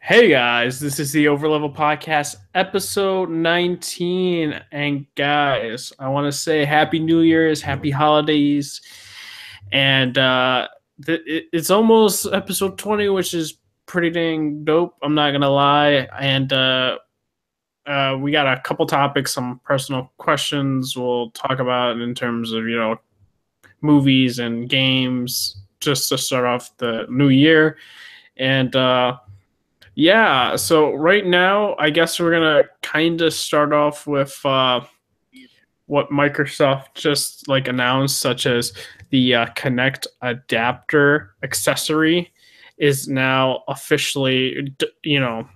Hey guys, this is the Overleveled podcast, episode 19. And guys, I want to say Happy New Year's, Happy Holidays. And it's almost episode 20, which is pretty dang dope. I'm not going to lie. And we got a couple topics, some personal questions we'll talk about in terms of, movies and games, just to start off the new year. And, yeah, so right now, I guess we're gonna kind of start off with what Microsoft just like announced, such as the Connect adapter accessory is now officially,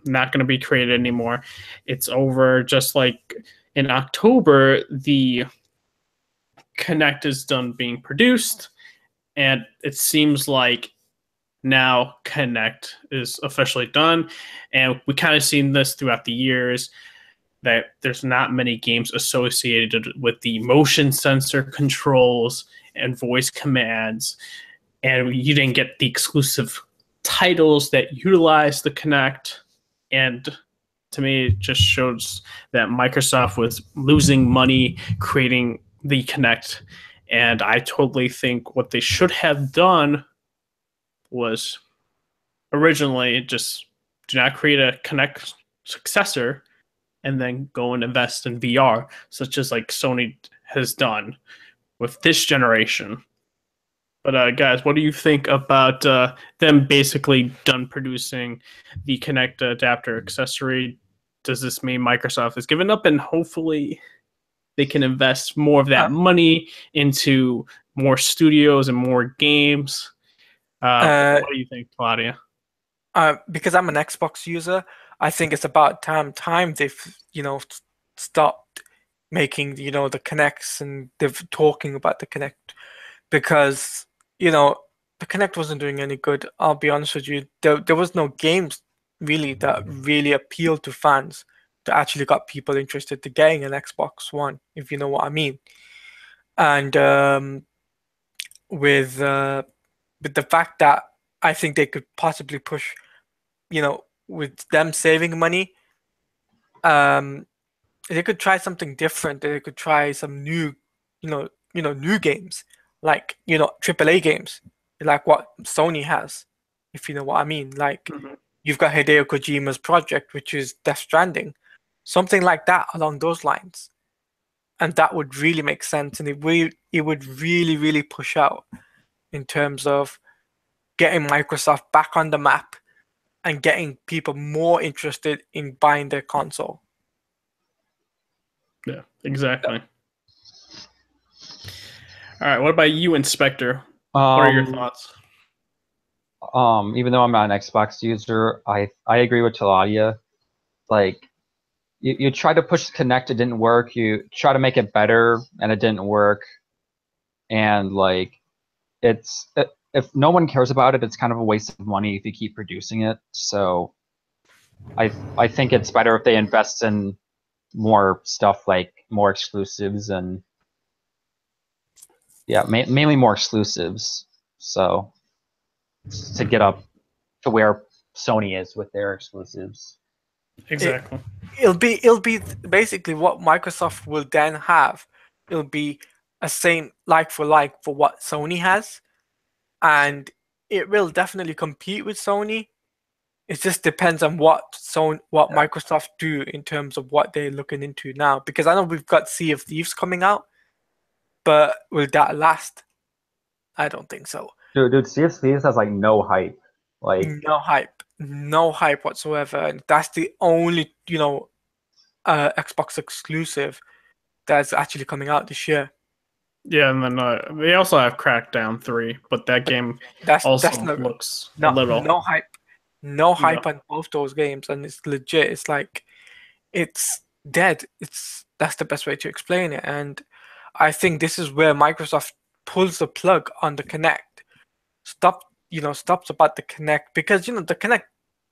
not going to be created anymore. It's over. Just like in October, the Connect is done being produced, and it seems like now Connect is officially done. And we kind of seen this throughout the years that there's not many games associated with the motion sensor controls and voice commands. And you didn't get the exclusive titles that utilize the Connect. And to me, it just shows that Microsoft was losing money creating the Connect. And I totally think what they should have done was originally just do not create a Connect successor and then go and invest in VR, such as like Sony has done with this generation. But guys, what do you think about them basically done producing the Connect adapter accessory? Does this mean Microsoft has given up and hopefully they can invest more of that money into more studios and more games? Uh, What do you think, Claudia? because I'm an Xbox user, I think it's about time they've stopped making the Connects and they've talking about the Connect because you know the Connect wasn't doing any good. I'll be honest with you, there was no games really that really appealed to fans that actually got people interested to getting an Xbox One, if you know what I mean. And with uh, with the fact that I think they could possibly push with them saving money, um, they could try something different. They could try some new, new games like AAA games, like what Sony has, if you know what I mean. Like Mm-hmm. you've got Hideo Kojima's project, which is Death Stranding, something like that along those lines, and that would really make sense, and it would really push out in terms of getting Microsoft back on the map and getting people more interested in buying their console. Yeah, exactly. All right. What about you, Inspector? What are your Um, thoughts? even though I'm not an Xbox user, I agree with Taladia. Like you try to push Connect, it didn't work. You try to make it better, and it didn't work. And like if no one cares about it, it's kind of a waste of money if you keep producing it. So I think it's better if they invest in more stuff like more exclusives and yeah, mainly more exclusives. So to get up to where Sony is with their exclusives. It, Exactly. it'll be basically what Microsoft will then have. It'll be a same like for like for what Sony has, and it will definitely compete with Sony. It just depends on what Yeah. Microsoft do in terms of what they're looking into now. Because I know we've got Sea of Thieves coming out, but will that last? I don't think so. Dude, Sea of Thieves has like no hype. Like, No hype whatsoever, and that's the only Xbox exclusive that's actually coming out this year. Yeah, and then they also have Crackdown 3, but that But game that's also no looks a no little. no hype, no Yeah, hype on both those games, and it's legit. It's like it's dead. That's the best way to explain it, and I think this is where Microsoft pulls the plug on the Connect. Stops about the Connect because the Connect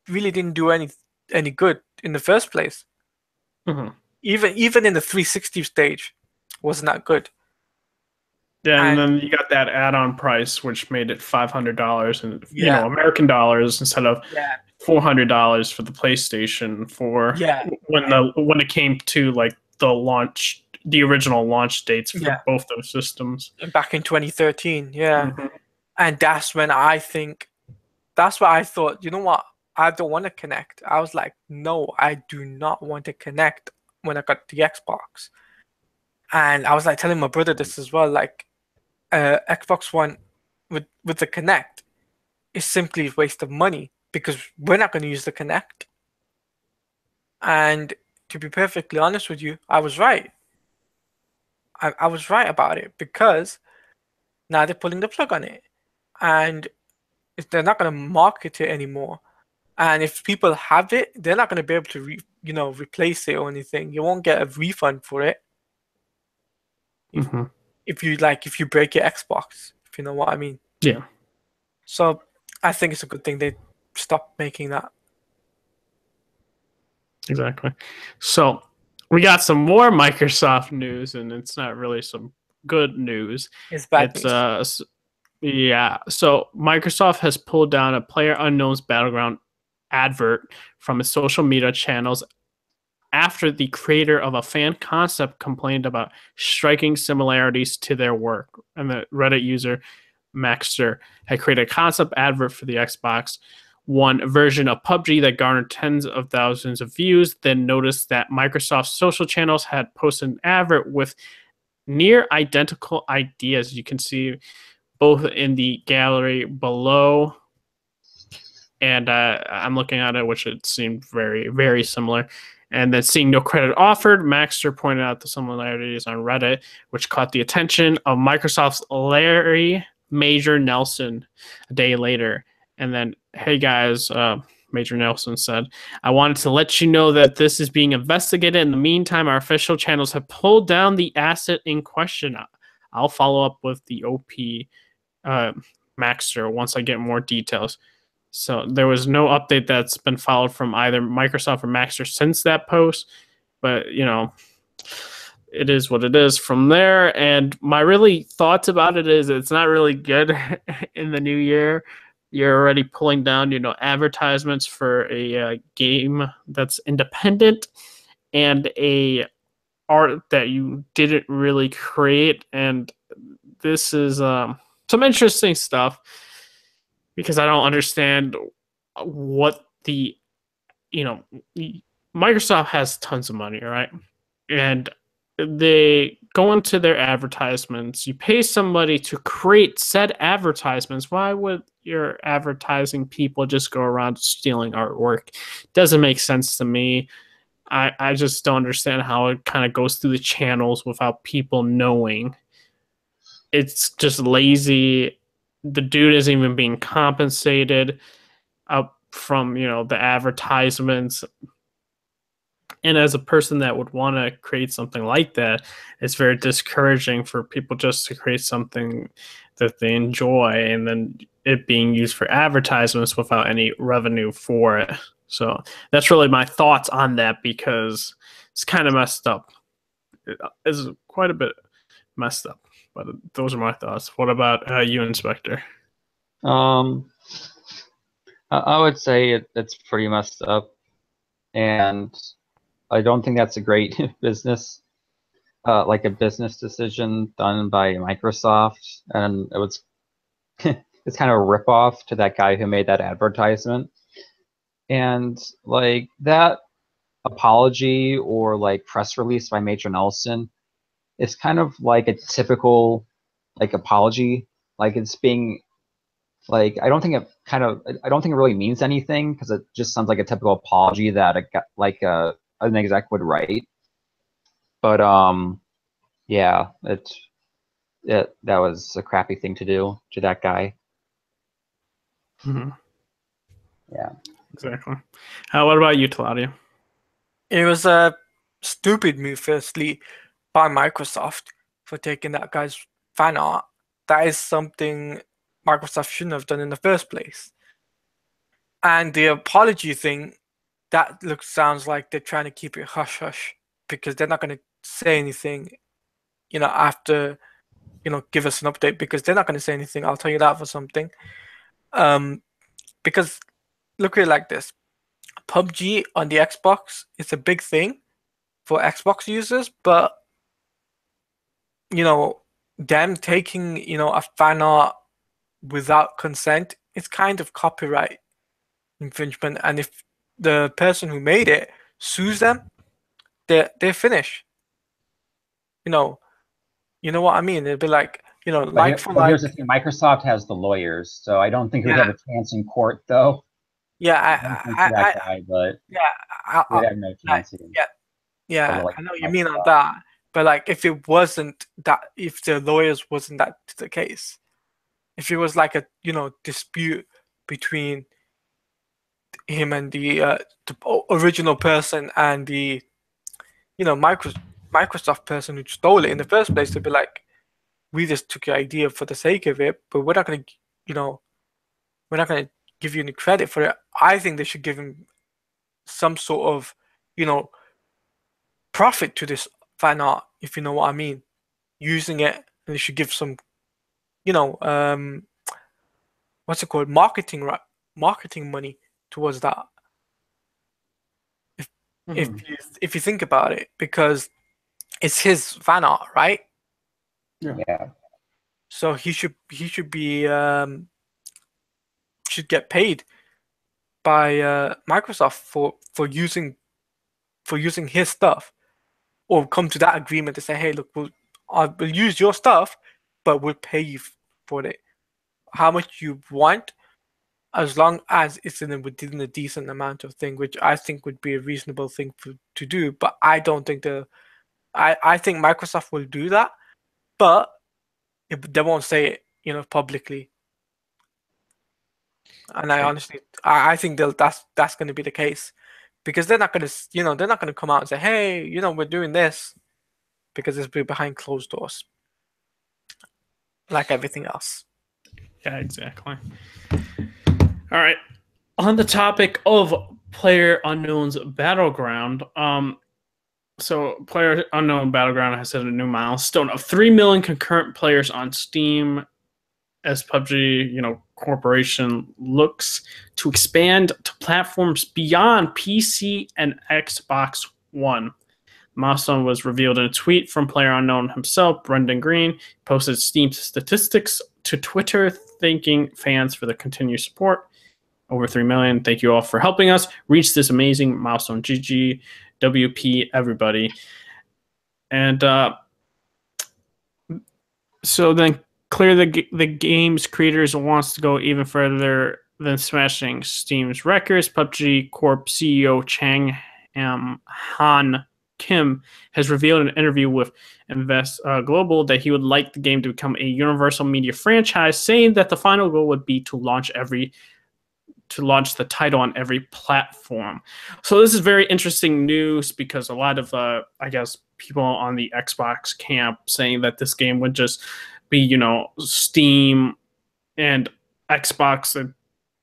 really didn't do any good in the first place. hmm Even in the 360 stage, wasn't that good. yeah, and And then you got that add-on price, which made it $500 and yeah, American dollars instead of yeah, $400 for the PlayStation for Yeah, when it came to like the original launch dates for yeah, both those systems. back in 2013. Yeah, Mhm. and that's when that's what I thought. You know what? I don't want to connect. I was like, no, I do not want to connect when I got the Xbox. And I was like telling my brother this as well. Like, Xbox One with the Connect is simply a waste of money because we're not going to use the Connect. And to be perfectly honest with you, I was right. I was right about it because now they're pulling the plug on it, and they're not going to market it anymore. And if people have it, they're not going to be able to replace it or anything. You won't get a refund for it if Mhm. if you break your Xbox, if you know what I mean. Yeah, So I think it's a good thing they stopped making that. exactly. So we got some more Microsoft news, and it's not really some good news. It's bad It's news. Yeah. So Microsoft has pulled down a Player Unknown's Battleground advert from its social media channels after the creator of a fan concept complained about striking similarities to their work. And the Reddit user Maxter had created a concept advert for the Xbox One version of PUBG that garnered tens of thousands of views, then noticed that Microsoft's social channels had posted an advert with near identical ideas. You can see both in the gallery below, and I'm looking at it, which it seemed very, very similar. And then seeing no credit offered, Maxter pointed out the similarities on Reddit, which caught the attention of Microsoft's Larry Major Nelson a day later. And then, hey guys, Major Nelson said, I wanted to let you know that this is being investigated. In the meantime, our official channels have pulled down the asset in question. I'll follow up with the OP Maxter once I get more details. So there was no update that's been followed from either Microsoft or Maxter since that post, but it is what it is from there. And my really thoughts about it is it's not really good in the new year. You're already pulling down, advertisements for a game that's independent and a art that you didn't really create. And this is some interesting stuff because I don't understand what you know, Microsoft has tons of money, right? And they go into their advertisements. You pay somebody to create said advertisements. Why would your advertising people just go around stealing artwork? Doesn't make sense to me. I just don't understand how it kind of goes through the channels without people knowing. It's just lazy. The dude isn't even being compensated up from the advertisements. And as a person that would want to create something like that, it's very discouraging for people just to create something that they enjoy and then it being used for advertisements without any revenue for it. So that's really my thoughts on that because it's kind of messed up. It's quite a bit messed up, but those are my thoughts. What about you, Inspector? Um, I would say it's pretty messed up, and I don't think that's a great business, like a business decision done by Microsoft, and it was it's kind of a ripoff to that guy who made that advertisement, and like that apology or like press release by Major Nelson is kind of like a typical like apology, like it's being like I don't think it really means anything because it just sounds like a typical apology that an exec would write. But yeah, that was a crappy thing to do to that guy. Mm-hmm. Yeah. Exactly. What about you, Claudia? It was a stupid move, firstly, by Microsoft for taking that guy's fan art. That is something Microsoft shouldn't have done in the first place. And the apology thing, that sounds like they're trying to keep it hush hush because they're not going to say anything, after, give us an update because they're not going to say anything. I'll tell you that for something. Because look at it like this. PUBG on the Xbox is a big thing for Xbox users, but them taking a fan art without consent, it's kind of copyright infringement, and if the person who made it sues them, they're finished. You know what I mean? It'd be like, like for like. Here's the thing: Microsoft has the lawyers, so I don't think we'd Yeah, have a chance in court, though. yeah, No offense to that guy, but yeah, I, we'd have no chance in yeah, the yeah. lawyer I know what you mean on Microsoft. that, but like, if it wasn't that, if the lawyers wasn't that the case, if it was like a dispute between him and the original person and the Microsoft person who stole it in the first place, to be like, we just took your idea for the sake of it, but you know, we're not gonna give you any credit for it. I think they should give him some sort of, you know, profit to this fan art, if you know what I mean. Using it, and they should give some, you know, what's it called, marketing money towards that. If you think about it, because it's his fan art, right? Yeah. So he should be should get paid by Microsoft for using his stuff, or come to that agreement to say, hey, look, we'll use your stuff, but we'll pay you for it. How much you want, as long as it's within a decent amount of thing, which I think would be a reasonable thing to do. But I don't think I think Microsoft will do that, but they won't say it, publicly. And I think that's going to be the case, because they're not going to come out and say, hey, we're doing this, because it's behind closed doors, like everything else. Yeah, exactly. All right. On the topic of PlayerUnknown's Battleground, so PlayerUnknown Battleground has set a new milestone of 3 million concurrent players on Steam, as PUBG, corporation looks to expand to platforms beyond PC and Xbox One. The milestone was revealed in a tweet from PlayerUnknown himself. Brendan Green posted Steam statistics to Twitter, thanking fans for the continued support. Over 3 million. Thank you all for helping us reach this amazing milestone. GG, WP, everybody. And so then clear the game's creators wants to go even further than smashing Steam's records. PUBG Corp CEO Chang Han Kim has revealed in an interview with Invest Global that he would like the game to become a universal media franchise, saying that the final goal would be to launch the title on every platform. So this is very interesting news, because a lot of I guess people on the Xbox camp saying that this game would just be Steam and Xbox.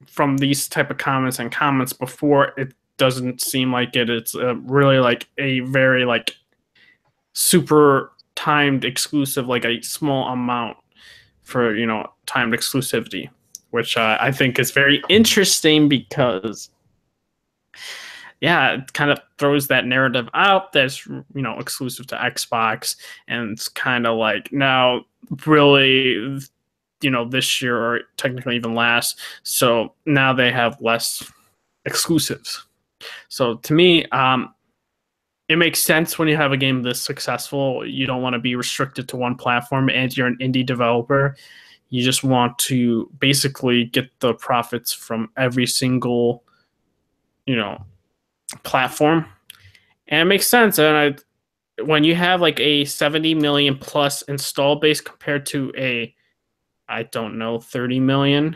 From these type of comments before, it doesn't seem like it. It's really like a very like super timed exclusive, like a small amount for timed exclusivity, which I think is very interesting, because it kind of throws that narrative out that's exclusive to Xbox, and it's kind of like, now really this year, or technically even last, so now they have less exclusives. So to me, it makes sense when you have a game this successful. You don't want to be restricted to one platform, and you're an indie developer. You just want to basically get the profits from every single, platform. And it makes sense. And when you have like a 70 million plus install base compared to a, I don't know, 30 million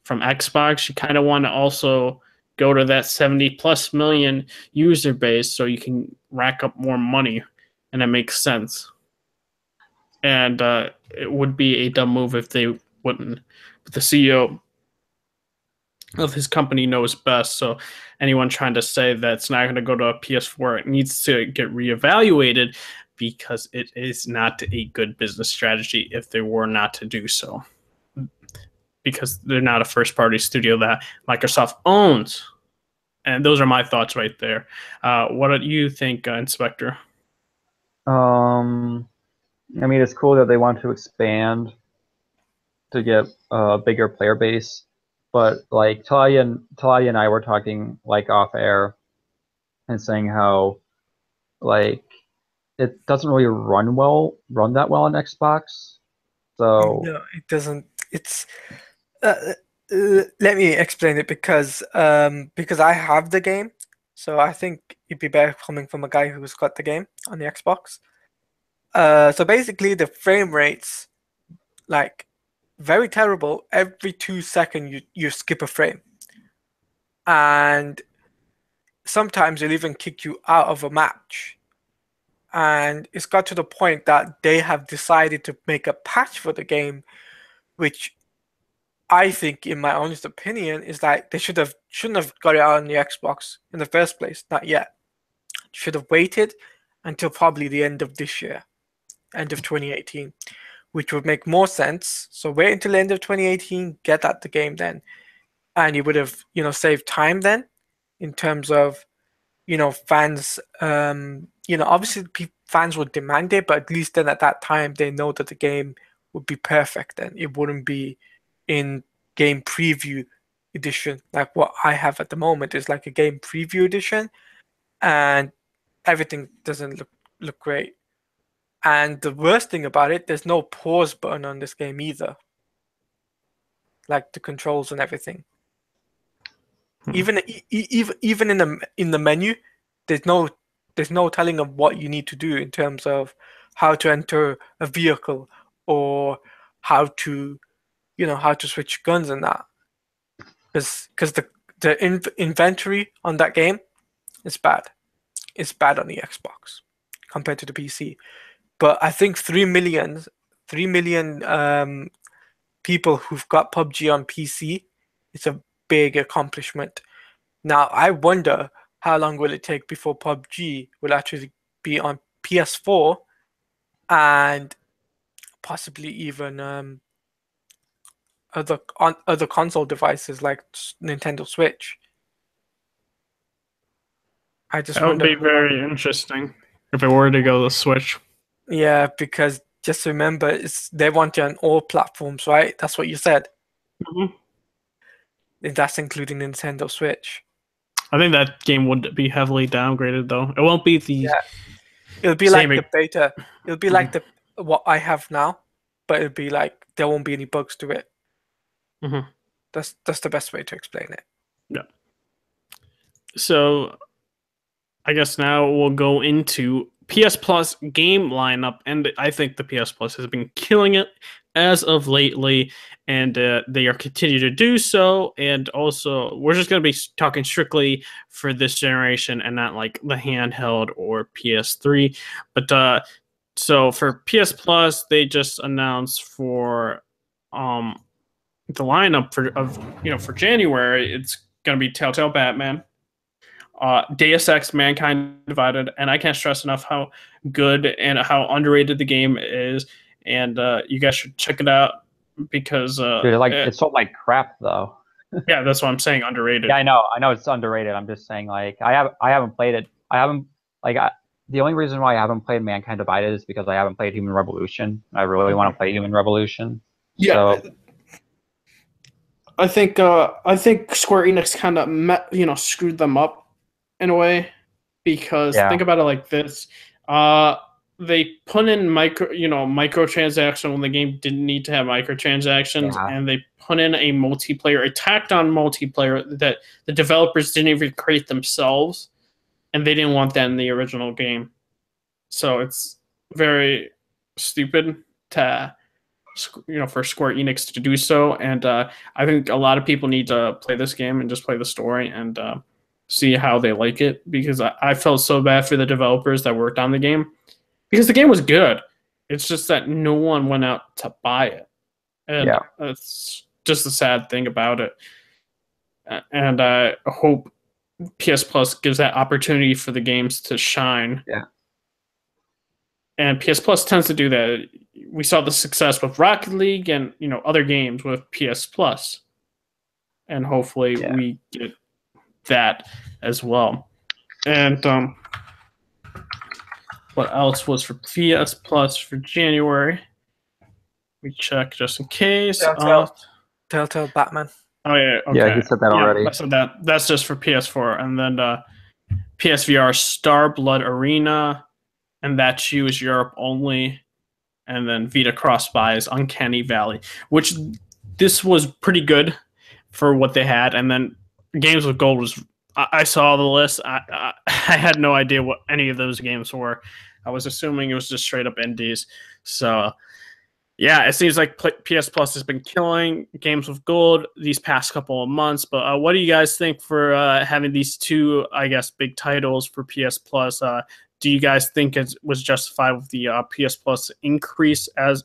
from Xbox, you kind of want to also go to that 70 plus million user base so you can rack up more money. And it makes sense. And it would be a dumb move if they wouldn't. But the CEO of his company knows best. So anyone trying to say that it's not going to go to a PS4, it needs to get reevaluated, because it is not a good business strategy if they were not to do so. Because they're not a first-party studio that Microsoft owns. And those are my thoughts right there. What do you think, Inspector? I mean, it's cool that they want to expand to get a bigger player base, but like Talia and I were talking like off air and saying how like it doesn't really run that well on Xbox. So No, it doesn't. It's let me explain it because I have the game, so I think it'd be better coming from a guy who's got the game on the Xbox. So basically the frame rates like very terrible. Every 2 seconds you skip a frame, and sometimes it'll even kick you out of a match. And it's got to the point that they have decided to make a patch for the game, which I think, in my honest opinion, is that they shouldn't have got it out on the Xbox in the first place. Not yet. Should have waited until probably the end of this year, end of 2018, which would make more sense. So wait until the end of 2018, get at the game then, and you would have saved time then, in terms of fans. Obviously fans would demand it, but at least then at that time they know that the game would be perfect. Then it wouldn't be in game preview edition like what I have at the moment. Is like a game preview edition, and everything doesn't look great. And the worst thing about it, there's no pause button on this game either, like the controls and everything. Even in the menu, there's no telling of what you need to do in terms of how to enter a vehicle, or how to switch guns and that. Because the inventory on that game is bad. It's bad on the Xbox compared to the PC. But I think 3 million people who've got PUBG on PC, it's a big accomplishment. Now I wonder how long will it take before PUBG will actually be on PS4 and possibly even other console devices like Nintendo Switch. I just That would wonder be how long. very interesting if it were to go the Switch. Yeah, because just remember, they want you on all platforms, right? That's what you said. Mhm. That's including Nintendo Switch. I think that game would be heavily downgraded, though. It won't be the Yeah, it'll be same. like the beta. It'll be like the what I have now, but it'll be like there won't be any bugs to it. Mhm. That's the best way to explain it. Yeah. So I guess now we'll go into PS Plus game lineup, and I think the PS Plus has been killing it as of lately, and they are continue to do so. And also, we're just going to be talking strictly for this generation and not like the handheld or PS3. But so for PS Plus, they just announced for the lineup for January. It's going to be Telltale Batman, Deus Ex Mankind Divided, and I can't stress enough how good and how underrated the game is, and you guys should check it out because dude, it sold like crap though. yeah, that's what I'm saying, underrated. Yeah, I know it's underrated. I'm just saying like I haven't played it. The only reason why I haven't played Mankind Divided is because I haven't played Human Revolution. I really want to play Human Revolution. Yeah, so, I think Square Enix kind of screwed them up in a way, because yeah. think about it like this: they put in microtransaction when the game didn't need to have microtransactions, Yeah. and they put in a multiplayer, attacked on multiplayer that the developers didn't even create themselves, and they didn't want that in the original game. So it's very stupid to for Square Enix to do so, and I think a lot of people need to play this game and just play the story and see how they like it, because I felt so bad for the developers that worked on the game, because the game was good. It's just that no one went out to buy it, and Yeah. it's just a sad thing about it. And I hope PS Plus gives that opportunity for the games to shine. Yeah. And PS Plus tends to do that. We saw the success with Rocket League and other games with PS Plus, and hopefully we get that as well. And what else was for PS Plus for January? We check just in case. Telltale Batman. Oh yeah, okay. Yeah, he said that already. So that's just for PS4, and then PSVR Star Blood Arena, and that's US Europe only, and then Vita Cross Buys Uncanny Valley, which this was pretty good for what they had, and then Games with Gold was. I saw the list. I had no idea what any of those games were. I was assuming it was just straight up indies. So yeah, it seems like PS Plus has been killing Games with Gold these past couple of months. But what do you guys think for having these two, I guess, big titles for PS Plus? Do you guys think it was justified with the PS Plus increase, as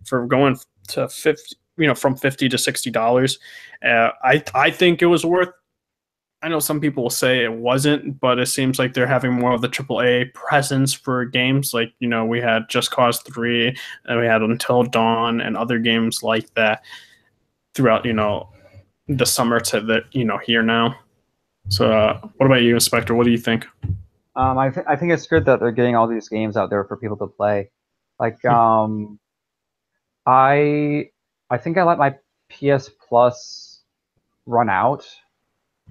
for going to 50, from $50 to $60? I think it was worth. I know some people will say it wasn't, but it seems like they're having more of the AAA presence for games. Like, we had Just Cause 3, and we had Until Dawn, and other games like that throughout, the summer to the, here now. So what about you, Inspector? What do you think? I think it's good that they're getting all these games out there for people to play. Like, I think I let my PS Plus run out.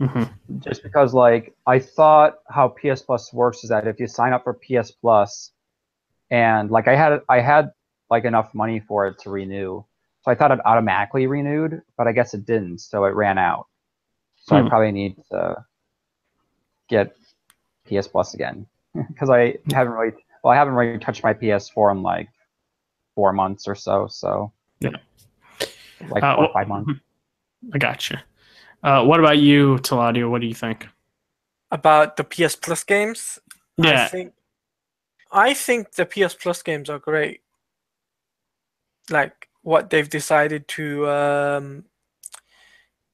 Mm-hmm. Just because, like, I thought how PS Plus works is that if you sign up for PS Plus, and like I had like enough money for it to renew, so I thought it automatically renewed, but I guess it didn't, so it ran out. So I probably need to get PS Plus again because I haven't really touched my PS4 in like 4 months or so. So yeah, like 4 or 5 months. I gotcha. What about you, Taladio? What do you think about the PS Plus games? Yeah, I think the PS Plus games are great. Like what they've decided to,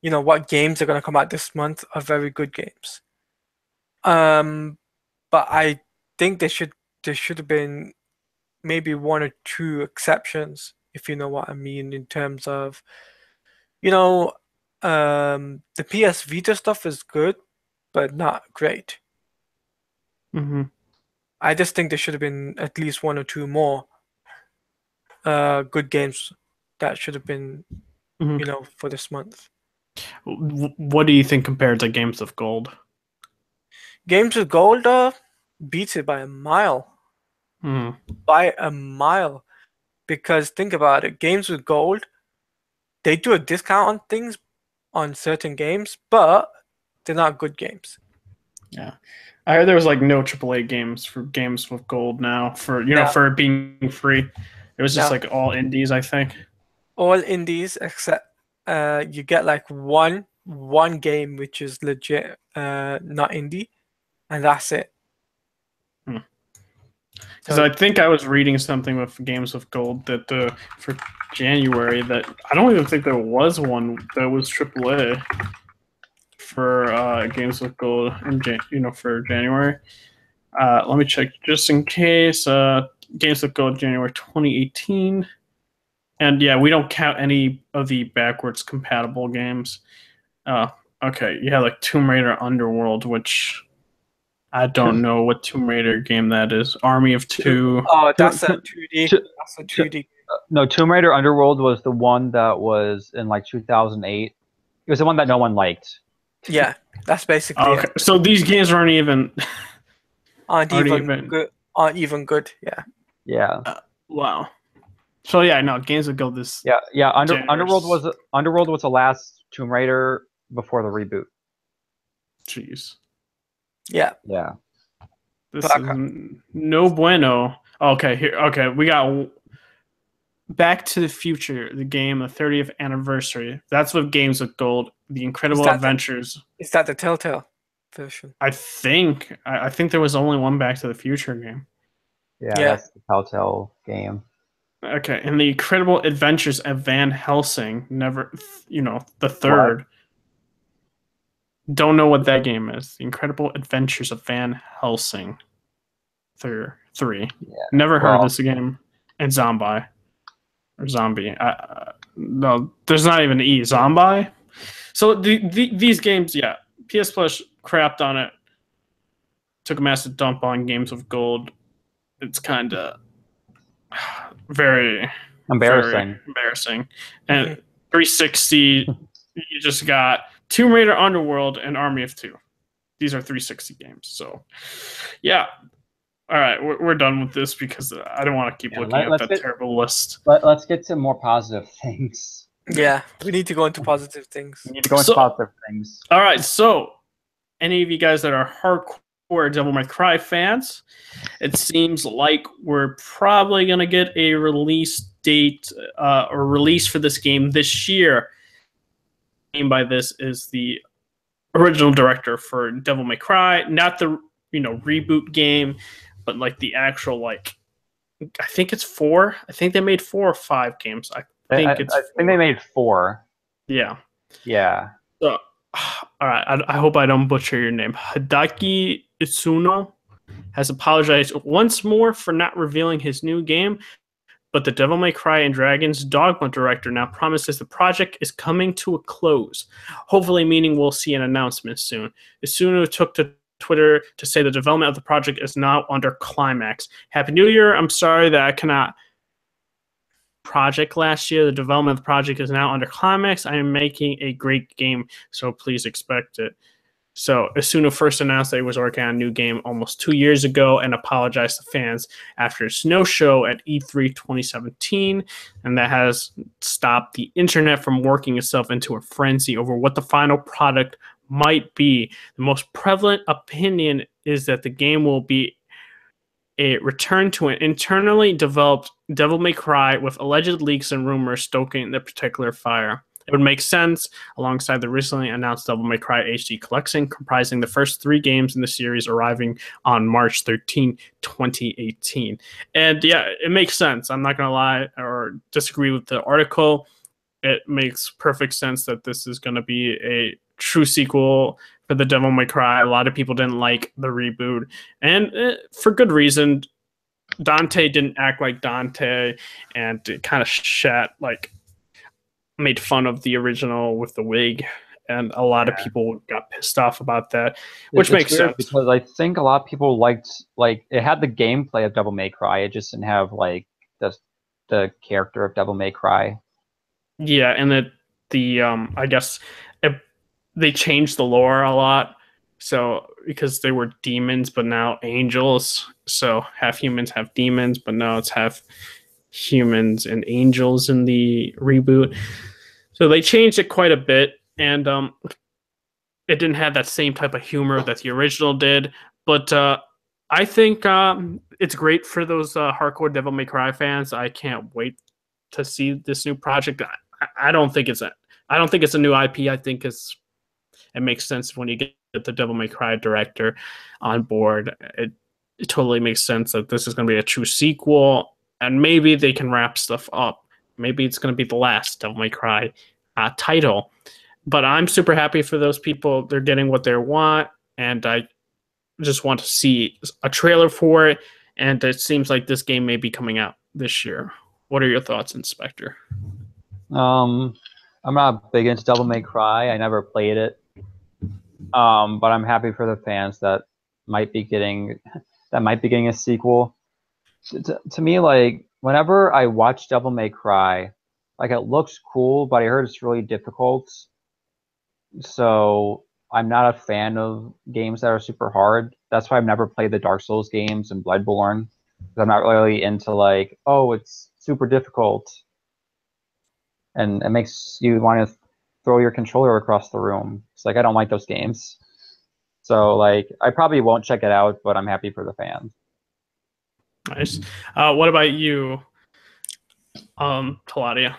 what games are going to come out this month are very good games. But I think there should have been maybe 1 or 2 exceptions, if you know what I mean, in terms of, the PS Vita stuff is good, but not great. Mm-hmm. I just think there should have been at least 1 or 2 more good games that should have been, for this month. What do you think compared to Games of Gold? Games of Gold beats it by a mile. By a mile. Because think about it, Games with Gold, they do a discount on things on certain games, but they're not good games. Yeah. I heard there was like no AAA games for Games with Gold now for for it being free. It was just like all indies, I think. All indies except you get like one game which is legit not indie, and that's it. Because I think I was reading something with Games with Gold that for January that I don't even think there was one that was AAA for Games with Gold in for January. Let me check just in case. Games with Gold January 2018, and yeah, we don't count any of the backwards compatible games. Okay, you have like Tomb Raider Underworld, which I don't know what Tomb Raider game that is. Army of Two. Oh, that's a 2D. That's a 2D. No, Tomb Raider Underworld was the one that was in like 2008. It was the one that no one liked. Yeah, that's basically it. So these games aren't even good. Aren't even good. Yeah. Yeah. Wow. So yeah, no, Games of Gold this. Yeah. Underworld was the last Tomb Raider before the reboot. Jeez. Yeah. Yeah. This is no bueno. Okay, we got Back to the Future, the game, the 30th anniversary. That's what Games with Gold, The Incredible Adventures. Is that the Telltale version? I think there was only one Back to the Future game. Yeah. That's the Telltale game. Okay, and The Incredible Adventures of Van Helsing, the third. What? Don't know what that game is. The Incredible Adventures of Van Helsing. 3. Yeah. Never heard of this game. And Zombie. No, there's not even an E. Zombie? So these games, yeah. PS Plus crapped on it, took a massive dump on games with gold. It's kind of very Embarrassing. embarrassing. And 360, you just got Tomb Raider, Underworld, and Army of Two. These are 360 games. So, yeah. All right, we're done with this because I don't want to keep looking at that terrible list. Let's get to more positive things. Yeah, we need to go into positive things. We need to go into positive things. All right, so any of you guys that are hardcore Devil May Cry fans, it seems like we're probably going to get a release date or release for this game this year. What I mean by this is the original director for Devil May Cry, not the reboot game, but like the actual like I think it's 4. I think they made 4 or 5 games. I think they made 4. Yeah. Yeah. So, all right. I hope I don't butcher your name. Hideki Itsuno has apologized once more for not revealing his new game, but the Devil May Cry and Dragons Dogma director now promises the project is coming to a close, hopefully meaning we'll see an announcement soon. Itsuno took to Twitter to say the development of the project is now under climax. Happy New Year. I'm sorry that I cannot project last year. The development of the project is now under climax. I am making a great game, so please expect it. So Asuno first announced that he was working on a new game almost 2 years ago and apologized to fans after his no-show at E3 2017, and that has stopped the internet from working itself into a frenzy over what the final product might be. The most prevalent opinion is that the game will be a return to an internally developed Devil May Cry with alleged leaks and rumors stoking the particular fire. It would make sense alongside the recently announced Devil May Cry HD Collection, comprising the first 3 games in the series arriving on March 13, 2018. And yeah, it makes sense. I'm not going to lie or disagree with the article. It makes perfect sense that this is going to be a true sequel for the Devil May Cry. A lot of people didn't like the reboot, and for good reason. Dante didn't act like Dante, and it kind of made fun of the original with the wig, and a lot of people got pissed off about that, which makes sense. Because I think a lot of people liked, it had the gameplay of Devil May Cry, it just didn't have the character of Devil May Cry. Yeah, and I guess they changed the lore a lot. So because they were demons, but now angels. So half humans, half demons, but now it's half humans and angels in the reboot. So they changed it quite a bit, and it didn't have that same type of humor that the original did. But I think it's great for those hardcore Devil May Cry fans. I can't wait to see this new project. I don't think it's a new IP. I think it makes sense when you get the Devil May Cry director on board. It totally makes sense that this is going to be a true sequel, and maybe they can wrap stuff up. Maybe it's going to be the last Devil May Cry title. But I'm super happy for those people. They're getting what they want, and I just want to see a trailer for it, and it seems like this game may be coming out this year. What are your thoughts, Inspector? I'm not big into Devil May Cry. I never played it. But I'm happy for the fans that might be getting a sequel. To me, whenever I watch Devil May Cry, it looks cool, but I heard it's really difficult. So I'm not a fan of games that are super hard. That's why I've never played the Dark Souls games and Bloodborne. I'm not really into it's super difficult, and it makes you want to throw your controller across the room. It's I don't like those games. So I probably won't check it out, but I'm happy for the fans. Nice. What about you, Taladia?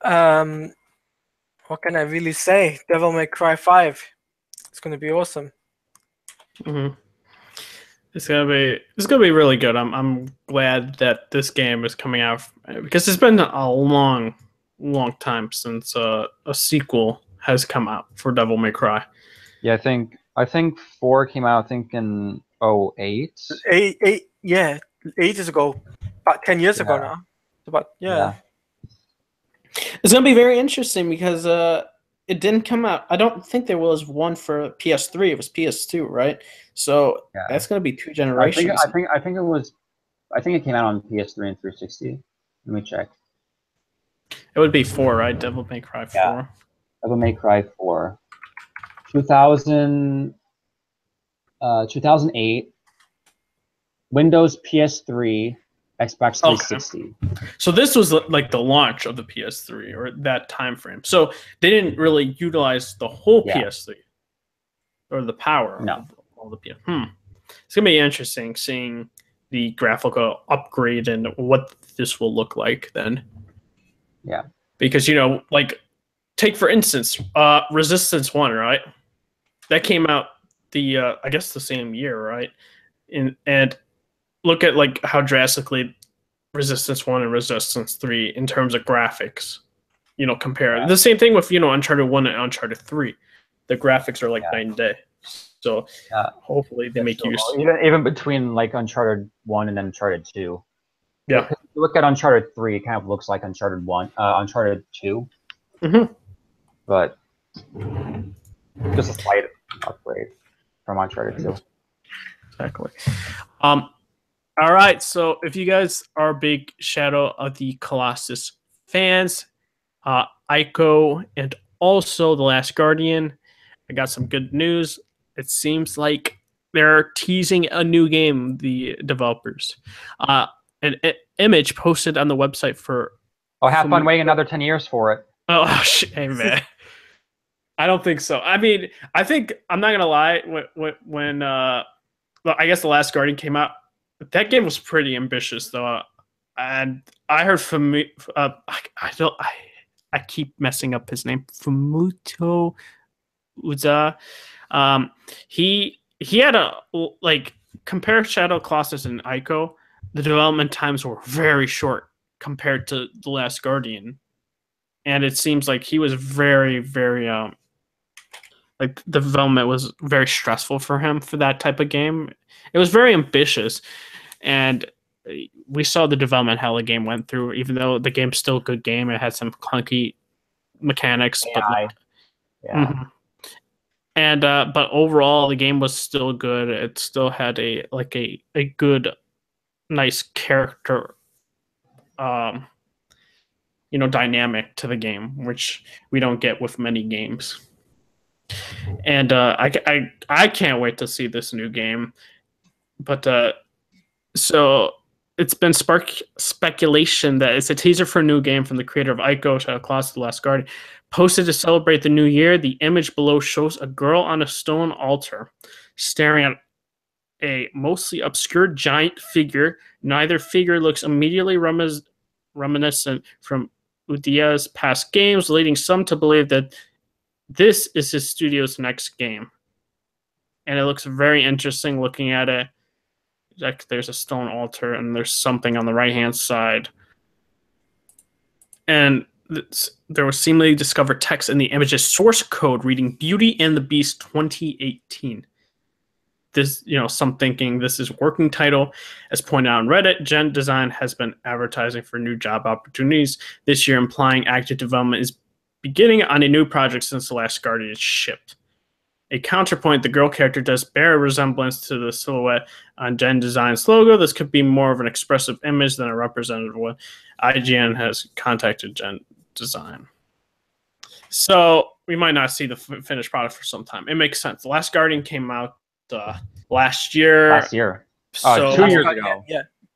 What can I really say? Devil May Cry 5. It's gonna be awesome. Mm-hmm. It's gonna be really good. I'm glad that this game is coming out because it's been a long time since a sequel has come out for Devil May Cry. Yeah, I think 4 came out, I think, in 2008. 8 yeah, ages ago. About 10 years ago now. It's going to be very interesting because it didn't come out. I don't think there was one for PS3. It was PS2, right? So Yeah. that's gonna be 2 I generations. think it was. I think it came out on PS3 and 360. Let me check. It would be 4, right? Devil May Cry 4. Yeah. Devil May Cry 4. 2008. Windows, PS3, Xbox 360. So this was like the launch of the PS3 or that time frame. So they didn't really utilize the whole PS3 or the power of all the PS. It's gonna be interesting seeing the graphical upgrade and what this will look like then. Yeah. Because like take for instance, Resistance 1, right? That came out I guess the same year, right? And look at like how drastically Resistance 1 and Resistance 3 in terms of graphics, compare. Yeah. The same thing with, Uncharted 1 and Uncharted 3. The graphics are like night and day. So hopefully they make use. Even between like Uncharted 1 and then Uncharted 2. Yeah. If you look at Uncharted 3, it kind of looks like Uncharted 2. Mm-hmm. But just a slight upgrade from Uncharted 2. Exactly. All right, so if you guys are big Shadow of the Colossus fans, Ico, and also The Last Guardian, I got some good news. It seems like they're teasing a new game, the developers. An image posted on the website for... have fun waiting another 10 years for it. Oh, shit, hey, man. I don't think so. I mean, I think, I'm not going to lie, when I guess The Last Guardian came out, that game was pretty ambitious, though, and I heard from I keep messing up his name, Fumuto Uza. He had compare Shadow Colossus and Ico, the development times were very short compared to The Last Guardian, and it seems like he was very, very the development was very stressful for him for that type of game. It was very ambitious. And we saw the development how the game went through, even though the game's still a good game. It had some clunky mechanics. But overall, the game was still good. It still had a good, nice character, dynamic to the game, which we don't get with many games. And I can't wait to see this new game. But so it's been speculation that it's a teaser for a new game from the creator of Ico, Shadow Colossus, The Last Guardian. Posted to celebrate the new year, the image below shows a girl on a stone altar staring at a mostly obscure giant figure. Neither figure looks immediately reminiscent from Udia's past games, leading some to believe that this is his studio's next game. And it looks very interesting looking at it. Like there's a stone altar and there's something on the right-hand side. And there was seemingly discovered text in the image's source code reading Beauty and the Beast 2018. This, some thinking this is working title. As pointed out on Reddit, Gen Design has been advertising for new job opportunities this year, implying active development is beginning on a new project since The Last Guardian shipped. A counterpoint, the girl character does bear a resemblance to the silhouette on Gen Design's logo. This could be more of an expressive image than a representative one. IGN has contacted Gen Design. So we might not see the finished product for some time. It makes sense. The Last Guardian came out last year. So 2 years ago.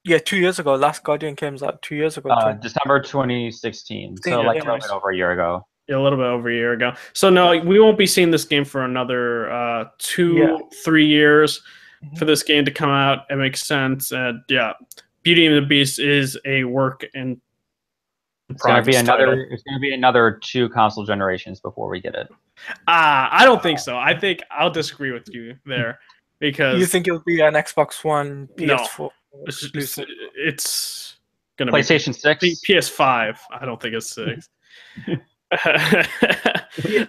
Yeah, 2 years ago. Last Guardian came out 2 years ago. December 2016. So a little bit over a year ago. A little bit over a year ago. So no, we won't be seeing this game for another 2-3 years for this game to come out. It makes sense. And Beauty and the Beast is a work in progress. It's gonna be another 2 console generations before we get it. I don't think so. I think I'll disagree with you there because you think it'll be an Xbox One, PS4? No, it's gonna PlayStation 6, PS5. I don't think it's 6.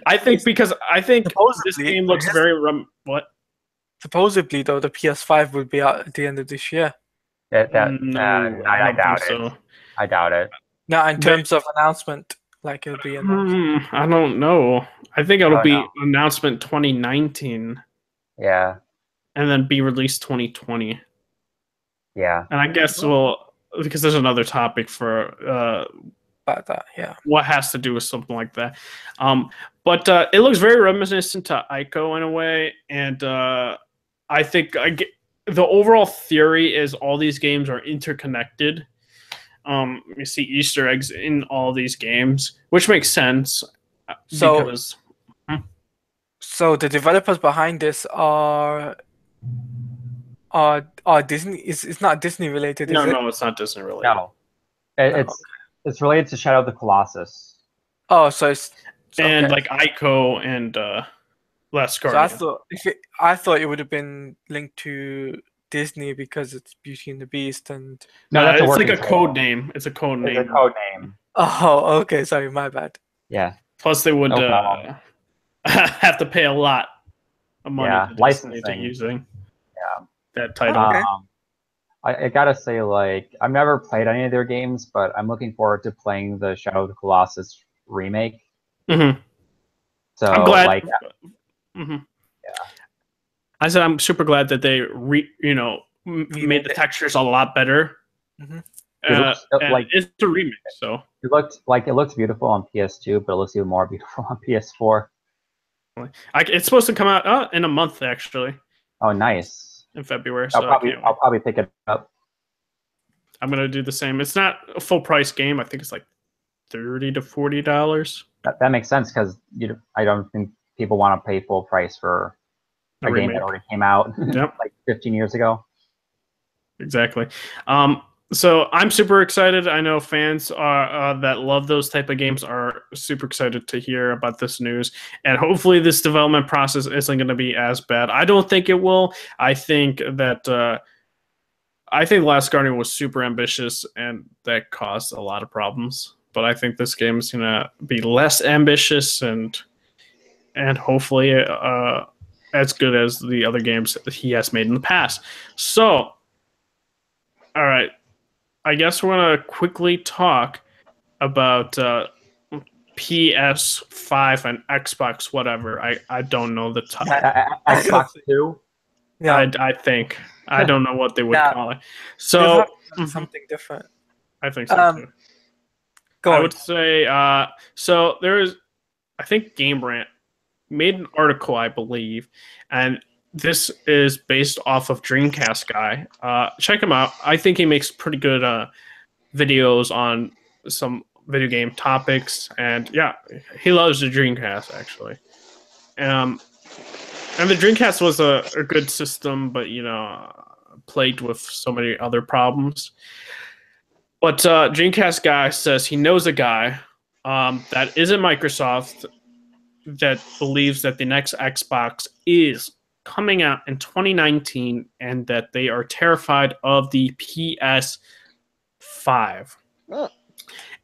I think this game looks very what? Supposedly, though, the PS5 will be out at the end of this year. I doubt it. I doubt it. Now, in terms of announcement, Like it'll be announced? I don't know. I think it'll don't be know. announcement 2019 Yeah, and then be released 2020. yeah. And I guess because there's another topic for About that, yeah. what has to do with something like that. But it looks very reminiscent to Ico in a way, and I think the overall theory is all these games are interconnected. You see Easter eggs in all these games, which makes sense So, because so the developers behind this are Disney. It's not Disney related, is it? no, it's not Disney related. No, It- No. it's related to Shadow of the Colossus. Oh, so it's And okay. like Ico and Last So Guardian. I thought it would have been linked to Disney because it's Beauty and the Beast and. No, that's a it's like working a title. code name. It's a code It's a name. code name. Oh, okay. Sorry, my bad. Yeah, Plus, they would no problem. have to pay a lot of money Yeah, to Disney licensing. to using Yeah. that title. Okay. I gotta say, like, I've never played any of their games, but I'm looking forward to playing the Shadow of the Colossus remake. Mm-hmm. So, I'm glad. like, Mm-hmm. yeah, I said I'm super glad that they made the it. textures a lot better. Mhm. It looks And like it's a remake, so it looked beautiful on PS2, but it looks even more beautiful on PS4. it's supposed to come out in a month actually Oh, nice. in February. I'll So probably pick it up. I'm gonna do the same. It's not a full price game. I think it's like $30 to $40. That makes sense because I don't think people want to pay full price for a game remake. that already came out Yep. like 15 years ago. Exactly. So I'm super excited. I know fans that love those type of games are super excited to hear about this news, and hopefully this development process isn't going to be as bad. I don't think it will. I think that Last Guardian was super ambitious, and that caused a lot of problems. But I think this game is going to be less ambitious and hopefully as good as the other games that he has made in the past. So, all right. I guess we're going to quickly talk about PS5 and Xbox, whatever. I don't know the title. Xbox 2. Yeah. I think. I don't know what they would Yeah. call it. They'll have So, to have something different. I think so too. Go I on. would say, so there's, I think Game Rant made an article, I believe, and this is based off of Dreamcast Guy. Check him out. I think he makes pretty good videos on some video game topics, and yeah, he loves the Dreamcast actually. And the Dreamcast was a good system, but plagued with so many other problems. But Dreamcast Guy says he knows a guy that is at Microsoft that believes that the next Xbox is coming out in 2019 and that they are terrified of the PS5. Oh.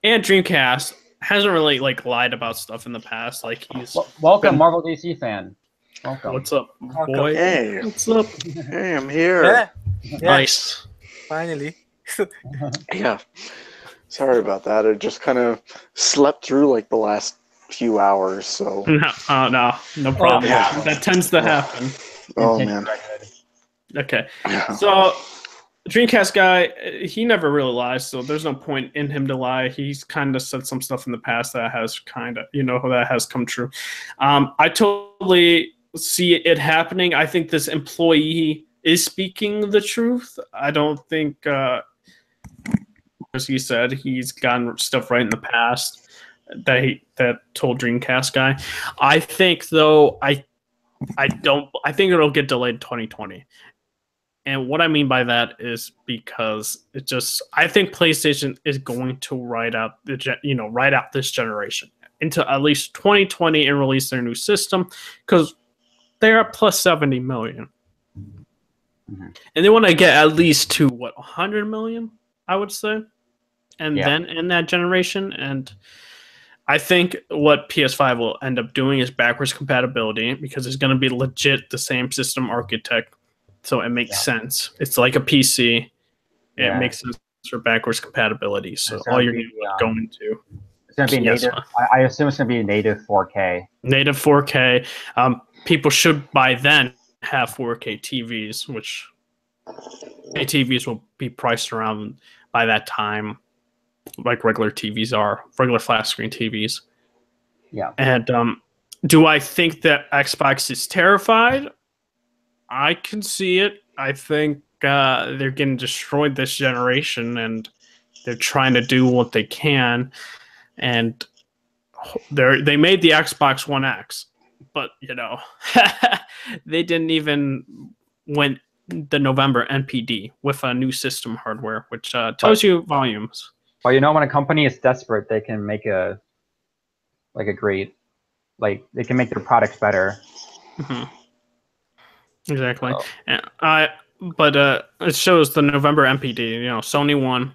And Dreamcast hasn't really lied about stuff in the past. Like he's Welcome, been- Marvel DC fan. Welcome. What's up, Welcome. boy? Hey. What's up? Hey, I'm here. Yeah. Nice. Finally. Yeah. Sorry about that. I just kind of slept through like the last few hours, so. No problem. yeah. That tends to happen. Oh, man. Okay. So Dreamcast Guy, he never really lies, so there's no point in him to lie. He's kind of said some stuff in the past that has that has come true. I totally see it happening. I think this employee is speaking the truth. I don't think, as he said, he's gotten stuff right in the past that told Dreamcast Guy. I think though, I think it'll get delayed in 2020. And what I mean by that is because I think PlayStation is going to ride out this generation into at least 2020 and release their new system because they're at plus 70 million. Mm-hmm. And they want to get at least to 100 million, I would say. And then in that generation, and I think what PS5 will end up doing is backwards compatibility because it's going to be legit the same system architect. So it makes sense. It's like a PC. It makes sense for backwards compatibility. So all you're going to. It's going to be Yes. native. I assume it's going to be native 4K. Native 4K. People should by then have 4K TVs, which TVs will be priced around by that time, like regular TVs are, regular flat screen TVs. Yeah. And do I think that Xbox is terrified? I can see it. I think they're getting destroyed this generation, and they're trying to do what they can. And they made the Xbox One X, but they didn't even win the November NPD with a new system hardware, which tells you volumes. Well, when a company is desperate, they can make a great, they can make their products better. Mm-hmm. Exactly. So. But it shows the November NPD. Sony won.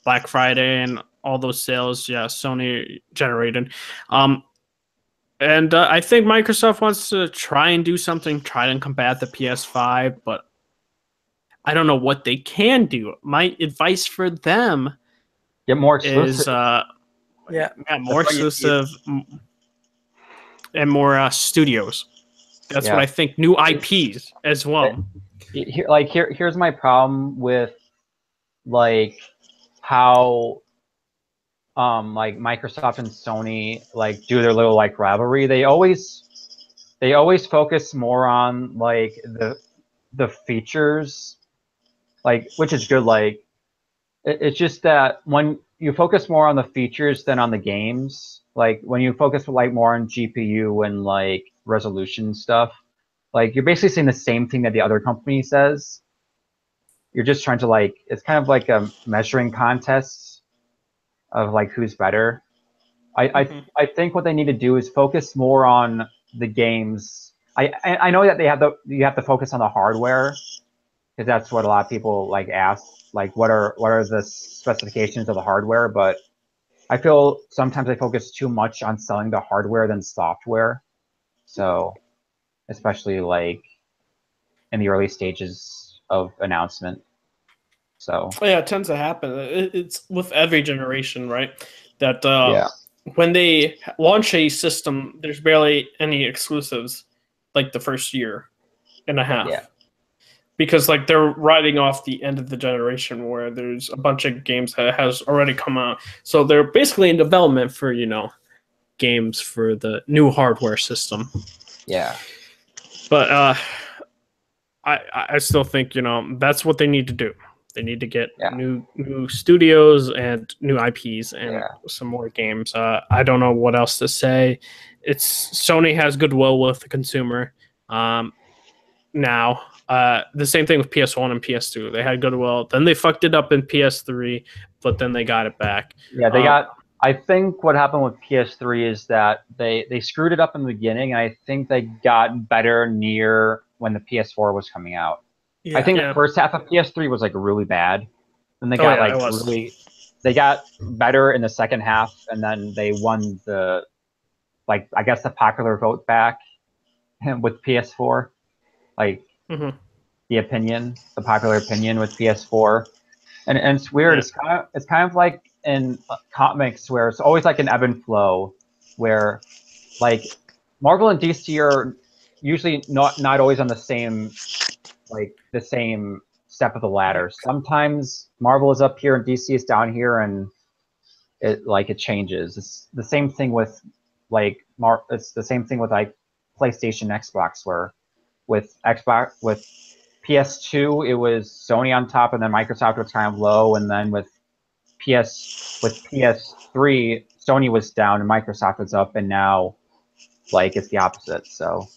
Black Friday and all those sales, yeah, Sony generated. And I think Microsoft wants to try and do something, try and combat the PS5, but I don't know what they can do. My advice for them get more exclusive. is more exclusive and more studios. That's what I think. New IPs as well. Here's my problem with how Microsoft and Sony do their little rivalry. They always focus more on the features, which is good. It's just that when you focus more on the features than on the games, when you focus more on GPU and resolution stuff, you're basically saying the same thing that the other company says. You're just trying to it's kind of like a measuring contest of who's better. I think what they need to do is focus more on the games. I know that you have to focus on the hardware, because that's what a lot of people ask. What are the specifications of the hardware? But I feel sometimes they focus too much on selling the hardware than software. So, especially in the early stages of announcement. So yeah, it tends to happen. It's with every generation, right? That when they launch a system, there's barely any exclusives the first year and a half. Yeah. Because they're riding off the end of the generation where there's a bunch of games that has already come out. So they're basically in development for, games for the new hardware system. Yeah. But I still think, that's what they need to do. They need to get new studios and new IPs and some more games. I don't know what else to say. Sony has goodwill with the consumer now. The same thing with PS1 and PS2. They had goodwill. Then they fucked it up in PS3, but then they got it back. Yeah, they got. I think what happened with PS3 is that they screwed it up in the beginning, and I think they got better near when the PS4 was coming out. Yeah, I think the first half of PS3 was really bad. Then they got really. They got better in the second half, and then they won the I guess the popular vote back with PS4. The popular opinion with PS4, and it's weird. Yeah. It's kind of like in comics where it's always an ebb and flow, where Marvel and DC are usually not always on the same the same step of the ladder. Sometimes Marvel is up here and DC is down here, and it changes. It's the same thing with it's the same thing with PlayStation, Xbox, where with PS2, it was Sony on top, and then Microsoft was kind of low, and then with PS3, Sony was down and Microsoft was up, and now it's the opposite. So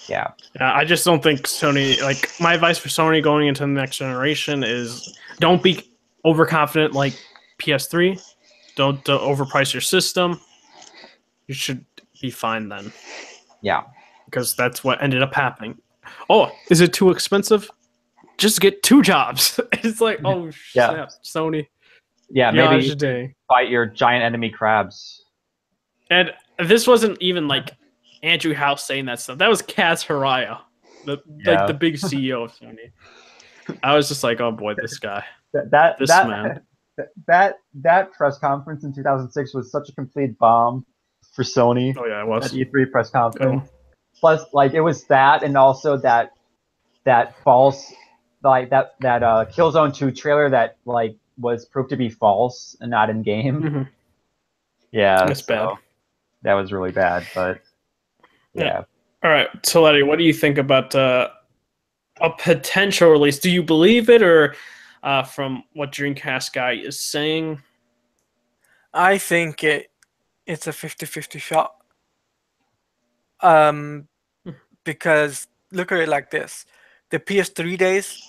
yeah. I just don't think Sony. My advice for Sony going into the next generation is don't be overconfident like PS3. Don't overprice your system. You should be fine then. Yeah. Because that's what ended up happening. Oh, is it too expensive? Just get 2 jobs. It's snap, Sony. Yeah, maybe fight your giant enemy crabs. And this wasn't even Andrew House saying that stuff. That was Kaz Hiraya, the big CEO of Sony. I was just oh boy, this guy. That man. that press conference in 2006 was such a complete bomb for Sony. Oh yeah, it That was. E3 press conference. Oh. Plus, like, it was that, and also that false, like that Killzone 2 trailer that like was proved to be false and not in game. Mhm. Yeah, That's bad. that was really bad. But yeah. All right, so Letty, what do you think about a potential release? Do you believe it, or from what Dreamcast guy is saying? I think it's a 50-50 shot. Um, because look at it like this: the PS3 days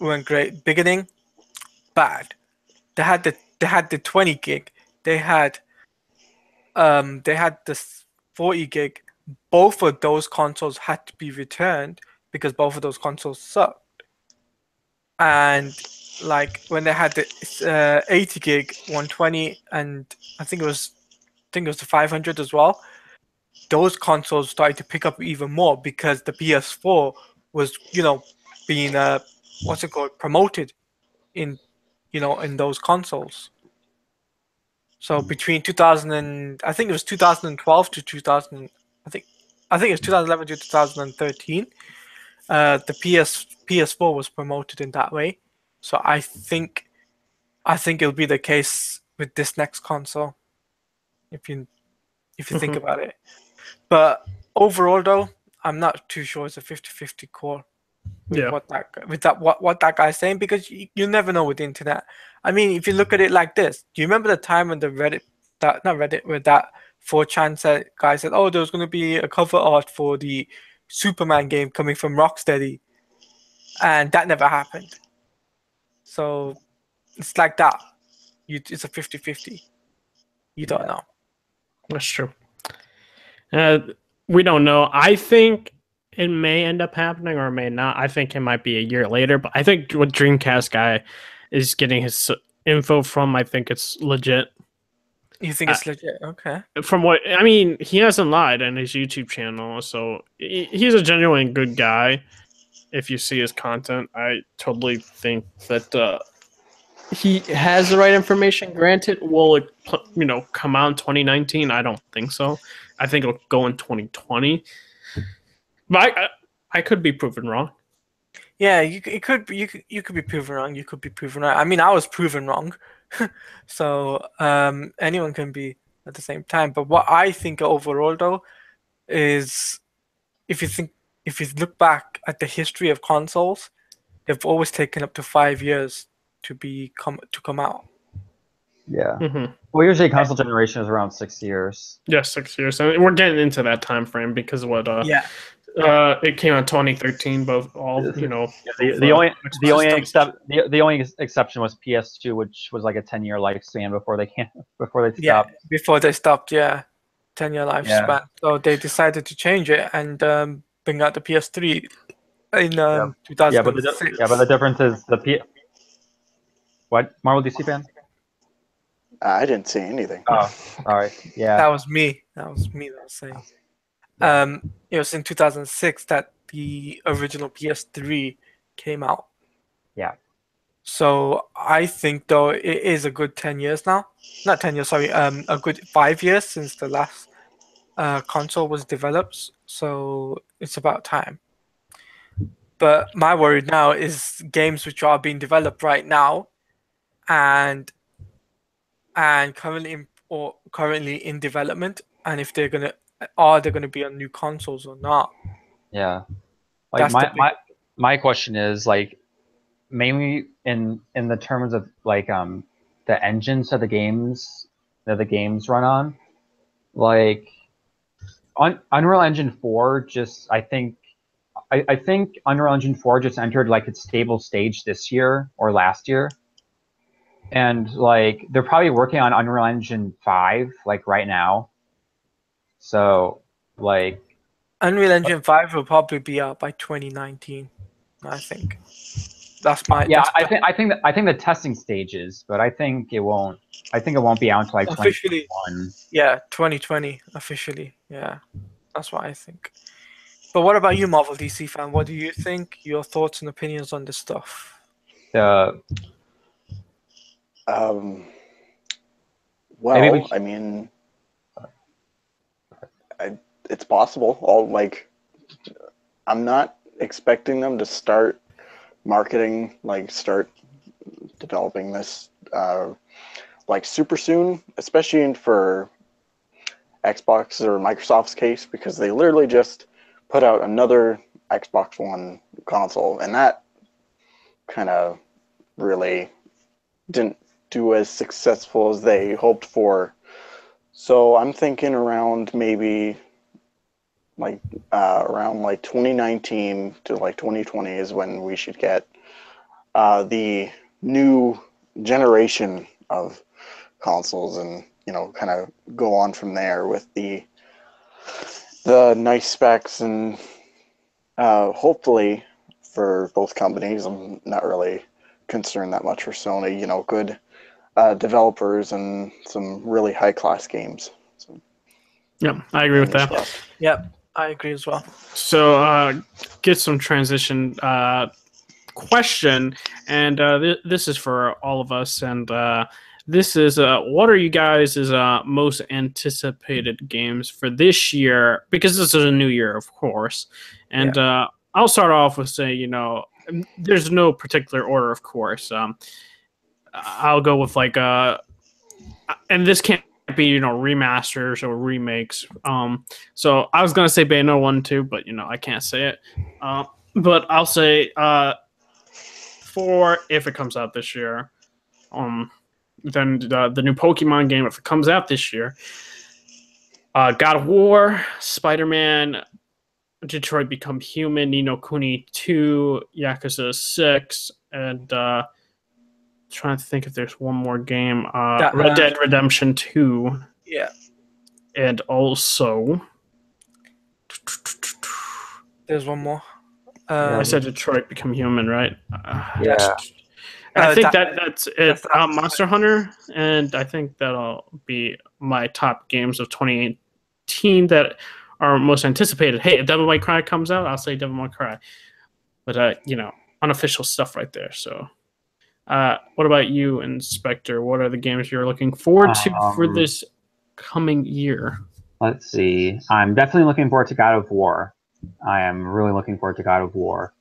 weren't great. Beginning bad. They had the 20 gig. They had this 40 gig. Both of those consoles had to be returned because both of those consoles sucked. And like when they had the 80 gig 120, and I think it was the 500 as well, those consoles started to pick up even more because the PS4 was, being what's it called, promoted in in those consoles. So between 2000 and I think it was 2012 to 2000, I think it was 2011 to 2013, the PS4 was promoted in that way. So I think it'll be the case with this next console, if you think about it. But overall, though, I'm not too sure it's a 50-50 call with Yeah. what that guy's saying, because you never know with the internet. I mean, if you look at it like this, do you remember the time when the Reddit, that not Reddit, where that 4chan guy said, "Oh, there's going to be a cover art for the Superman game coming from Rocksteady," and that never happened. So it's like that. It's a 50-50. You don't know. That's true. We don't know. I think it may end up happening or it may not. I think it might be a year later, but I think what Dreamcast guy is getting his info from, I think it's legit. You think it's legit? Okay. From what I mean, he hasn't lied on his YouTube channel, so he's a genuine good guy. If you see his content, I totally think that he has the right information. Granted, will it come out in 2019? I don't think so. I think it'll go in 2020. But I could be proven wrong. Yeah, you could be proven wrong. You could be proven right. I mean, I was proven wrong, so anyone can be at the same time. But what I think overall, though, is if you look back at the history of consoles, they've always taken up to 5 years to come out. Yeah. Mm-hmm. Well, usually console generation is around 6 years. Yeah, 6 years. I mean, we're getting into that time frame because what Yeah. it came out 2013. Both The only exception was PS2, which was like a 10-year lifespan before they stopped. Yeah, before they stopped. Yeah, 10-year lifespan. So they decided to change it and bring out the PS3 in 2006. but the difference is What, Marvel DC fan? I didn't see anything. Oh, all right. Yeah. That was me. That was saying. It was in 2006 that the original PS3 came out. Yeah. So I think, though, it is a good 10 years now. Not 10 years, sorry. A good 5 years since the last console was developed. So it's about time. But my worry now is games which are being developed right now, and currently in development, and if they're gonna be on new consoles or not. Yeah. Like my question is, like, mainly in the terms of like the engines that the games run on, like Unreal Engine 4 just I think Unreal Engine 4 just entered like its stable stage this year or last year. And like they're probably working on Unreal Engine 5 like right now. So like Unreal Engine 5 will probably be out by 2019, I think. That's my I think the testing stages, but I think it won't be out until like officially 2021. Yeah, 2020 officially. Yeah. That's what I think. But what about you, Marvel DC fan? What do you think? Your thoughts and opinions on this stuff? Um, Maybe we I mean, it's possible. I'm not expecting them to start marketing, start developing this, super soon, especially for Xbox or Microsoft's case, because they literally just put out another Xbox One console, and that kind of really didn't do as successful as they hoped for. So I'm thinking around maybe around 2019 to 2020 is when we should get the new generation of consoles, and kind of go on from there with the nice specs, and hopefully for both companies. I'm not really concerned that much for Sony. Good developers and some really high class games. So, Yeah, I agree with that. crossed. Yep, I agree as well. So, get some transition question, and this is for all of us, and this is what are you guys' most anticipated games for this year? Because this is a new year, of course, and I'll start off with saying, there's no particular order, of course. I'll go with and this can't be remasters or remakes. So I was gonna say Bayonetta 1 2, but I can't say it. But I'll say 4 if it comes out this year. Then the new Pokemon game if it comes out this year. God of War, Spider-Man, Detroit Become Human, Ni no Kuni 2, Yakuza 6, and trying to think if there's one more game. Red Dead Redemption 2. Yeah. And also there's one more. I said Detroit Become Human, right? Yeah. I think that's it. Monster Hunter, and I think that'll be my top games of 2018 that are most anticipated. Hey, if Devil May Cry comes out, I'll say Devil May Cry. But unofficial stuff right there. So, what about you, Inspector? What are the games you're looking forward to for this coming year? Let's see. I'm definitely looking forward to God of War. I am really looking forward to God of War.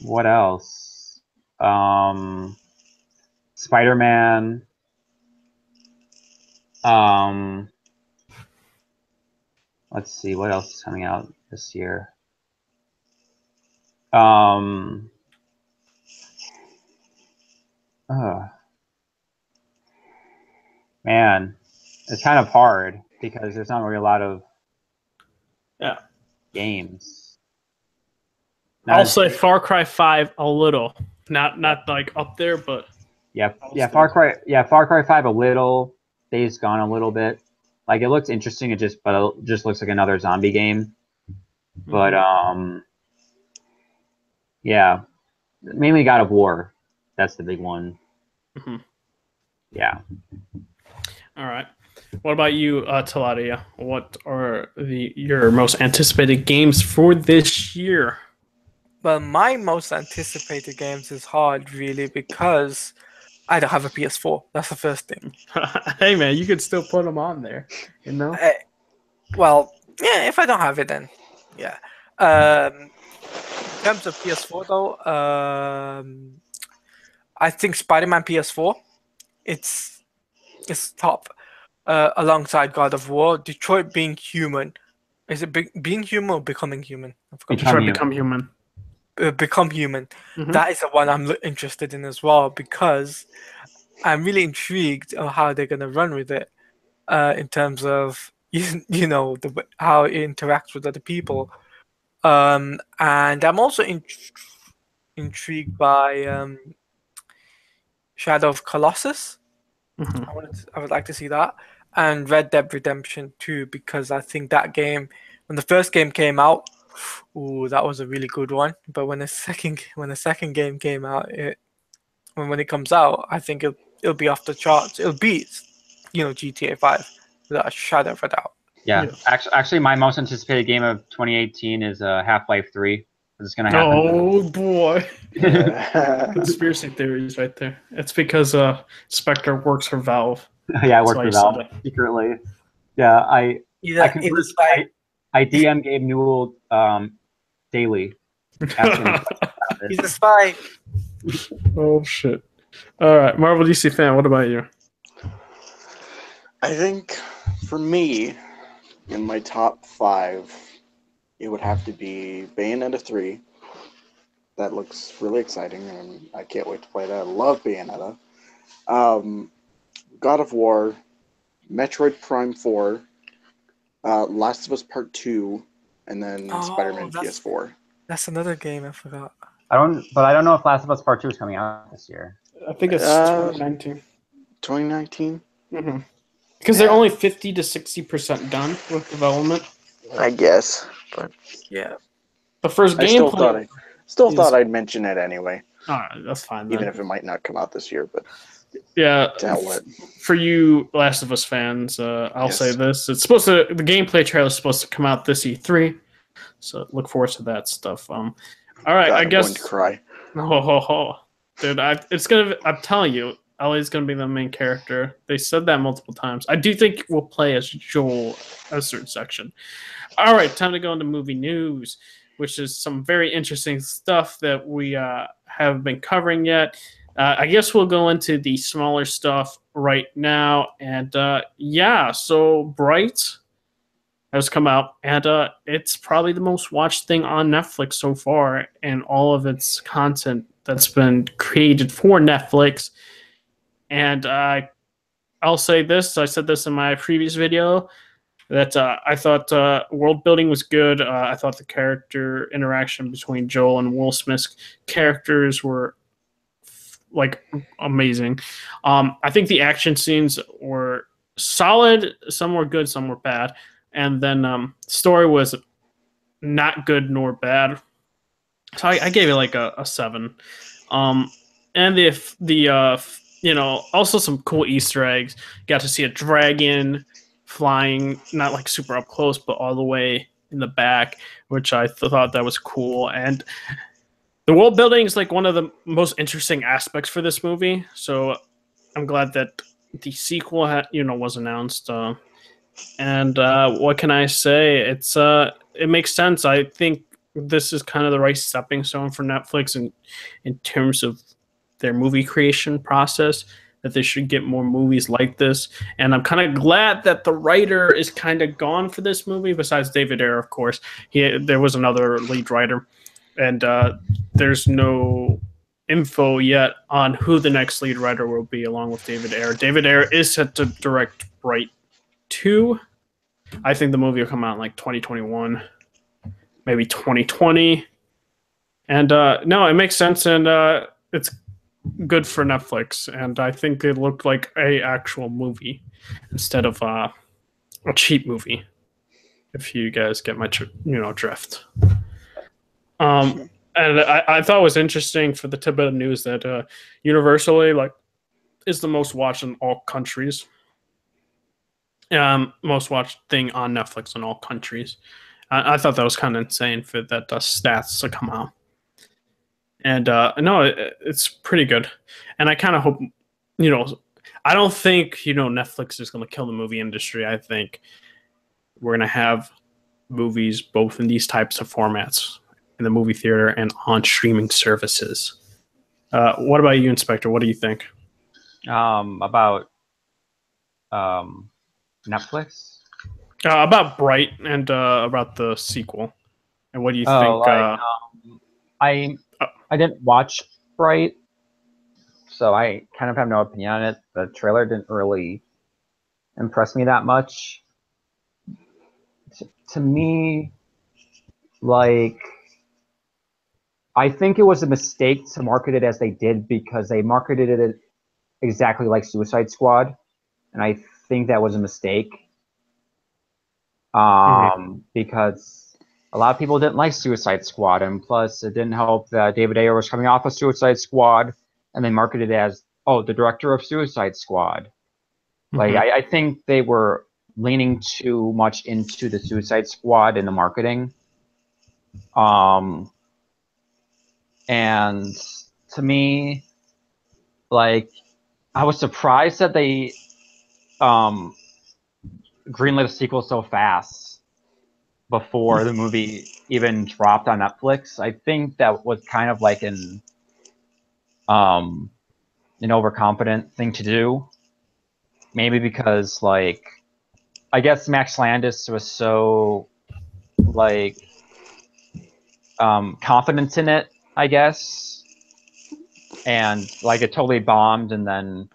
What else? Spider-Man. Let's see, what else is coming out this year? Man, it's kind of hard because there's not really a lot of games. I'll say Far Cry 5 a little, not like up there, but Far Cry 5 a little, Days Gone a little bit. Like it looks interesting, it just looks like another zombie game. But yeah, mainly God of War. That's the big one. Mm-hmm. Yeah. All right. What about you, Taladia? What are your most anticipated games for this year? Well, my most anticipated games is hard, really, because I don't have a PS4. That's the first thing. Hey, man, you could still put them on there, Well, yeah, if I don't have it, then yeah. In terms of PS4, though, I think Spider-Man PS4, it's top. Alongside God of War, Detroit Being Human. Is it being human or becoming human? Detroit Become Human. Become Human. Mm-hmm. That is the one I'm interested in as well, because I'm really intrigued on how they're going to run with it in terms of how it interacts with other people. And I'm also intrigued by Shadow of Colossus. Mm-hmm. I would like to see that. And Red Dead Redemption 2, because I think that game, when the first game came out, that was a really good one. But when the second game came out, when it comes out, I think it'll be off the charts. It'll beat, GTA 5 without a shadow of a doubt. Yeah. Actually, my most anticipated game of 2018 is Half-Life 3. It's gonna happen. Oh boy. Yeah. Conspiracy theories right there. It's because Spectre works for Valve. Yeah, I That's work why for you said Valve that. secretly. Yeah, I He's a spy. I DM Gabe Newell daily, asking him questions about He's it. a spy. Oh shit. All right, Marvel DC fan. What about you? I think for me, in my top 5, it would have to be Bayonetta 3. That looks really exciting, and I can't wait to play that. I love Bayonetta. God of War, Metroid Prime 4, Last of Us Part 2, and then Oh, Spider-Man that's PS4. that's another game I forgot. I don't know if Last of Us Part 2 is coming out this year. I think it's Uh, 2019. 2019? Mm-hmm. Because they're only 50 to 60% done with development. I guess. But Yeah. The first I still gameplay. thought I'd mention it anyway, All right, that's fine even then. if it might not come out this year. But Yeah, to hell with it. for you Last of Us fans, I'll Yes. say this: the gameplay trailer is supposed to come out this E3, so look forward to that stuff. All right, God, I I'm guess. going to cry. Dude, it's gonna. I'm telling you, Ellie's gonna be the main character. They said that multiple times. I do think we'll play as Joel at a certain section. All right, time to go into movie news, which is some very interesting stuff that we have been covering yet. I guess we'll go into the smaller stuff right now. And so Bright has come out, and it's probably the most watched thing on Netflix so far, and all of its content that's been created for Netflix. And I'll say this: I said this in my previous video that I thought world building was good. I thought the character interaction between Joel and Will Smith's characters were like amazing. I think the action scenes were solid. Some were good, some were bad, and then story was not good nor bad. So I gave it like a 7. And if the also some cool Easter eggs. Got to see a dragon flying, not like super up close, but all the way in the back, which I thought that was cool. And the world building is like one of the most interesting aspects for this movie. So I'm glad that the sequel was announced. And what can I say? It makes sense. I think this is kind of the right stepping stone for Netflix in terms of their movie creation process. That they should get more movies like this. And I'm kind of glad that the writer is kind of gone for this movie. Besides David Ayer, of course, there was another lead writer, and there's no info yet on who the next lead writer will be, along with David Ayer. David Ayer is set to direct Bright 2. I think the movie will come out in like 2021, maybe 2020. And no, it makes sense, and it's good for Netflix. And I think it looked like a actual movie instead of a cheap movie. If you guys get my drift. And I thought it was interesting for the tidbit of news that universally is the most watched in all countries. Most watched thing on Netflix in all countries. I thought that was kind of insane for that stats to come out. And no, it's pretty good. And I kind of hope, I don't think, Netflix is going to kill the movie industry. I think we're going to have movies both in these types of formats, in the movie theater and on streaming services. What about you, Inspector? What do you think? About Netflix? About Bright and about the sequel. And what do you think? I didn't watch Bright, so I kind of have no opinion on it. The trailer didn't really impress me that much. To me, I think it was a mistake to market it as they did, because they marketed it exactly like Suicide Squad, and I think that was a mistake. Because a lot of people didn't like Suicide Squad, and plus it didn't help that David Ayer was coming off of Suicide Squad, and they marketed it as, the director of Suicide Squad. I think they were leaning too much into the Suicide Squad in the marketing. And to me, like, I was surprised that they greenlit a sequel so fast before the movie even dropped on Netflix. I think that was kind of like an overconfident thing to do. Maybe because, like, I guess Max Landis was so, like, confident in it, I guess, and like it totally bombed. And then,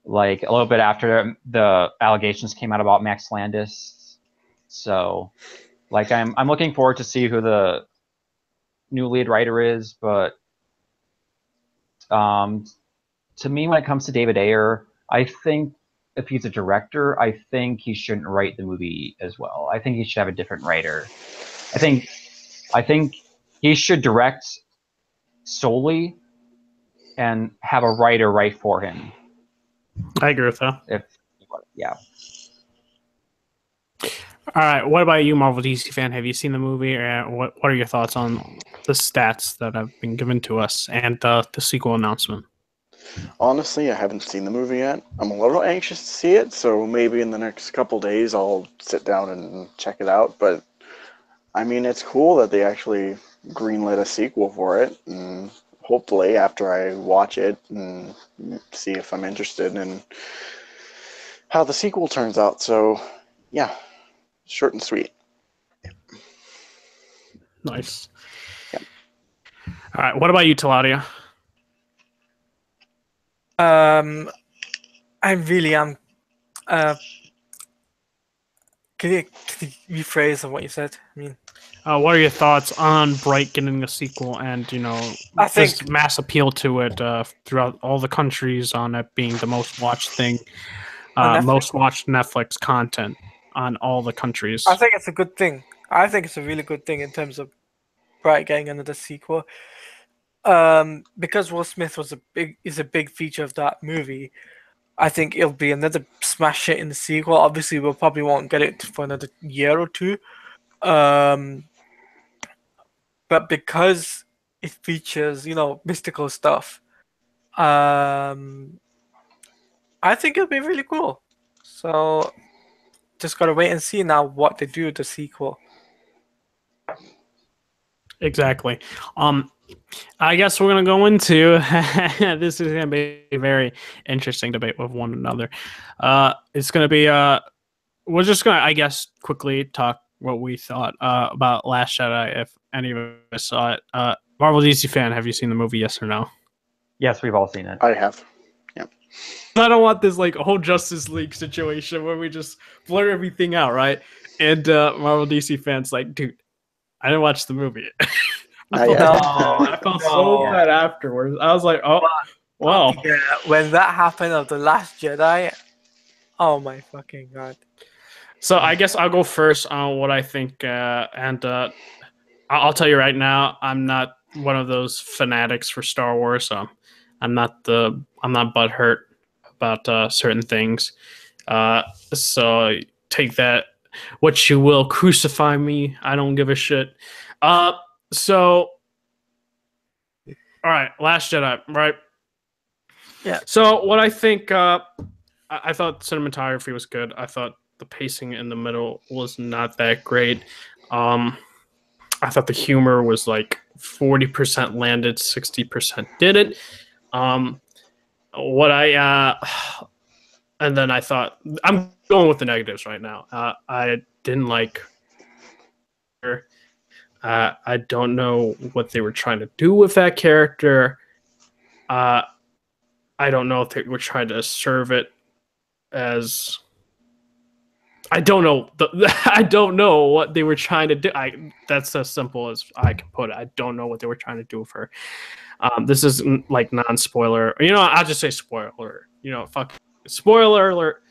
like, a little bit after, the allegations came out about Max Landis. So, like, I'm looking forward to see who the new lead writer is. But to me, when it comes to David Ayer, I think if he's a director, I think he shouldn't write the movie as well. I think he should have a different writer. I think he should direct solely and have a writer write for him. I agree with that. Yeah. All right. What about you, Marvel DC fan? Have you seen the movie? Or what are your thoughts on the stats that have been given to us and the sequel announcement? Honestly, I haven't seen the movie yet. I'm a little anxious to see it, so maybe in the next couple days I'll sit down and check it out. But I mean, it's cool that they actually greenlit a sequel for it, and hopefully after I watch it and see if I'm interested in how the sequel turns out. So, yeah, short and sweet. Nice. Yeah. All right. What about you, Taladia? I really am. Can you rephrase on what you said? I mean, What are your thoughts on Bright getting a sequel and, I think this mass appeal to it throughout all the countries on it being the most watched thing, On Netflix? most watched Netflix content on all the countries? I think it's a good thing. I think it's a really good thing in terms of Bright getting another sequel. Because Will Smith is a big feature of that movie. I think it'll be another smash hit in the sequel. Obviously, we'll probably won't get it for another year or two. But because it features, mystical stuff, I think it'll be really cool. So just gotta wait and see now what they do with the sequel. Exactly. I guess we're gonna go into this is gonna be a very interesting debate with one another. It's gonna be we're just gonna, I guess, quickly talk what we thought about Last Jedi, if any of us saw it. Marvel DC fan, have you seen the movie? Yes or no? Yes, we've all seen it. I have. I don't want this like whole Justice League situation where we just blur everything out, right? And Marvel DC fans like, dude, I didn't watch the movie. I felt so bad afterwards. I was like, oh, wow. Yeah, when that happened of The Last Jedi, oh my fucking god. So I guess I'll go first on what I think, and I'll tell you right now, I'm not one of those fanatics for Star Wars. So I'm not butthurt about certain things. So take that what you will. Crucify me. I don't give a shit. So, all right, Last Jedi, right? Yeah. So what I think, I thought cinematography was good. I thought the pacing in the middle was not that great. I thought the humor was like 40% landed, 60% didn't. And then I thought, I'm going with the negatives right now. I didn't like her. I don't know what they were trying to do with that character. I don't know if they were trying to serve it as. I don't know. I don't know what they were trying to do. That's as simple as I can put it. I don't know what they were trying to do with her. This is like non-spoiler. I'll just say spoiler. Fuck spoiler alert.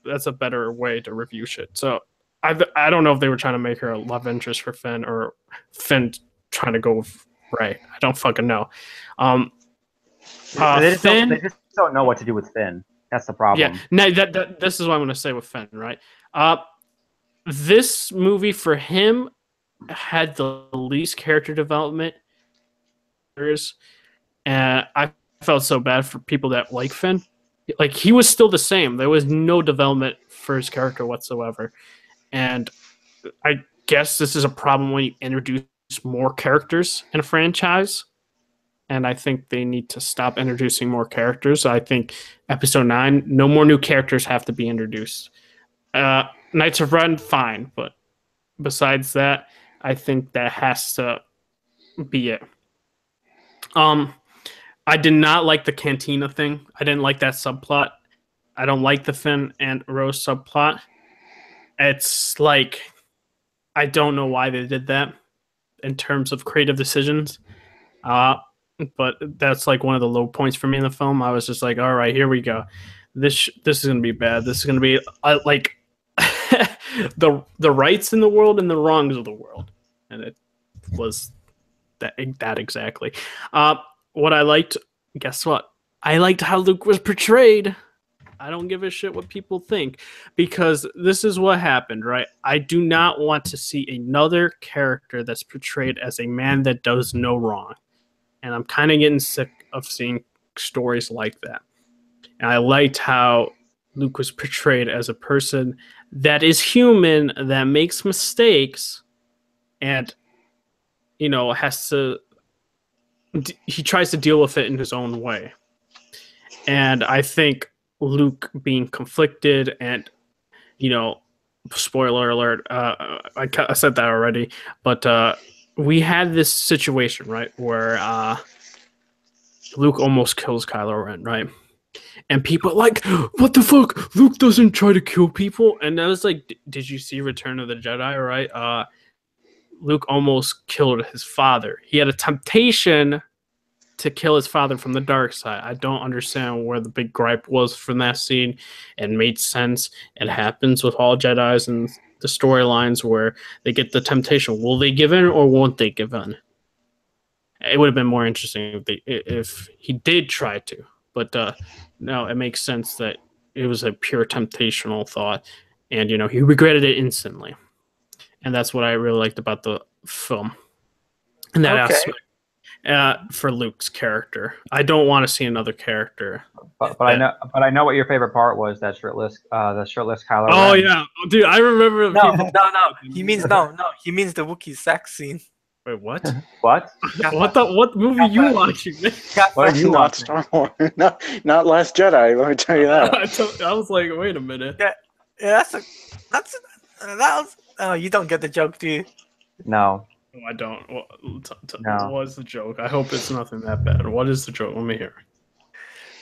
That's a better way to review shit. So I don't know if they were trying to make her a love interest for Finn or Finn trying to go with Rey. I don't fucking know. They just don't know what to do with Finn. That's the problem. Yeah, no, this is what I'm going to say with Finn, right? This movie for him had the least character development and I felt so bad for people that like Finn. Like, he was still the same. There was no development for his character whatsoever. And I guess this is a problem when you introduce more characters in a franchise. And I think they need to stop introducing more characters. I think episode 9, no more new characters have to be introduced. Knights of Ren, fine. But besides that, I think that has to be it. I did not like the Cantina thing. I didn't like that subplot. I don't like the Finn and Rose subplot. It's like, I don't know why they did that in terms of creative decisions. But that's like one of the low points for me in the film. I was just like, all right, here we go. This is gonna be bad. This is gonna be like the rights in the world and the wrongs of the world, and it was that exactly. What I liked, guess what? I liked how Luke was portrayed. I don't give a shit what people think, because this is what happened, right? I do not want to see another character that's portrayed as a man that does no wrong. And I'm kind of getting sick of seeing stories like that. And I liked how Luke was portrayed as a person that is human, that makes mistakes, and, he tries to deal with it in his own way. And I think Luke being conflicted and, spoiler alert, I said that already, but we had this situation, right, where Luke almost kills Kylo Ren, right? And people are like, what the fuck? Luke doesn't try to kill people. And I was like, did you see Return of the Jedi, right? Luke almost killed his father. He had a temptation to kill his father from the dark side. I don't understand where the big gripe was from that scene. It made sense. It happens with all Jedis and the storylines where they get the temptation. Will they give in or won't they give in? It would have been more interesting if he did try to. But no, it makes sense that it was a pure temptational thought. And, he regretted it instantly. And that's what I really liked about the film. And that aspect. For Luke's character, I don't want to see another character. But I know what your favorite part was. That shirtless Kylo Ren. Oh yeah, dude, I remember. No. He means He means the Wookiee sex scene. Wait, what? What? What movie are you watching? What are you Not watching? Star Wars. Not Last Jedi. Let me tell you that. I was like, wait a minute. Yeah, that was. Oh, you don't get the joke, do you? No. No, I don't. No. What's the joke? I hope it's nothing that bad. What is the joke? Let me hear.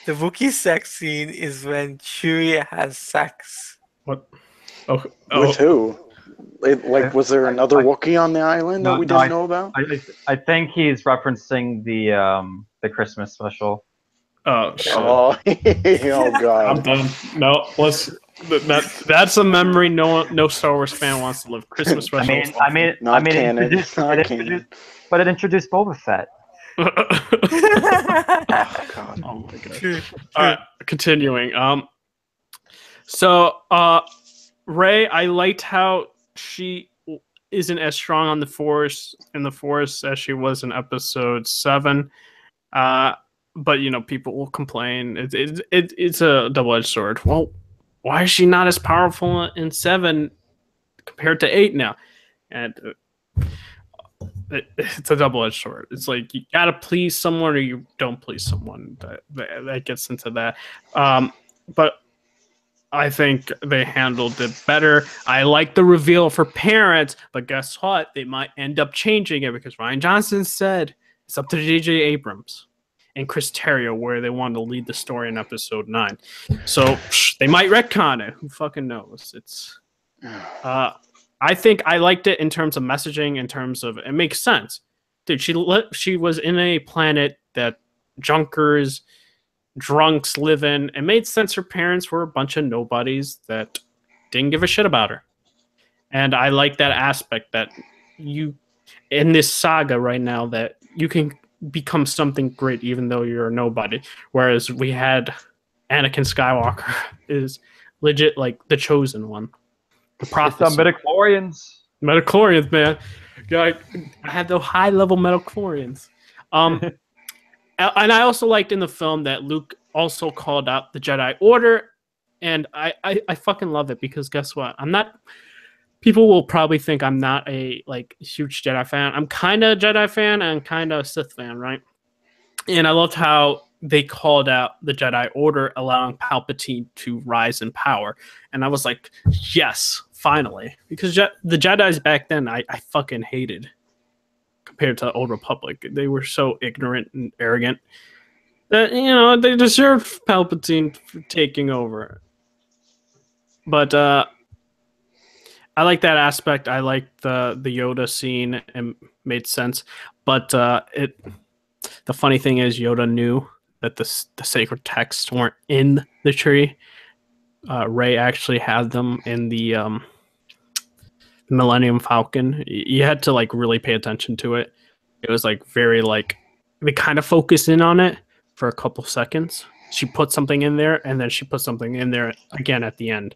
The Wookiee sex scene is when Chewie has sex. What? Oh. With who? Was there another Wookiee on the island that we didn't know about? I think he's referencing the Christmas special. Oh shit. Oh God. I'm done. No, that's a memory no Star Wars fan wants to live. Christmas special. I mean, canon. But it introduced Boba Fett. Oh God. Oh my God. All right, continuing. So Rey, I liked how she isn't as strong on the Force as she was in Episode 7. But people will complain. It's a double-edged sword. Well, why is she not as powerful in 7 compared to 8 now? And it's a double-edged sword. It's like you gotta please someone or you don't please someone. That gets into that. But I think they handled it better. I like the reveal for parents, but guess what? They might end up changing it because Rian Johnson said it's up to J.J. Abrams and Chris Terrio where they want to lead the story in Episode 9. So they might retcon it. Who fucking knows? It's. I think I liked it in terms of messaging. In terms of it makes sense, dude. She was in a planet that junkers, drunks live in. It made sense her parents were a bunch of nobodies that didn't give a shit about her. And I like that aspect that you, in this saga right now, that you can become something great even though you're a nobody. Whereas we had Anakin Skywalker is legit like the chosen one. The prophet. Some midichlorians. Midichlorians, man. I had the high level midichlorians. And I also liked in the film that Luke also called out the Jedi Order, and I fucking love it because guess what? I'm not. People will probably think I'm not a like huge Jedi fan. I'm kind of a Jedi fan and kind of a Sith fan, right? And I loved how they called out the Jedi Order, allowing Palpatine to rise in power. And I was like, yes, finally, because the Jedi's back then I fucking hated compared to the Old Republic. They were so ignorant and arrogant that they deserved Palpatine for taking over. But I like that aspect. I like the Yoda scene and made sense. But the funny thing is Yoda knew that the sacred texts weren't in the tree. Rey actually had them in the Millennium Falcon. You had to like really pay attention to it. It was like very like they kind of focus in on it for a couple seconds. She put something in there, and then she put something in there again at the end,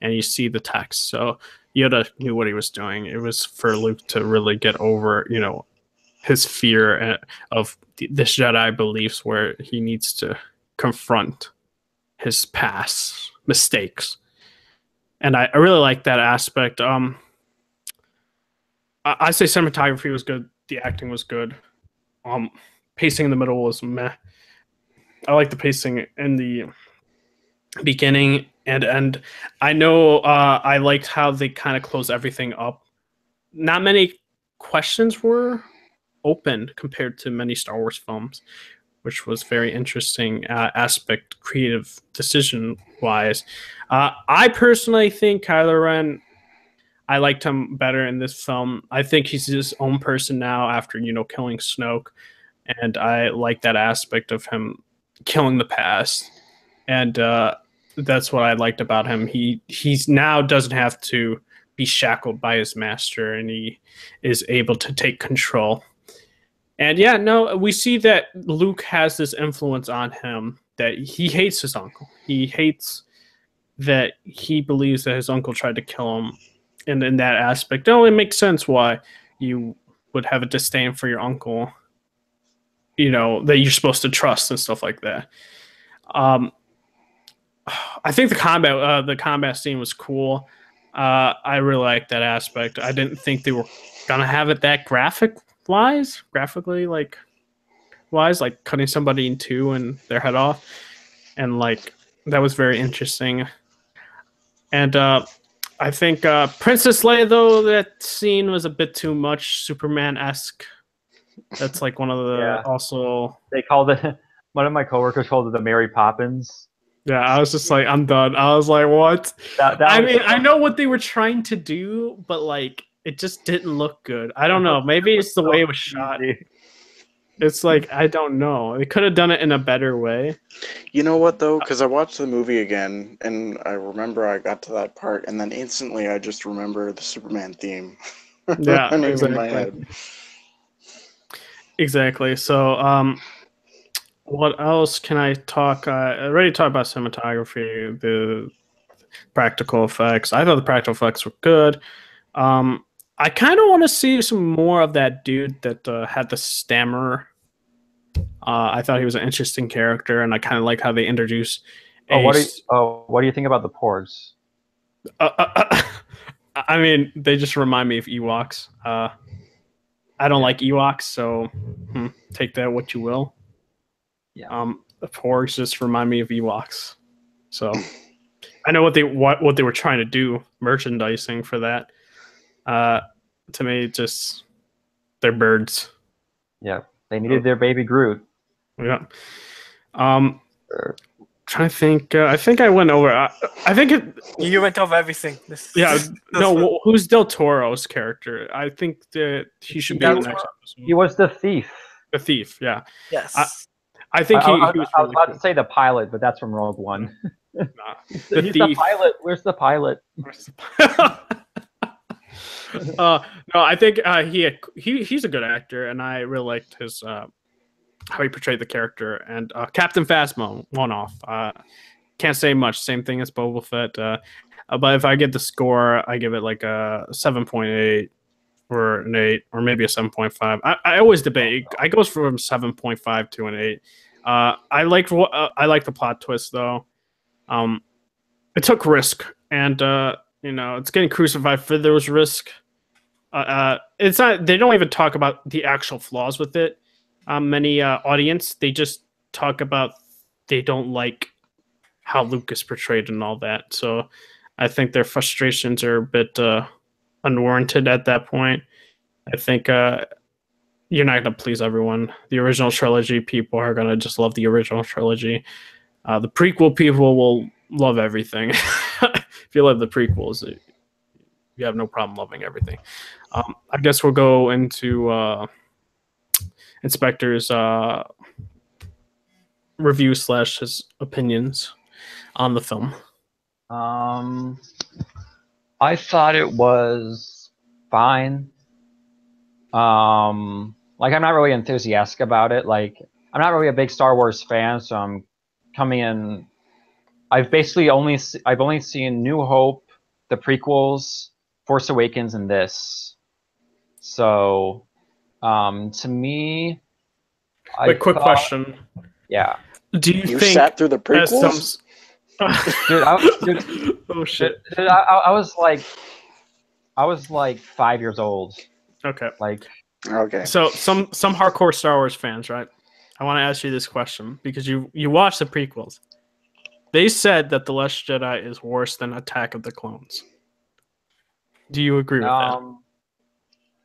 and you see the text. So Yoda knew what he was doing. It was for Luke to really get over, his fear of this Jedi beliefs, where he needs to confront his past mistakes. And I really like that aspect. I say cinematography was good. The acting was good. Pacing in the middle was meh. I like the pacing in the beginning and end. I know I liked how they kind of closed everything up. Not many questions were open compared to many Star Wars films, which was very interesting aspect, creative decision wise. I personally think Kylo Ren, I liked him better in this film. I think he's his own person now after killing Snoke, and I like that aspect of him killing the past, and that's what I liked about him. He's now doesn't have to be shackled by his master, and he is able to take control. And yeah, no, we see that Luke has this influence on him that he hates his uncle. He hates that he believes that his uncle tried to kill him. And in that aspect, it only makes sense why you would have a disdain for your uncle, that you're supposed to trust and stuff like that. I think the combat scene was cool. I really liked that aspect. I didn't think they were gonna have it that graphically like cutting somebody in two and their head off, and like that was very interesting. And I think Princess Leia, though, that scene was a bit too much Superman-esque. That's like one of the also. They called it. One of my coworkers called it the Mary Poppins. Yeah, I was just like, I'm done. I was like, what? I know what they were trying to do, but like it just didn't look good. I don't know. Maybe it's the way it was shot. It's like, I don't know. They could have done it in a better way. You know what, though? Because I watched the movie again, and I remember I got to that part, and then instantly I just remember the Superman theme. Yeah, exactly. In my head. Exactly. So, what else can I talk? I already talked about cinematography, the practical effects. I thought the practical effects were good. I kind of want to see some more of that dude that had the stammer. I thought he was an interesting character, and I kind of like how they introduced. What do you think about the Porgs? I mean, they just remind me of Ewoks. I don't like Ewoks, so take that what you will. Yeah. The Porgs just remind me of Ewoks, so I know what they were trying to do, merchandising for that. To me, just they're birds. Yeah, they needed their baby Groot. Yeah. Trying to think. I think I went over. I think you went over everything. Who's Del Toro's character? I think that he should be in the next episode. He was the thief. The thief. Yeah. Yes. I think he was. I was about to say the pilot, but that's from Rogue One. Nah, He's the pilot. Where's the pilot? No, I think he's a good actor, and I really liked his how he portrayed the character. And Captain Phasma won off. Can't say much. Same thing as Boba Fett. But if I get the score, I give it like a 7.8. or an 8 or maybe a 7.5. I always debate. I goes from 7.5 to an 8. I like the plot twist though. It took risk, and it's getting crucified for those risk. It's not. They don't even talk about the actual flaws with it. Many audience, they just talk about they don't like how Luke is portrayed and all that. So I think their frustrations are a bit unwarranted at that point. I think you're not going to please everyone. The original trilogy people are going to just love the original trilogy. The prequel people will love everything. If you love the prequels, you have no problem loving everything. I guess we'll go into Inspector's review / his opinions on the film. I thought it was fine. Like I'm not really enthusiastic about it. Like I'm not really a big Star Wars fan, so I'm coming in. I've only seen New Hope, the prequels, Force Awakens, and this. So, to me, Quick question. Yeah. Do you think sat through the prequels? Dude, oh shit! Dude, I was like 5 years old. Okay. Like. Okay. So some hardcore Star Wars fans, right? I want to ask you this question because you watched the prequels. They said that The Last Jedi is worse than Attack of the Clones. Do you agree with that?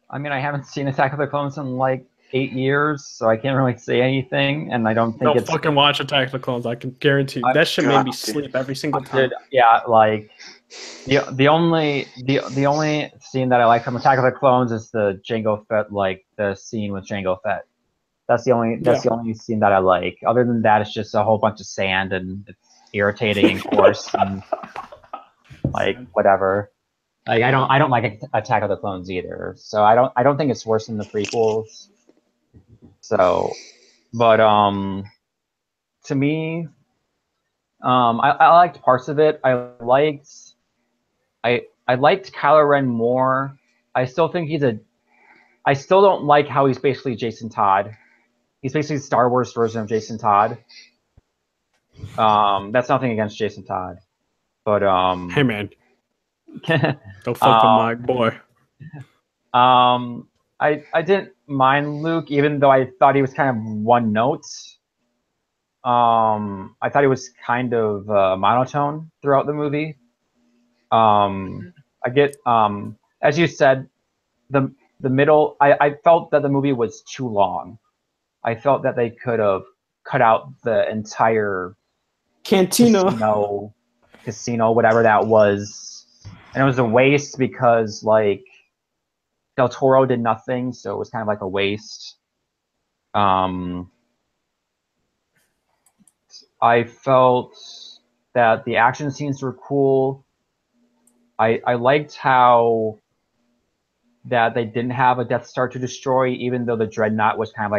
I mean, I haven't seen Attack of the Clones in like 8 years, so I can't really say anything, and I don't think it's... fucking watch Attack of the Clones. I can guarantee you. That shit made me sleep every single time. Yeah, like the only scene that I like from Attack of the Clones is the Jango Fett, like the scene with Jango Fett. That's the only scene that I like. Other than that, it's just a whole bunch of sand and it's irritating and coarse and like whatever. Like I don't like Attack of the Clones either. So I don't think it's worse than the prequels. So, but to me, I liked parts of it. I liked Kylo Ren more. I still think I still don't like how he's basically Jason Todd. He's basically the Star Wars version of Jason Todd. That's nothing against Jason Todd, but hey man, don't fuck with my boy. I didn't mind Luke, even though I thought he was kind of one note. I thought he was kind of monotone throughout the movie. I get as you said, the middle. I felt that the movie was too long. I felt that they could have cut out the entire casino, whatever that was, and it was a waste because like Del Toro did nothing, so it was kind of like a waste. I felt that the action scenes were cool. I liked how that they didn't have a Death Star to destroy, even though the Dreadnought was kind of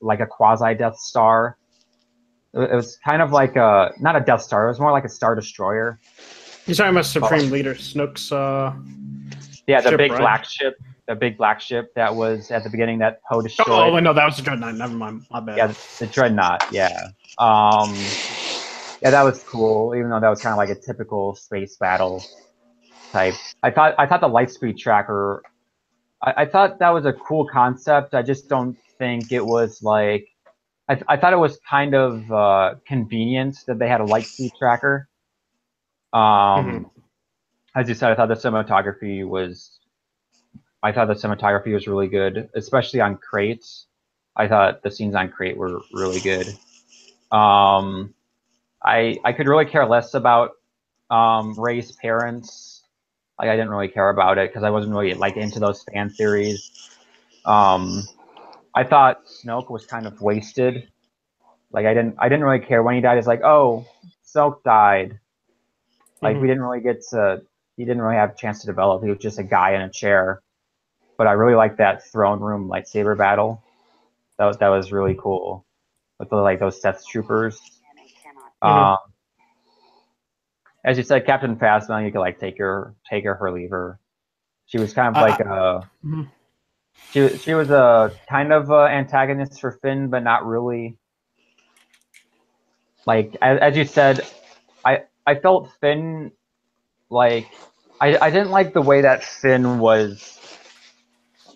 like a quasi Death Star. It was kind of like not a Death Star. It was more like a Star Destroyer. You're talking about Supreme Leader Snook's yeah, the ship, big right? black ship. The big black ship that was at the beginning that Poe destroyed. Oh, no, that was the Dreadnought. Never mind. My bad. Yeah, the Dreadnought. Yeah. Yeah, that was cool. Even though that was kind of like a typical space battle type. I thought the Lightspeed tracker. I thought that was a cool concept. I just don't think it was like. I thought it was kind of convenient that they had a Lightspeed tracker. As you said, I thought the cinematography was really good, especially on Crate. I thought the scenes on Crate were really good. I could really care less about Rey's parents. Like I didn't really care about it because I wasn't really like into those fan theories. I thought Snoke was kind of wasted. Like I didn't really care when he died. It's like, oh, Snoke died. Like he didn't really have a chance to develop. He was just a guy in a chair. But I really liked that throne room lightsaber battle. That was really cool with those Death Troopers. As you said, Captain Phasma, you could like take her or leave her. She was kind of like Mhm. she was a kind of antagonist for Finn, but not really. Like as you said, I felt Finn like I didn't like the way that Finn was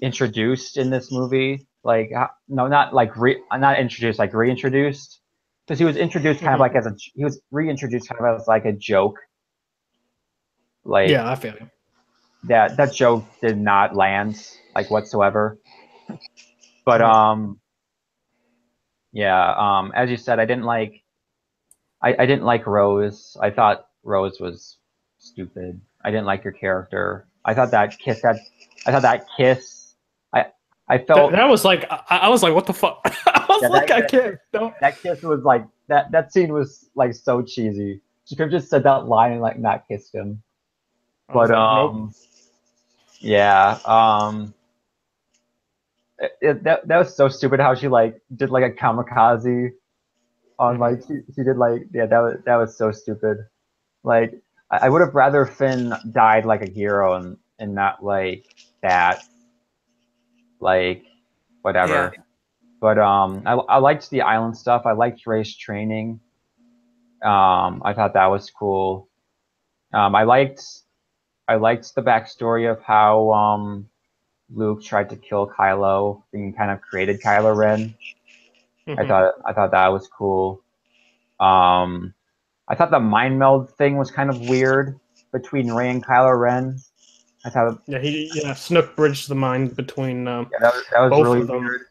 introduced in this movie. Like no, not like not introduced, like reintroduced, because he was introduced kind of like as he was reintroduced kind of as like a joke. Like Yeah, I feel you. that joke did not land like whatsoever. But yeah, as you said, I didn't like Rose. I thought Rose was stupid. I didn't like her character. I thought that kiss I I felt That was like I was like, what the fuck? I was yeah, like, I can't. Don't. that kiss was like that scene was like so cheesy. She could have just said that line and like not kissed him. I was But like, nope. yeah, that was so stupid how she like did like a kamikaze on like she did like yeah that was so stupid. Like I would have rather Finn died like a hero and not like that like Yeah. whatever. But I liked the island stuff. I liked Rey's training. I thought that was cool. I liked the backstory of how Luke tried to kill Kylo and kind of created Kylo Ren. I thought that was cool. I thought the mind meld thing was kind of weird between Rey and Kylo Ren. I thought Snook bridged the mind between that was both really of them. weird.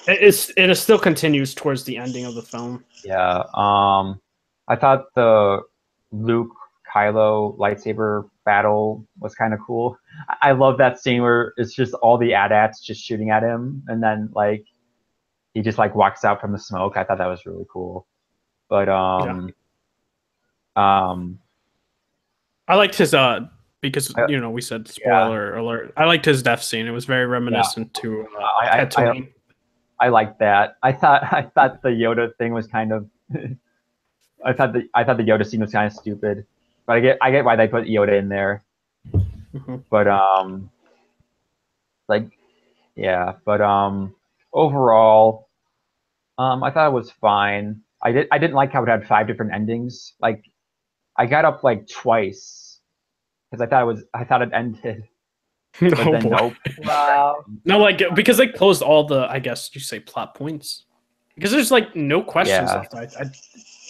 It still continues towards the ending of the film. Yeah. I thought the Luke Kylo lightsaber battle was kind of cool. I love that scene where it's just all the AT-ATs just shooting at him, and then like he just like walks out from the smoke. I thought that was really cool. But I liked his because we said spoiler alert. I liked his death scene. It was very reminiscent to Tatooine. I liked that. I thought the Yoda thing was kind of I thought the Yoda scene was kind of stupid. But I get why they put Yoda in there. But like yeah, but overall I thought it was fine. I didn't like how it had 5 different endings. Like I got up like twice because I thought it ended. But Oh then boy. nope. Wow. No, like because they closed all the, I guess you say, plot points. Because there's like no questions Yeah. left.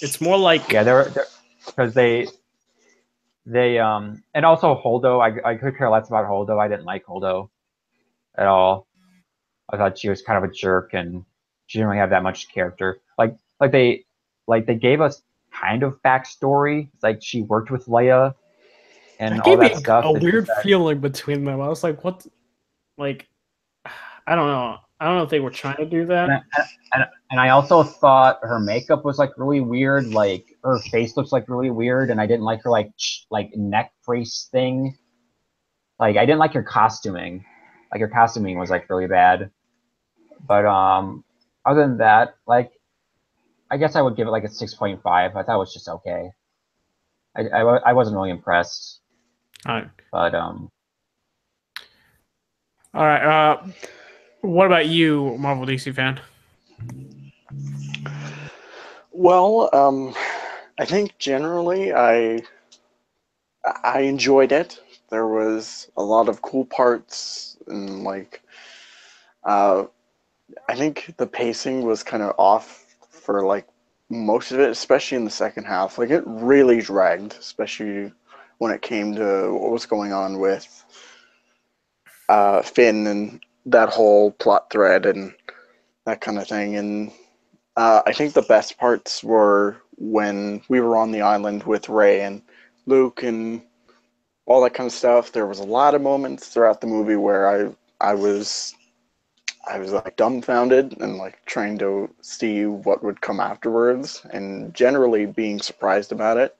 It's more like Yeah, they're because they and also Holdo. I could care less about Holdo. I didn't like Holdo at all. I thought she was kind of a jerk and she didn't really have that much character. Like they gave us kind of backstory. It's like she worked with Leia and that all gave me that stuff. a weird feeling between them. I was like, what? Like, I don't know. I don't know if they were trying to do that. And I also thought her makeup was like really weird. Like her face looks like really weird, and I didn't like her like neck brace thing. Like I didn't like her costuming. Like her costuming was like really bad. But other than that, like I guess I would give it like a 6.5. I thought it was just okay. I wasn't really impressed. All right. But All right. What about you, Marvel DC fan? Well, I think generally I enjoyed it. There was a lot of cool parts and like I think the pacing was kind of off for like most of it, especially in the second half. Like it really dragged, especially when it came to what was going on with Finn and that whole plot thread and that kind of thing. And I think the best parts were when we were on the island with Rey and Luke and all that kind of stuff. There was a lot of moments throughout the movie where I was like dumbfounded and like trying to see what would come afterwards and generally being surprised about it.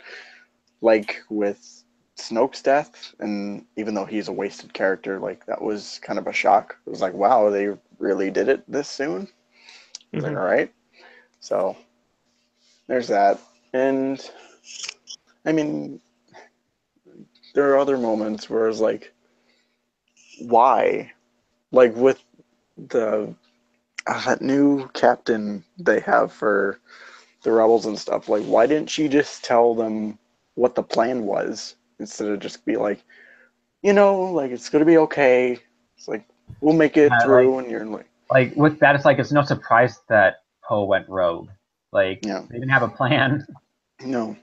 Like with Snoke's death, and even though he's a wasted character, like that was kind of a shock. It was like, wow, they really did it this soon? I was like, all right. So there's that. And I mean, there are other moments where it's like why? Like with the that new captain they have for the rebels and stuff. Like, why didn't she just tell them what the plan was instead of just be like, like it's gonna be okay. It's like we'll make it Yeah, through, and you're like with that, it's like it's no surprise that Poe went rogue. Like yeah, they didn't have a plan. no,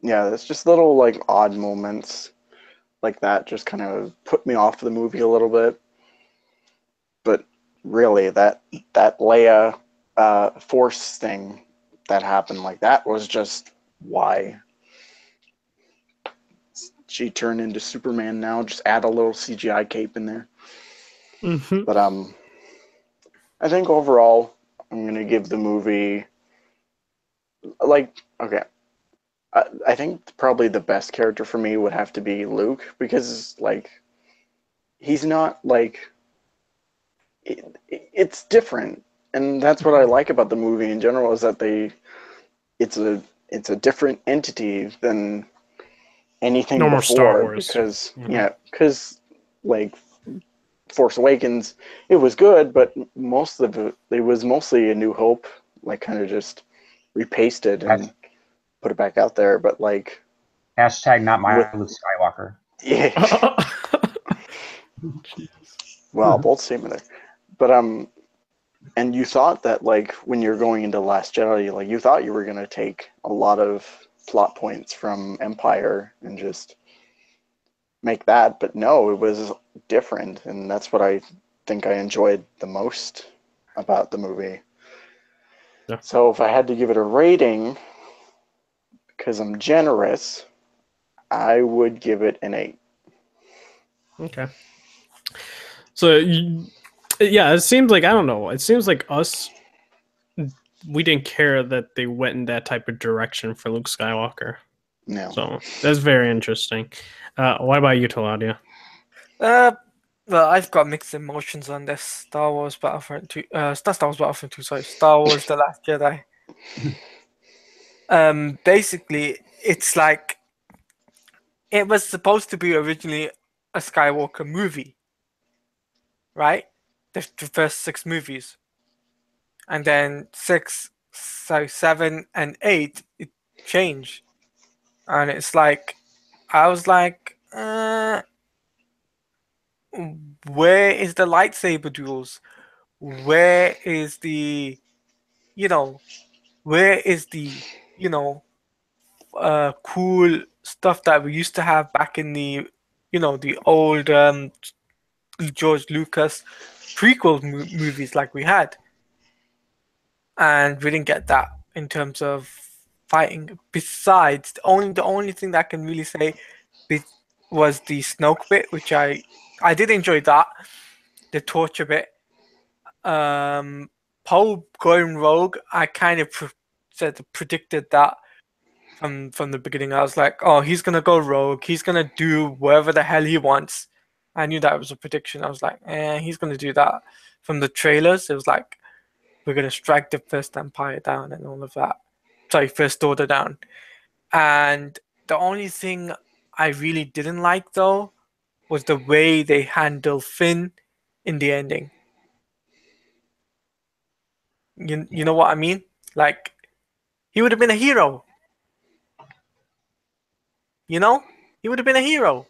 yeah. It's just little like odd moments like that just kind of put me off the movie a little bit. But really, that Leia Force thing that happened, like that was just why she turned into Superman now. Just add a little CGI cape in there. Mm-hmm. But I think overall, I'm gonna give the movie okay. I think probably the best character for me would have to be Luke because like he's not like it's different, and that's what I like about the movie in general is that it's a different entity than anything No more Star before Wars. because like Force Awakens, it was good, but most of it was mostly A New Hope, like kind of just repasted and put it back out there. But like Hashtag not my with Luke Skywalker. yeah, well, bold statement there. But and you thought that like when you're going into Last Jedi, like you thought you were gonna take a lot of plot points from Empire and just make that, but no, it was different, and that's what I think I enjoyed the most about the movie. Yeah. So if I had to give it a rating, because I'm generous, I would give it an 8. Okay. So, yeah, it seems like, I don't know. It seems like we didn't care that they went in that type of direction for Luke Skywalker. No. So that's very interesting. What about you, Taladia? Well, I've got mixed emotions on this Star Wars Battlefront 2. It's not Star Wars Battlefront 2, sorry. Star Wars The Last Jedi. Basically, it's like it was supposed to be originally a Skywalker movie, right? The first 6 movies. And then 7 and 8, it changed. And it's like, I was like, where is the lightsaber duels? Where is the, where is the, cool stuff that we used to have back in the, the old George Lucas prequel movies like we had? And we didn't get that in terms of fighting. Besides, the only thing that I can really say was the Snoke bit, which I did enjoy that, the torture bit. Poe going rogue, I kind of predicted that from the beginning. I was like, oh, he's gonna go rogue. He's gonna do whatever the hell he wants. I knew that was a prediction. I was like, he's gonna do that. From the trailers, it was like, we're gonna strike the First Empire down and all of that. Sorry, First Order down. And the only thing I really didn't like though was the way they handle Finn in the ending. You know what I mean? Like, he would have been a hero. You know? He would have been a hero.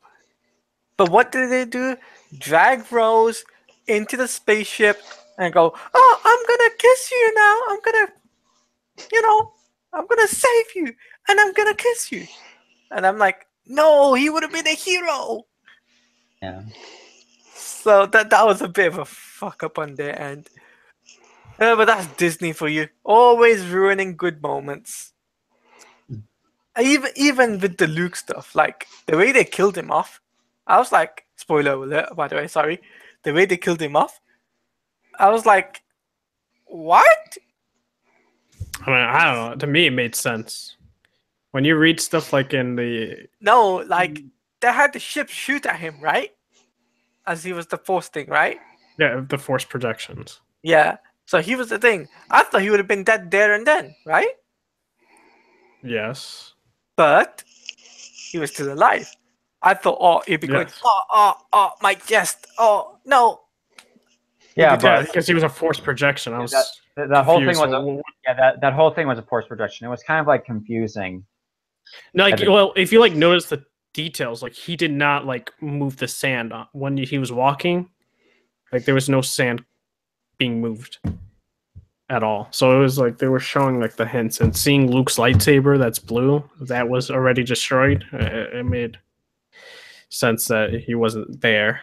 But what did they do? Drag Rose into the spaceship and go, oh, I'm gonna kiss you now. I'm gonna save you and I'm gonna kiss you. And I'm like, no, he would have been a hero. Yeah. So that was a bit of a fuck up on their end. But that's Disney for you. Always ruining good moments. Even with the Luke stuff, like the way they killed him off, I was like, spoiler alert, by the way, sorry. The way they killed him off, I was like, what? I mean, I don't know. To me, it made sense. When you read stuff like in the... No, like, they had the ship shoot at him, right? As he was the Force thing, right? Yeah, the Force projections. Yeah. So he was the thing. I thought he would have been dead there and then, right? Yes. But he was still alive. I thought, oh, it'd be going, Yes. oh, my chest, oh no. Yeah, It'd be Yeah, but because he was a forced projection. I was that whole thing confused. was So, that whole thing was a forced projection. It was kind of like confusing. no, like, And- well, if you like notice the details, like he did not like move the sand when he was walking. Like there was no sand being moved at all. So it was like they were showing like the hints and seeing Luke's lightsaber that's blue that was already destroyed. It made sense that he wasn't there.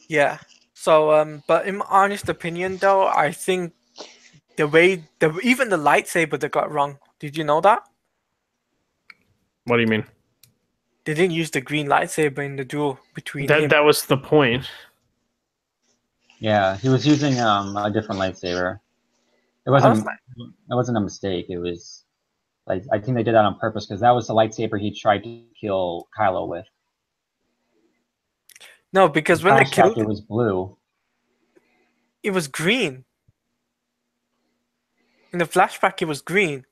Yeah. So, but in my honest opinion, though, I think the way even the lightsaber they got wrong. Did you know that? What do you mean? They didn't use the green lightsaber in the duel between him. That was the point. Yeah, he was using a different lightsaber. It I was wasn't like, it wasn't a mistake. It was like I think they did that on purpose because that was the lightsaber he tried to kill Kylo with. no, because when they Flashback, killed it was blue. it was green. In the flashback, it was green.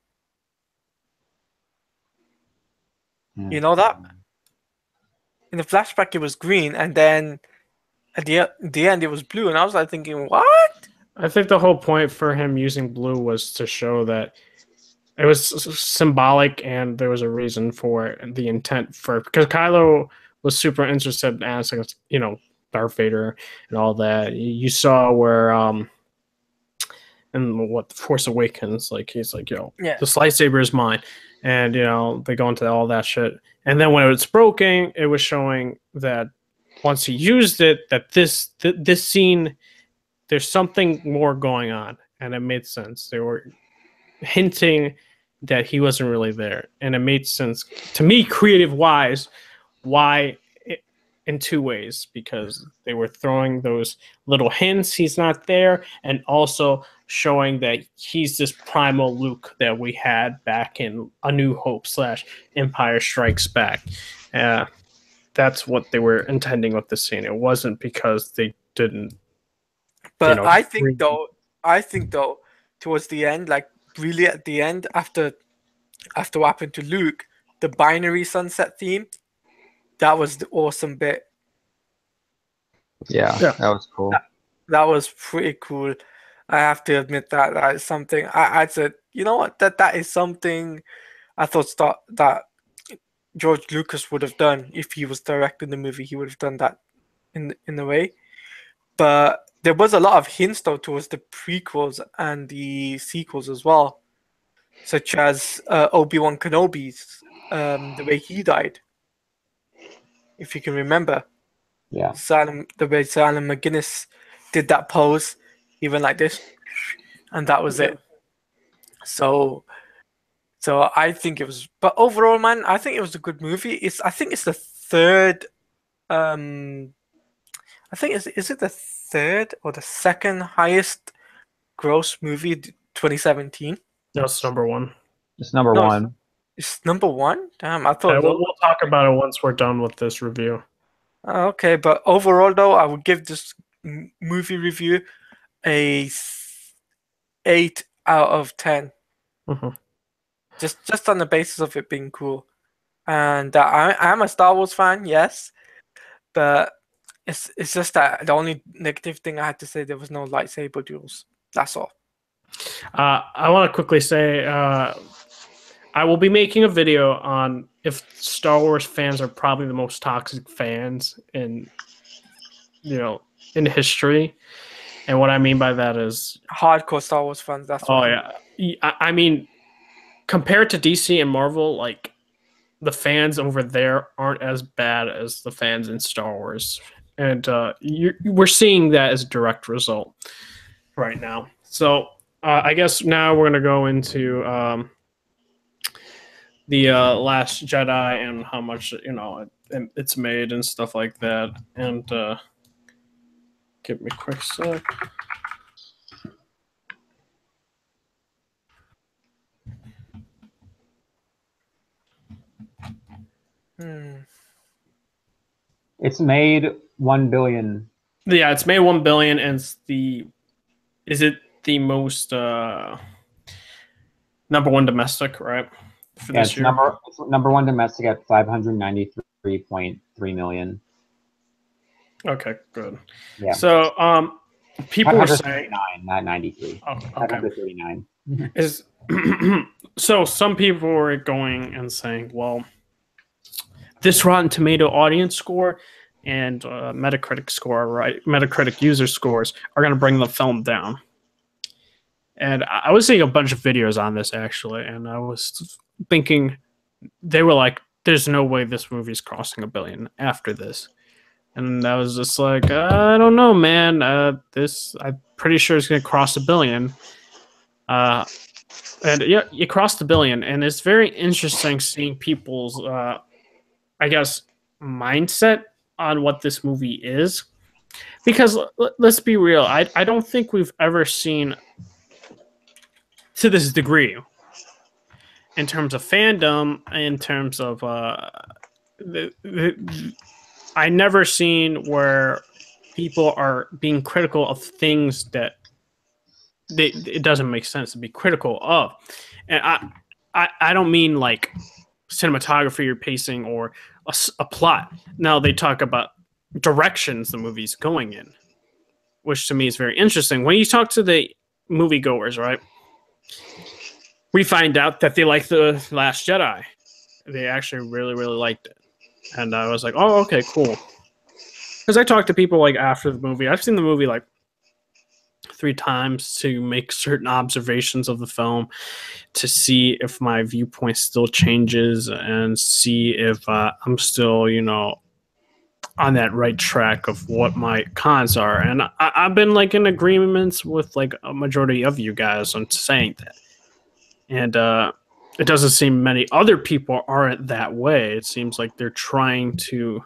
You know that? In the flashback, it was green, and then at the end, it was blue. And I was like thinking, what? I think the whole point for him using blue was to show that it was symbolic and there was a reason for it, the intent for, because Kylo was super interested in asking, Darth Vader and all that. You saw where and what, Force Awakens, like he's like, Yeah. this lightsaber is mine, and they go into all that shit, and then when it was broken, it was showing that once he used it, that this scene, there's something more going on, and it made sense. They were hinting that he wasn't really there, and it made sense to me, creative wise, why in two ways, because they were throwing those little hints he's not there, and also showing that he's this primal Luke that we had back in A New Hope / Empire Strikes Back. That's what they were intending with the scene. It wasn't because they didn't. But I think though, towards the end, like really at the end, after what happened to Luke, the binary sunset theme, that was the awesome bit. Yeah, that was cool. That was pretty cool. I have to admit that is something I said. You know what? That is something I thought that George Lucas would have done if he was directing the movie. He would have done that in a way. But there was a lot of hints though towards the prequels and the sequels as well, such as Obi-Wan Kenobi's the way he died, if you can remember. Yeah. The way Salem McGinnis did that pose, even like this, and that was it. So I think it was, but overall, man, I think it was a good movie. I think it's the third. I think is it the third or the second highest gross movie 2017? That's number one. It's number one. It's number one. Damn, I thought. Yeah, we'll talk about it once we're done with this review. Okay, but overall, though, I would give this movie review a 8 out of 10. Mm-hmm. Just on the basis of it being cool, and I'm a Star Wars fan, yes, but it's just that the only negative thing I had to say, there was no lightsaber duels. That's all. I want to quickly say I will be making a video on if Star Wars fans are probably the most toxic fans in history, and what I mean by that is Hardcore Star Wars fans. That's what I mean, compared to DC and Marvel, like the fans over there aren't as bad as the fans in Star Wars, and we're seeing that as a direct result right now. So I guess now we're gonna go into the Last Jedi and how much it's made and stuff like that. And give me a quick sec. It's made 1 billion. Yeah, it's made 1 billion, and is it the most number one domestic, right? for Yeah, this it's year. number one domestic at 593.3 million. Okay, good. Yeah. So, people were saying, 539, not 93. oh, okay, 539. is so some people were going and saying, well, this Rotten Tomato audience score and Metacritic score, right? Metacritic user scores are going to bring the film down. And I was seeing a bunch of videos on this actually, and I was thinking they were like, "There's no way this movie's crossing $1 billion after this." And I was just like, I don't know, man. I'm pretty sure it's going to cross $1 billion. And yeah, it crossed $1 billion, and it's very interesting seeing people's, I guess, mindset on what this movie is. Because let's be real, I don't think we've ever seen to this degree in terms of fandom, in terms of I never seen where people are being critical of things that it doesn't make sense to be critical of, and I don't mean like cinematography or pacing or a plot. Now they talk about directions the movie's going in, which to me is very interesting. When you talk to the moviegoers, right, we find out that they like the Last Jedi. They actually really, really liked it, and I was like, oh, okay, cool. Because I talked to people like after the movie. I've seen the movie like 3 times to make certain observations of the film, to see if my viewpoint still changes and see if I'm still, on that right track of what my cons are. And I've been like in agreements with like a majority of you guys on saying that. And it doesn't seem many other people aren't that way. It seems like they're trying to.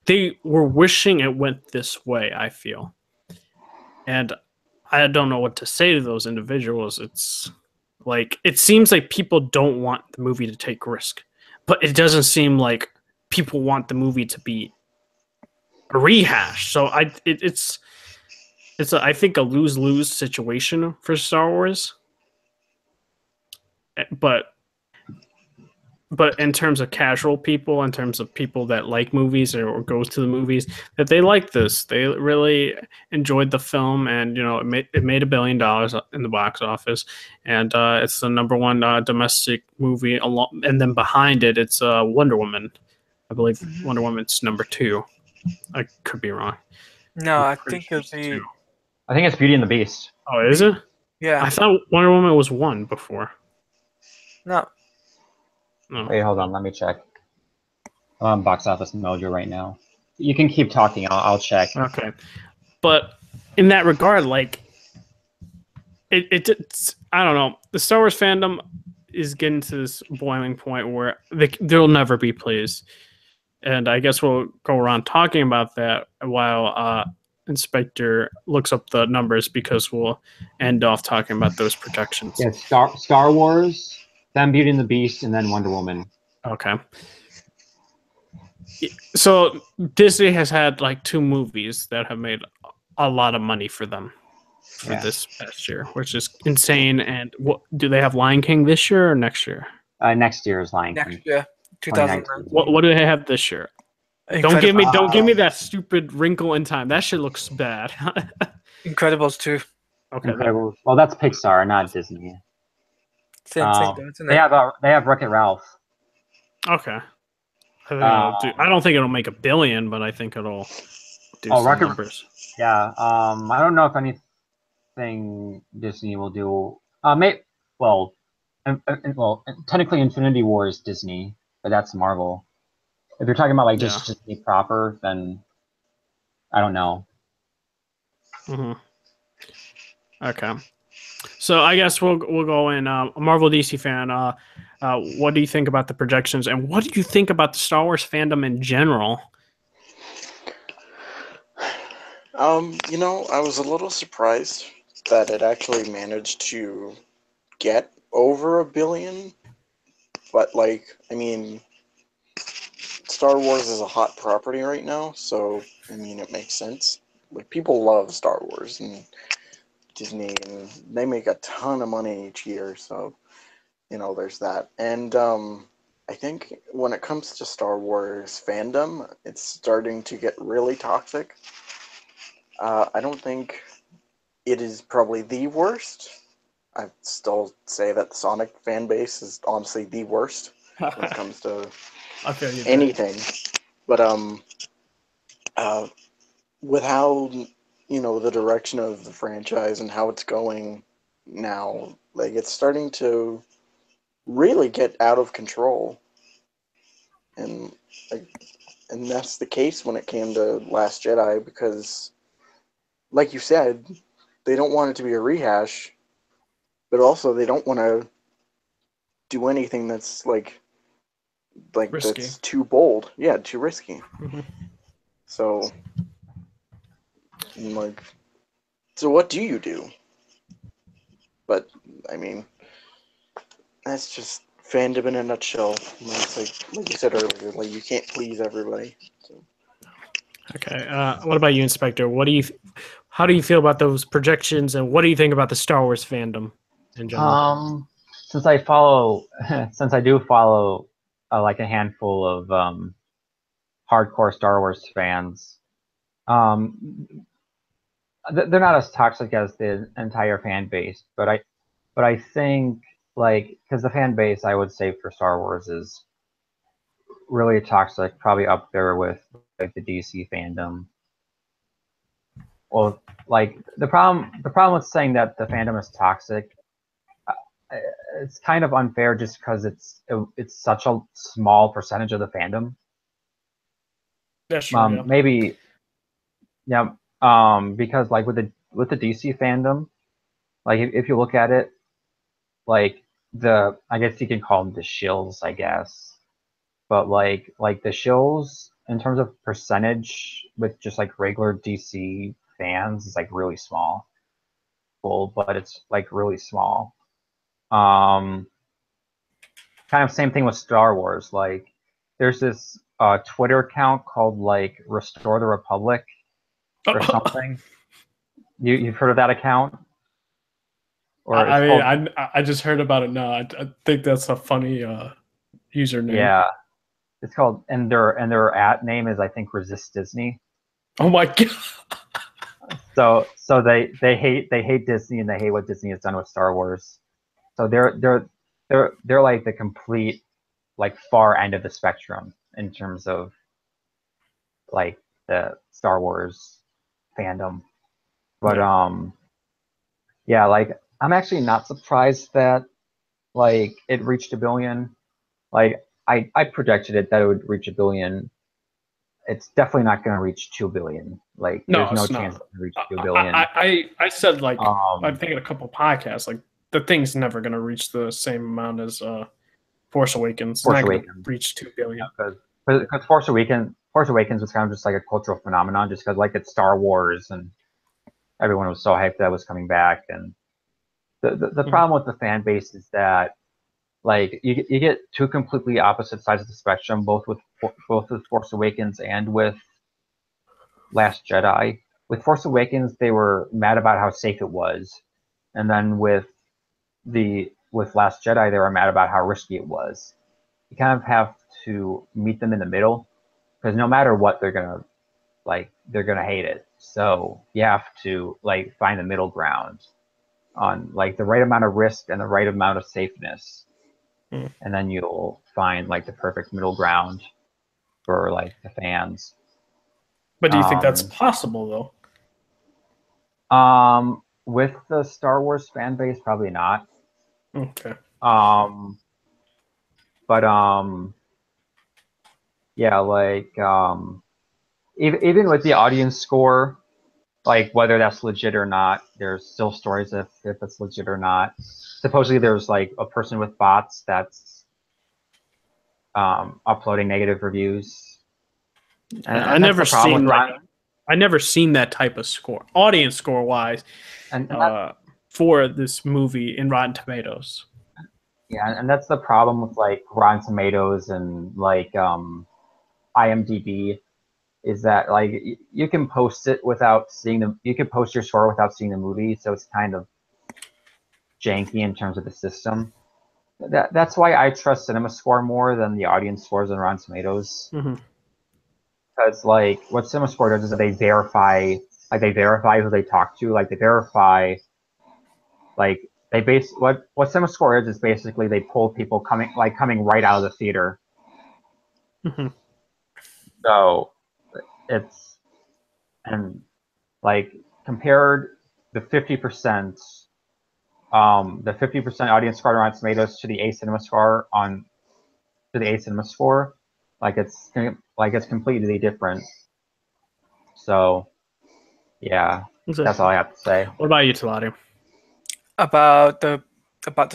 They were wishing it went this way, I feel. And I don't know what to say to those individuals. It's like it seems like people don't want the movie to take risk, but it doesn't seem like people want the movie to be a rehash. So it's I think a lose-lose situation for Star Wars. But in terms of casual people, in terms of people that like movies or go to the movies, that they like this. They really enjoyed the film, and it made $1 billion in the box office, and it's the number one domestic movie. And then behind it, it's Wonder Woman. I believe Wonder Woman's number 2. I could be wrong. No, I think it'll be. I think it's Beauty and the Beast. Oh, is it? Yeah. I thought Wonder Woman was 1 before. No. No. Wait, hold on. Let me check. I'm on Box Office Mojo right now. You can keep talking. I'll check. Okay. But in that regard, like, it's I don't know. The Star Wars fandom is getting to this boiling point where they'll never be pleased. And I guess we'll go around talking about that while Inspector looks up the numbers, because we'll end off talking about those projections. Yeah, Star Wars, then Beauty and the Beast, and then Wonder Woman. Okay. So Disney has had like 2 movies that have made a lot of money for them for this past year, which is insane. And what do they have? Lion King this year or next year? Next year is Lion King. Next year, 2019. What do they have this year? Don't give me that stupid Wrinkle in Time. That shit looks bad. Incredibles 2. Okay. Incredible. Well, that's Pixar, not Disney. Same thing, though, isn't they it? have Wreck-It Ralph. Okay. I don't think it'll make $1 billion, but I think it'll do some numbers. Yeah. I don't know if anything Disney will do. Technically Infinity War is Disney, but that's Marvel. If you're talking about like just Disney proper, then I don't know. Okay. So I guess we'll go in. A Marvel DC fan. What do you think about the projections, and what do you think about the Star Wars fandom in general? I was a little surprised that it actually managed to get over $1 billion, but Star Wars is a hot property right now, so it makes sense. Like, people love Star Wars and Disney, and they make a ton of money each year, so there's that. And I think when it comes to Star Wars fandom, it's starting to get really toxic. I don't think it is probably the worst. I still say that the Sonic fan base is honestly the worst when it comes to I feel you there. anything. But with how the direction of the franchise and how it's going now, like it's starting to really get out of control, and like, and that's the case when it came to Last Jedi because, like you said, they don't want it to be a rehash, but also they don't want to do anything that's like Risky. that's too bold. Yeah, too risky. Mhm. So, like, so what do you do? But I mean, that's just fandom in a nutshell. It's like you said earlier, like you can't please everybody. So. Okay. What about you, Inspector? How do you feel about those projections, and what do you think about the Star Wars fandom in general? Since I follow, since I do follow like a handful of hardcore Star Wars fans, they're not as toxic as the entire fan base, but I think like because the fan base I would say for Star Wars is really toxic, probably up there with like the DC fandom. Well, like the problem with saying that the fandom is toxic, uh, it's kind of unfair just because it's such a small percentage of the fandom. That's true. Yeah. Maybe yeah. Because like with the DC fandom, like if you look at it, like I guess you can call them the shills, I guess. But like the shills in terms of percentage with just like regular DC fans is like really small. Full, but it's like really small. Um, Kind of same thing with Star Wars. Like there's this Twitter account called like Restore the Republic or something. You've heard of that account? Or it's I called mean, I just heard about it now. I think that's a funny username. yeah. It's called and their at name is I think Resist Disney. Oh my god. So they hate Disney and they hate what Disney has done with Star Wars. So they're like the complete like far end of the spectrum in terms of like the Star Wars fandom. But yeah, like I'm actually not surprised that like it reached 1 billion. Like I projected it that it would reach 1 billion. It's definitely not going to reach 2 billion. Like No, there's no it's chance not. to reach 2 billion. I said like I Um, think in a couple podcasts like the thing's never gonna reach the same amount as Force Awakens. It's Force not gonna Awakens, reach 2 billion. because Force Awakens was kind of just like a cultural phenomenon, just because like it's Star Wars and everyone was so hyped that it was coming back. And the Mhm. problem with the fan base is that like you get two completely opposite sides of the spectrum, both with Force Awakens and with Last Jedi. With Force Awakens, they were mad about how safe it was, and then with Last Jedi, they were mad about how risky it was. You kind of have to meet them in the middle because no matter what, they're gonna hate it. So you have to like find the middle ground on like the right amount of risk and the right amount of safeness, Mm. and then you'll find like the perfect middle ground for like the fans. But do you think that's Um, possible though? with the Star Wars fan base, probably not. Okay. Um, but yeah, like even with the audience score, like whether that's legit or not, there's still stories if it's legit or not. Supposedly, there's like a person with bots that's uploading negative reviews, I and that's never the problem with seen like Ron. I never seen that type of score, audience score wise, And that, for this movie in Rotten Tomatoes. yeah, and that's the problem with like Rotten Tomatoes and like IMDb is that like you can post it without seeing them. You can post your score without seeing the movie, so it's kind of janky in terms of the system. that's why I trust Cinema Score more than the audience scores on Rotten Tomatoes. Mm-hmm. Because like what Cinema Score does is that they verify who they talk to, like they verify, like they base what Cinema Score is basically they pull people coming right out of the theater. Mm-hmm. So it's and like compared the 50%, the 50% audience score on Rotten Tomatoes to the A Cinema Score like it's completely different. So yeah, that's all I have to say. What about you, Talati? About the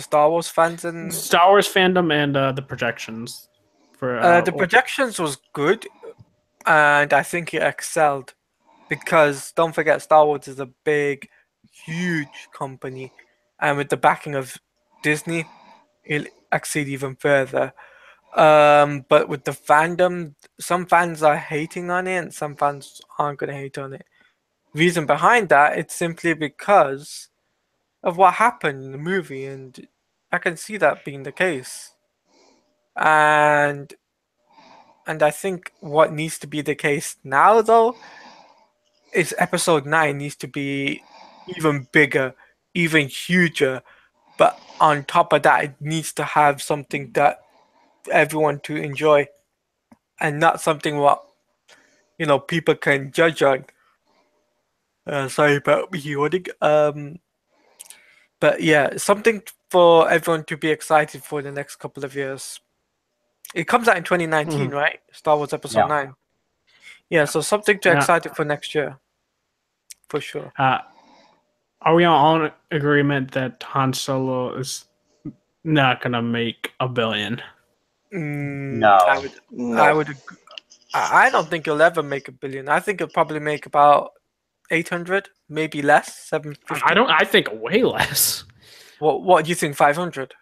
Star Wars fans and Star Wars fandom and the projections for the projections was good, and I think it excelled because don't forget Star Wars is a big, huge company, and with the backing of Disney, it'll exceed even further. But with the fandom, some fans are hating on it, and some fans aren't gonna hate on it. Reason behind that, it's simply because of what happened in the movie, and I can see that being the case. And I think what needs to be the case now, though, is Episode 9 needs to be even bigger, even huger. But on top of that, it needs to have something that everyone to enjoy, and not something what people can judge on. Sorry about me yawning. But yeah, something for everyone to be excited for the next couple of years. It comes out in 2019, Mhm. right? Star Wars Episode 9. Yeah, so something to Yeah. excited for next year, for sure. Are we all in agreement that Han Solo is not gonna make $1 billion? No. I would. I don't think he'll ever make $1 billion. I think he'll probably make about 800, maybe less, 750. I think way less. What do you think? 500?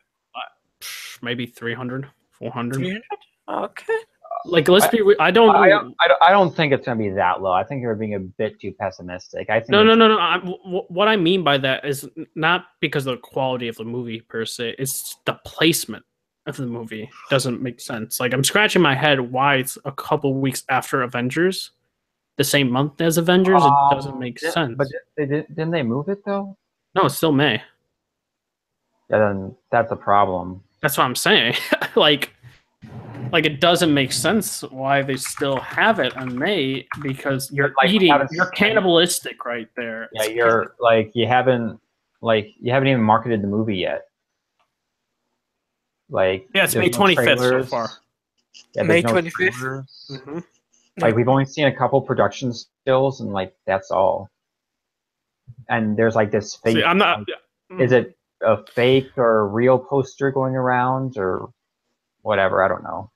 Maybe 300, 400. 300? Okay. Like, let's be. I don't know. I don't think it's gonna be that low. I think you're being a bit too pessimistic. I think No. What I mean by that is not because of the quality of the movie per se. It's the placement of the movie doesn't make sense. Like, I'm scratching my head why it's a couple weeks after Avengers, the same month as Avengers. It doesn't make sense. But didn't they move it though? No, it's still May. Yeah, then that's a problem. That's what I'm saying. like it doesn't make sense why they still have it in May because you're you're cannibalistic right there. Yeah, you haven't even marketed the movie yet. Like, yeah, it's May 25th so far. Yeah, May 25th. Mm-hmm. Like, we've only seen a couple production stills, and like that's all. And there's like this fake. See, I'm not. Is it a fake or a real poster going around or whatever? I don't know.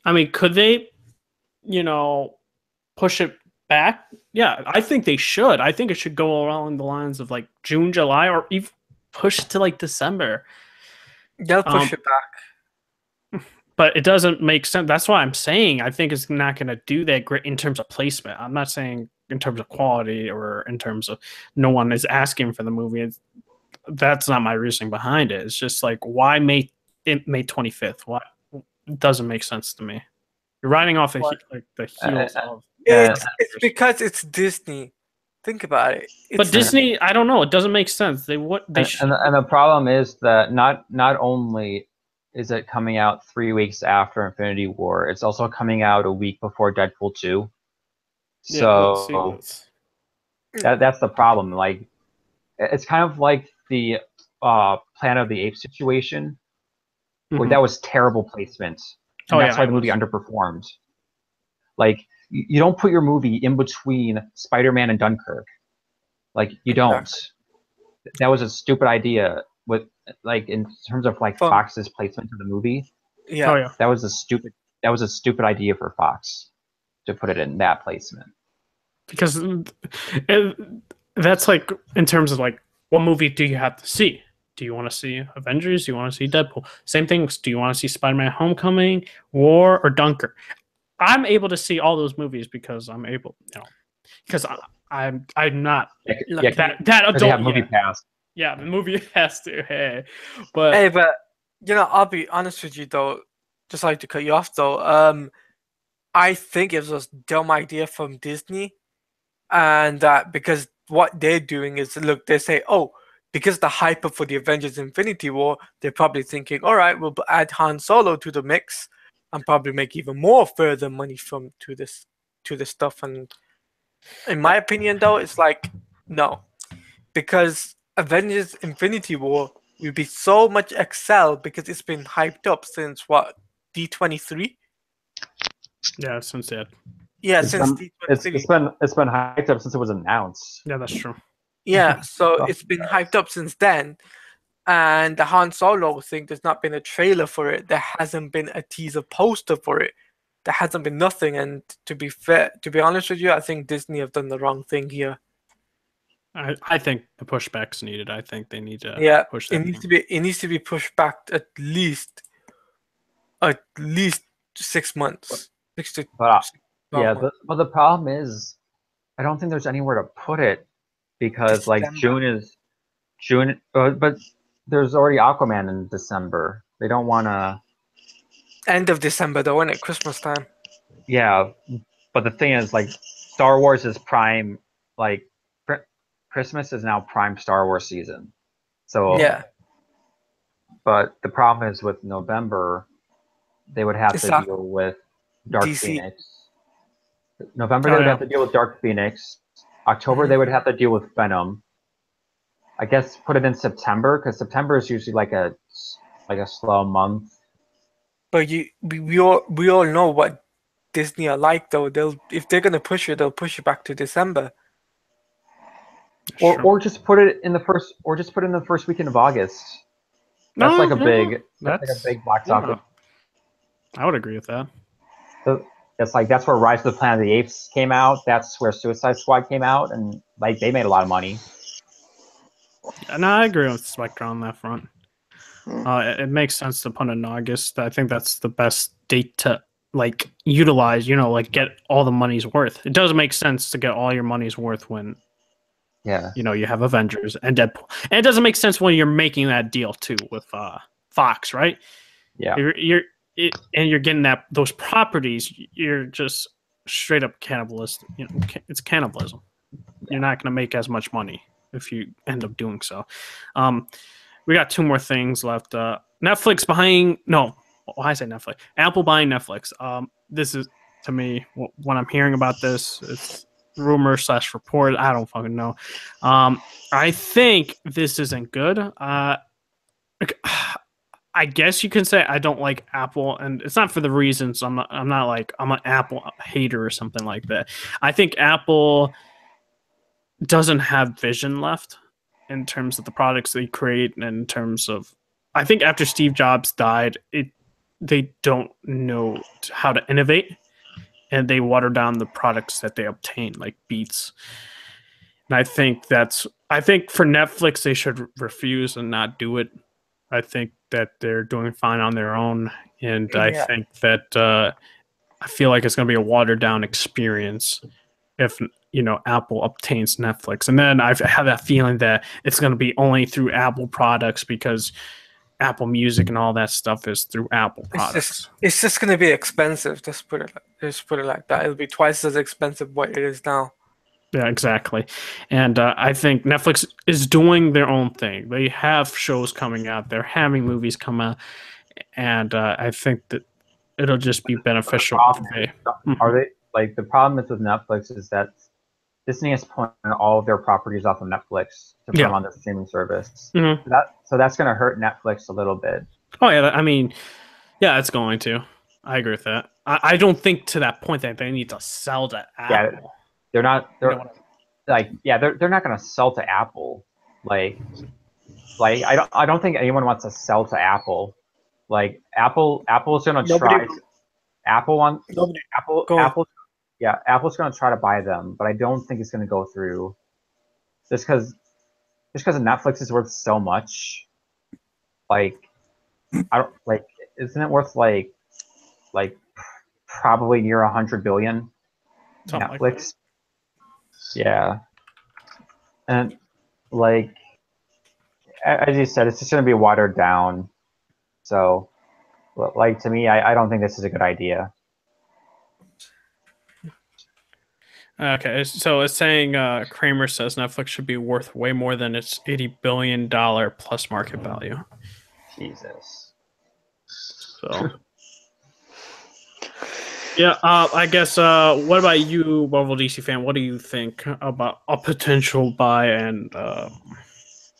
I mean, could they, push it back? Yeah, I think they should. I think it should go along the lines of like June, July, or even push it to like December. They'll push it back. But it doesn't make sense. That's why I'm saying I think it's not going to do that great in terms of placement. I'm not saying in terms of quality or in terms of no one is asking for the movie. That's not my reasoning behind it. It's just like, why May 25th? Why? It doesn't make sense to me. You're riding off the heels of. It's because it's Disney. Think about it. But Disney, I don't know. It doesn't make sense. And the problem is that not only is it coming out 3 weeks after Infinity War, it's also coming out a week before Deadpool 2. So that's the problem. Like, it's kind of like the Planet of the Apes situation, where that was terrible placement. And that's why the movie underperformed. Like, you don't put your movie in between Spider-Man and Dunkirk. Like, you don't. That was a stupid idea with, like, in terms of like Fox's placement of the movie. Yeah. That was a stupid idea for Fox to put it in that placement. Because that's like, in terms of like, what movie do you have to see? Do you want to see Avengers? Do you want to see Deadpool? Same thing. Do you want to see Spider-Man: Homecoming, War, or Dunkirk? I'm able to see all those movies because I'm able, because I'm not that adult have Movie Pass. Yeah, the movie pass too. Hey, but I'll be honest with you though. Just like to cut you off though. I think it was a dumb idea from Disney, and that because what they're doing is look, they say, oh, because the hype up for the Avengers Infinity War, they're probably thinking, all right, we'll add Han Solo to the mix and probably make even more further money to this stuff. And in my opinion, though, it's like no, because Avengers Infinity War will be so much excel because it's been hyped up since what, D23? Yeah, since that. Yeah, It's since been, it's D23. it's been hyped up since it was announced. Yeah, that's true. Yeah, so Oh, it's been hyped up since then. And the Han Solo thing, there's not been a trailer for it. There hasn't been a teaser poster for it. There hasn't been nothing. And to be honest with you, I think Disney have done the wrong thing here. I think the pushback's needed. I think they need to push that. It needs to be pushed back at least 6 months. 6 to But 12 months. but the problem is, I don't think there's anywhere to put it because like June, but there's already Aquaman in December. They don't want to. End of December though, isn't it? Christmas time. Yeah, but the thing is, like, Star Wars is prime. Like, Christmas is now prime Star Wars season. So Yeah. But the problem is with November, they would have to deal with Dark DC. Phoenix. November they would have to deal with Dark Phoenix. October they would have to deal with Venom. I guess put it in September because September is usually like a slow month. But we all know what Disney are like though. If they're gonna push it, they'll push it back to December. Or just put it in the first weekend of August. That's like a big box office. I would agree with that. So it's like that's where Rise of the Planet of the Apes came out. That's where Suicide Squad came out, and like they made a lot of money. No, I agree with Spectre on that front. It makes sense to put in August. I think that's the best date to like utilize. Like get all the money's worth. It does make sense to get all your money's worth when. Yeah. You have Avengers and Deadpool. And it doesn't make sense when you're making that deal too with Fox, right? Yeah. You're getting those properties, you're just straight up cannibalistic. It's cannibalism. Yeah. You're not going to make as much money if you end up doing so. We got 2 more things left. Netflix buying I say Netflix. Apple buying Netflix. This is, to me, when I'm hearing about this, it's rumor / report. I don't fucking know. I think this isn't good. I guess you can say I don't like Apple, and it's not for the reasons. I'm not like I'm an Apple hater or something like that. I think Apple doesn't have vision left in terms of the products they create, and in terms of, I think after Steve Jobs died, they don't know how to innovate. And they water down the products that they obtain, like Beats. And I think for Netflix, they should refuse and not do it. I think that they're doing fine on their own. And I think that I feel like it's going to be a watered down experience if, Apple obtains Netflix. And then I have that feeling that it's going to be only through Apple products because Apple Music and all that stuff is through Apple products. It's just going to be expensive. Just put it like that. It'll be twice as expensive what it is now. Yeah, exactly. And I think Netflix is doing their own thing. They have shows coming out. They're having movies come out. And I think that it'll just be beneficial. The problem is with Netflix is that Disney is pulling all of their properties off of Netflix to put them on the streaming service. Mm-hmm. So that's going to hurt Netflix a little bit. Oh, yeah. I mean, yeah, it's going to. I agree with that. I don't think to that point that they need to sell to Apple. Yeah, they're not. They're not going to sell to Apple. Like I don't think anyone wants to sell to Apple. Like Apple's going to try. Apple's going to try to buy them, but I don't think it's going to go through. Just because Netflix is worth so much. Like, isn't it worth like probably near 100 billion? Something Netflix. Like that. Yeah, and like as you said, it's just going to be watered down. So, like to me, I don't think this is a good idea. Okay, so it's saying Kramer says Netflix should be worth way more than its $80 billion plus market value. Jesus. So, yeah, I guess. What about you, Marvel DC fan? What do you think about a potential buy, and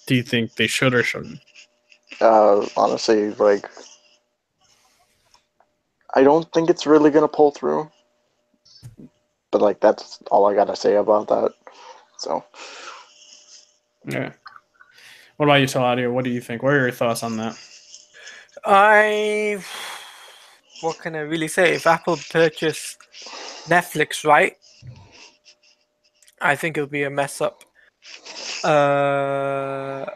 do you think they should or shouldn't? Honestly, like, I don't think it's really gonna pull through. But like, that's all I gotta say about that. So, Yeah. What about you, Saladio? What do you think? What are your thoughts on that? What can I really say? If Apple purchased Netflix, right? I think it'll be a mess up. But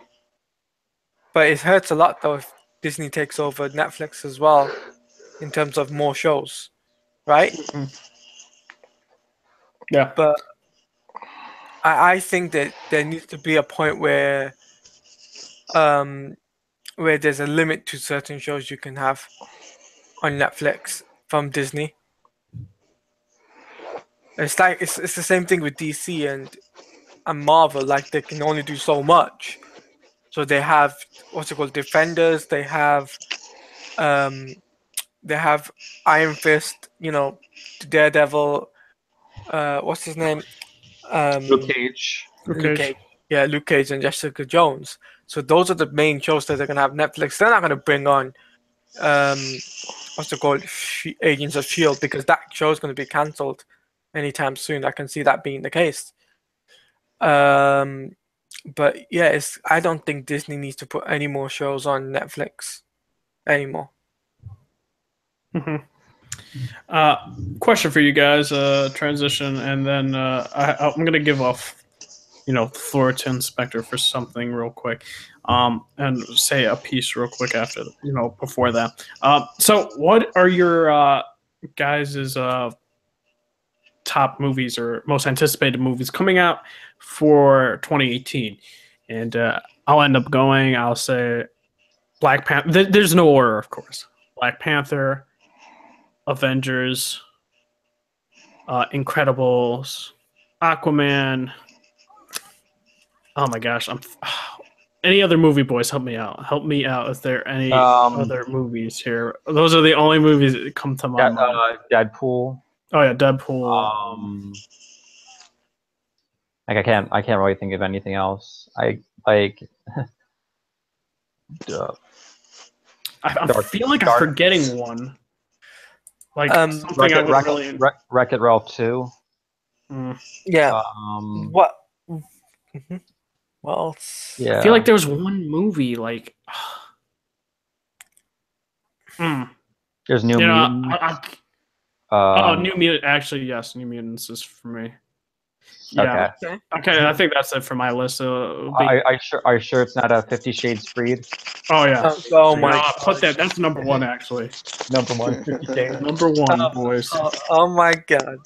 it hurts a lot though if Disney takes over Netflix as well, in terms of more shows, right? Yeah. But I think that there needs to be a point where there's a limit to certain shows you can have on Netflix from Disney. It's like it's the same thing with DC and Marvel. Like they can only do so much. So they have what's it called, Defenders. They have Iron Fist. Daredevil. What's his name? Luke Cage. Luke Cage. Yeah, Luke Cage and Jessica Jones. So those are the main shows that they're gonna have Netflix. They're not gonna bring on what's it called, Agents of Shield, because that show is gonna be cancelled anytime soon. I can see that being the case. But yeah, I don't think Disney needs to put any more shows on Netflix anymore. Question for you guys, transition, and then I'm gonna give off, floor to Inspector for something real quick, and say a piece real quick after, before that. So what are your guys' top movies or most anticipated movies coming out for 2018? And I'll end up going. I'll say Black Panther. There's no order, of course. Black Panther, Avengers, Incredibles, Aquaman. Oh my gosh, any other movie, boys? Help me out. Help me out. Is there any other movies here? Those are the only movies that come to my mind. Deadpool. Oh yeah, Deadpool. Like I can't really think of anything else. I like. I feel like I'm forgetting one. Like something I would really. Wreck-It Ralph 2. Yeah. What? Well, yeah. I feel like there was one movie like. There's New Mutants. New Mutant. Actually, yes, New Mutants is for me. Yeah. Okay. I think that's it for my list. Are you sure it's not a 50 Shades Freed? Oh yeah. Oh my! Put that. That's number one, actually. Number one. 50 Shades. Number one, boys. Oh my god!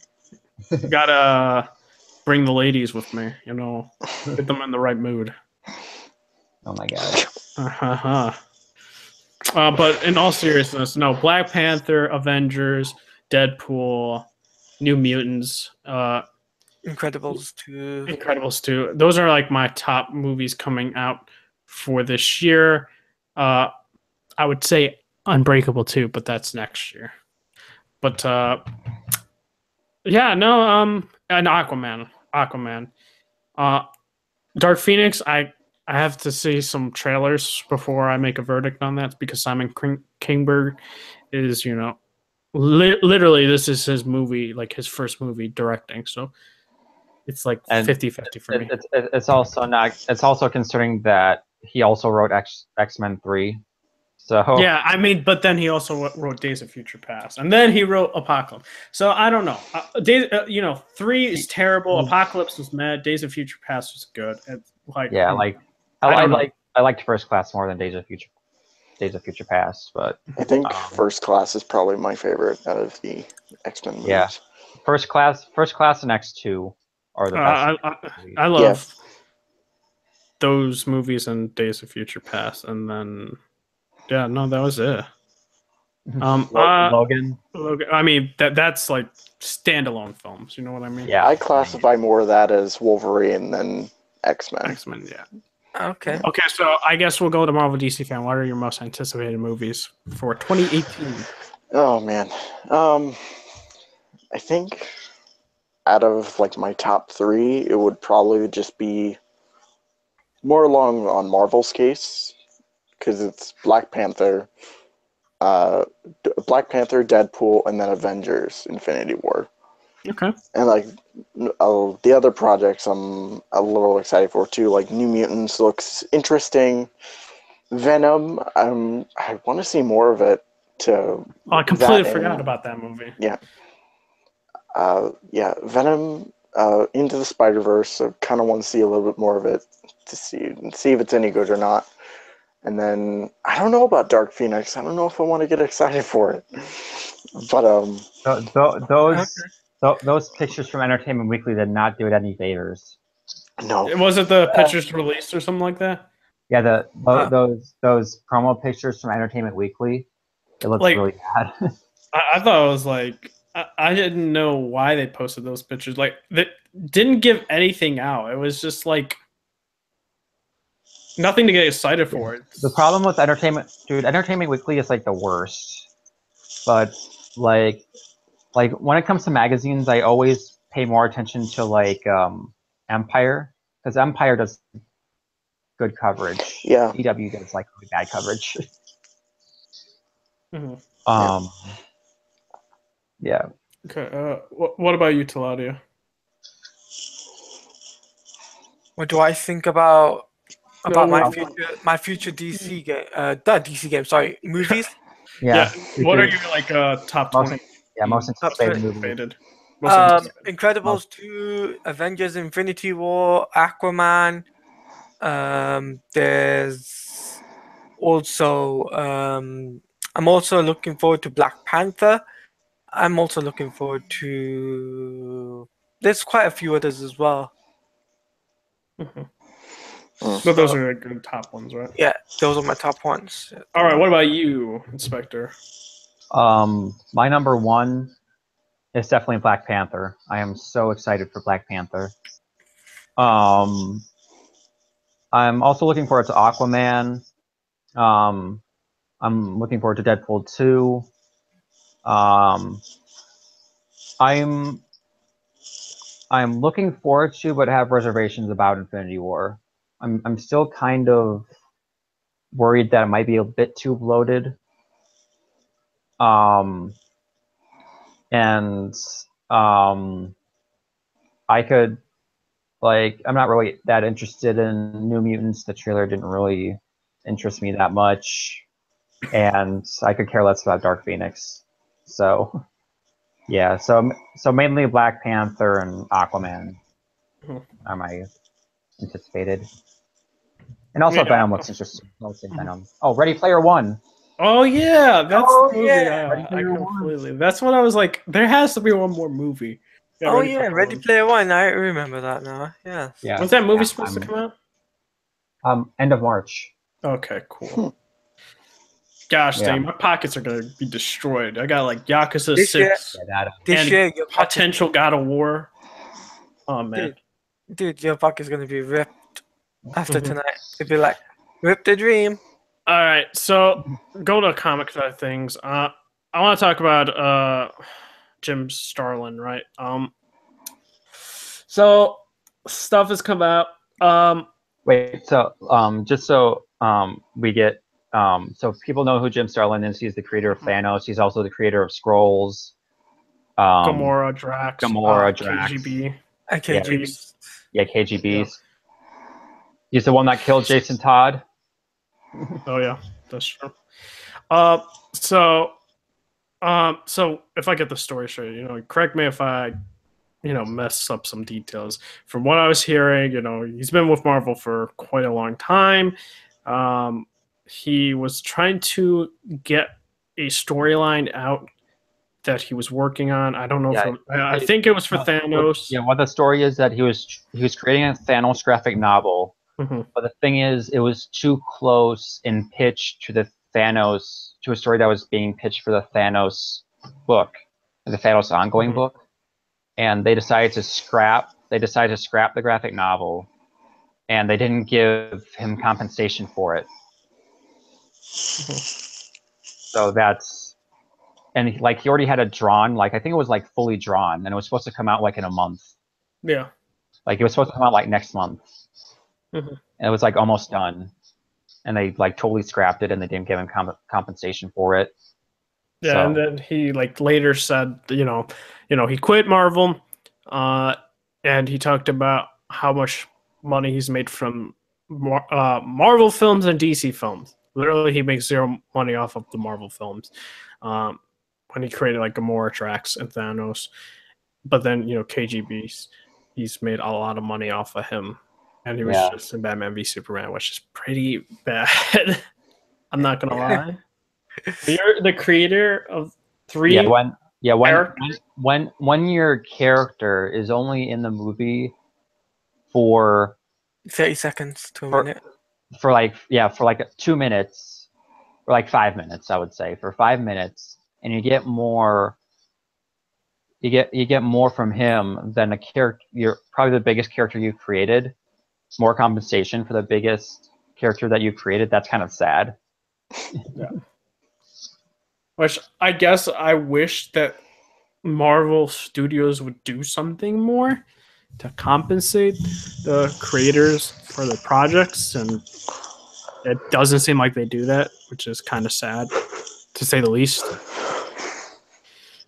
Gotta bring the ladies with me. Get them in the right mood. Oh my god. But in all seriousness, no. Black Panther, Avengers, Deadpool, New Mutants, Incredibles 2. Those are like my top movies coming out for this year. I would say Unbreakable 2, but that's next year. But yeah, no. And Aquaman. Dark Phoenix. I have to see some trailers before I make a verdict on that, because Simon Kingberg is, literally this is his movie, like his first movie directing. So it's like 50-50 for me. It's also concerning that he also wrote X-Men 3. So yeah, I mean, but then he also wrote Days of Future Past, and then he wrote Apocalypse. So I don't know. 3 is terrible. Apocalypse was mad. Days of Future Past was good. I liked First Class more than Days of Future Past, but I think First Class is probably my favorite out of the X-Men movies. Yeah, First Class, and X2 are the best. I love those movies and Days of Future Past, and then Yeah, no, that was it. Logan. I mean that's like standalone films. You know what I mean? Yeah. I classify more of that as Wolverine than X-Men. X-Men. Yeah. Okay. Okay, so I guess we'll go to Marvel DC fan. What are your most anticipated movies for 2018? Oh man, I think out of like my top three, it would probably just be more along on Marvel's case because it's Black Panther, Deadpool, and then Avengers: Infinity War. Okay. And like the other projects, I'm a little excited for too. Like New Mutants looks interesting. Venom, I want to see more of it. I completely forgot about that movie. Yeah. Venom, Into the Spider-Verse. I kind of want to see a little bit more of it to see if it's any good or not. And then I don't know about Dark Phoenix. I don't know if I want to get excited for it. But Those pictures from Entertainment Weekly did not do it any favors. no. Was it the pictures released or something like that? Yeah, those promo pictures from Entertainment Weekly, it looks Like- really bad. I thought it was like I didn't know why they posted those pictures. Like that didn't give anything out. It was just like nothing to get excited for. The problem with Entertainment Weekly is like the worst. But like when it comes to magazines, I always pay more attention to like Empire, because Empire does good coverage. Yeah. EW does like really bad coverage. Mhm. Yeah. Okay. What about you, Taladia? What do I think about No, my future DC game? DC game. Sorry, movies. Yeah. What are your like top Most 20? most anticipated movie. anticipated? Most anticipated. Incredibles 2, Avengers: Infinity War, Aquaman. There's also I'm also looking forward to Black Panther. I'm also looking forward to. There's quite a few others as well. But those are like good top ones, right? Yeah, those are my top ones. All right. What about you, Inspector? My number one is definitely Black Panther. I am so excited for Black Panther. I'm also looking forward to Aquaman. I'm looking forward to Deadpool 2. I'm looking forward to, but have reservations about Infinity War. I'm still kind of worried that it might be a bit too bloated. I could I'm not really that interested in New Mutants. The trailer didn't really interest me that much, and I could care less about Dark Phoenix. So, yeah. So mainly Black Panther and Aquaman are my anticipated, and also Venom looks interesting. Mostly Venom. Oh, Ready Player One. Oh yeah, that's the movie. yeah. I completely. That's what I was like. There has to be one more movie. Yeah, Ready Player One. I remember that now. Yes. Yeah. When's that movie supposed to come out? End of March. Okay, cool. Gosh dang, my pockets are gonna be destroyed. I got like Yakuza 6 This year, your potential God of War. Oh man, dude, your pocket's gonna be ripped after tonight. It'd be like, rip the dream. All right, so go to comic side of things. I want to talk about Jim Starlin, right? So stuff has come out. Wait, so just so we get so people know who Jim Starlin is. He's the creator of Thanos. He's also the creator of Scrolls. Gamora, Drax, KGB. KGB. Yeah, KGBs. He's the one that killed Jason Todd. Oh yeah, that's true. So if I get the story straight, correct me if I, mess up some details. From what I was hearing, he's been with Marvel for quite a long time. He was trying to get a storyline out that he was working on. I don't know if I think it was for Thanos. Yeah, what the story is that he was creating a Thanos graphic novel. But the thing is, it was too close in pitch to the Thanos, to a story that was being pitched for the Thanos book, the Thanos ongoing book, and they decided to scrap the graphic novel, and they didn't give him compensation for it. So that's, and like he already had it drawn, like I think it was like fully drawn, and it was supposed to come out like in a month. Yeah. Like it was supposed to come out like next month. Mhm. And it was like almost done, and they like totally scrapped it, and they didn't give him compensation for it. Yeah, So, and then he like later said, he quit Marvel, and he talked about how much money he's made from Marvel films and DC films. Literally, he makes zero money off of the Marvel films. When he created like Gamora Trax and Thanos, but then KGB, he's made a lot of money off of him, and he was yeah. just in Batman v Superman, which is pretty bad. I'm not gonna lie. You're the creator of three. When your character is only in the movie for 30 seconds to a minute. For like 2 minutes, or like 5 minutes, I would say, for 5 minutes, and you get more from him than a character, you're probably the biggest character you created, more compensation for the biggest character that you created. That's kind of sad. Yeah. Which I guess I wish that Marvel Studios would do something more to compensate the creators for their projects, and it doesn't seem like they do that, which is kind of sad, to say the least.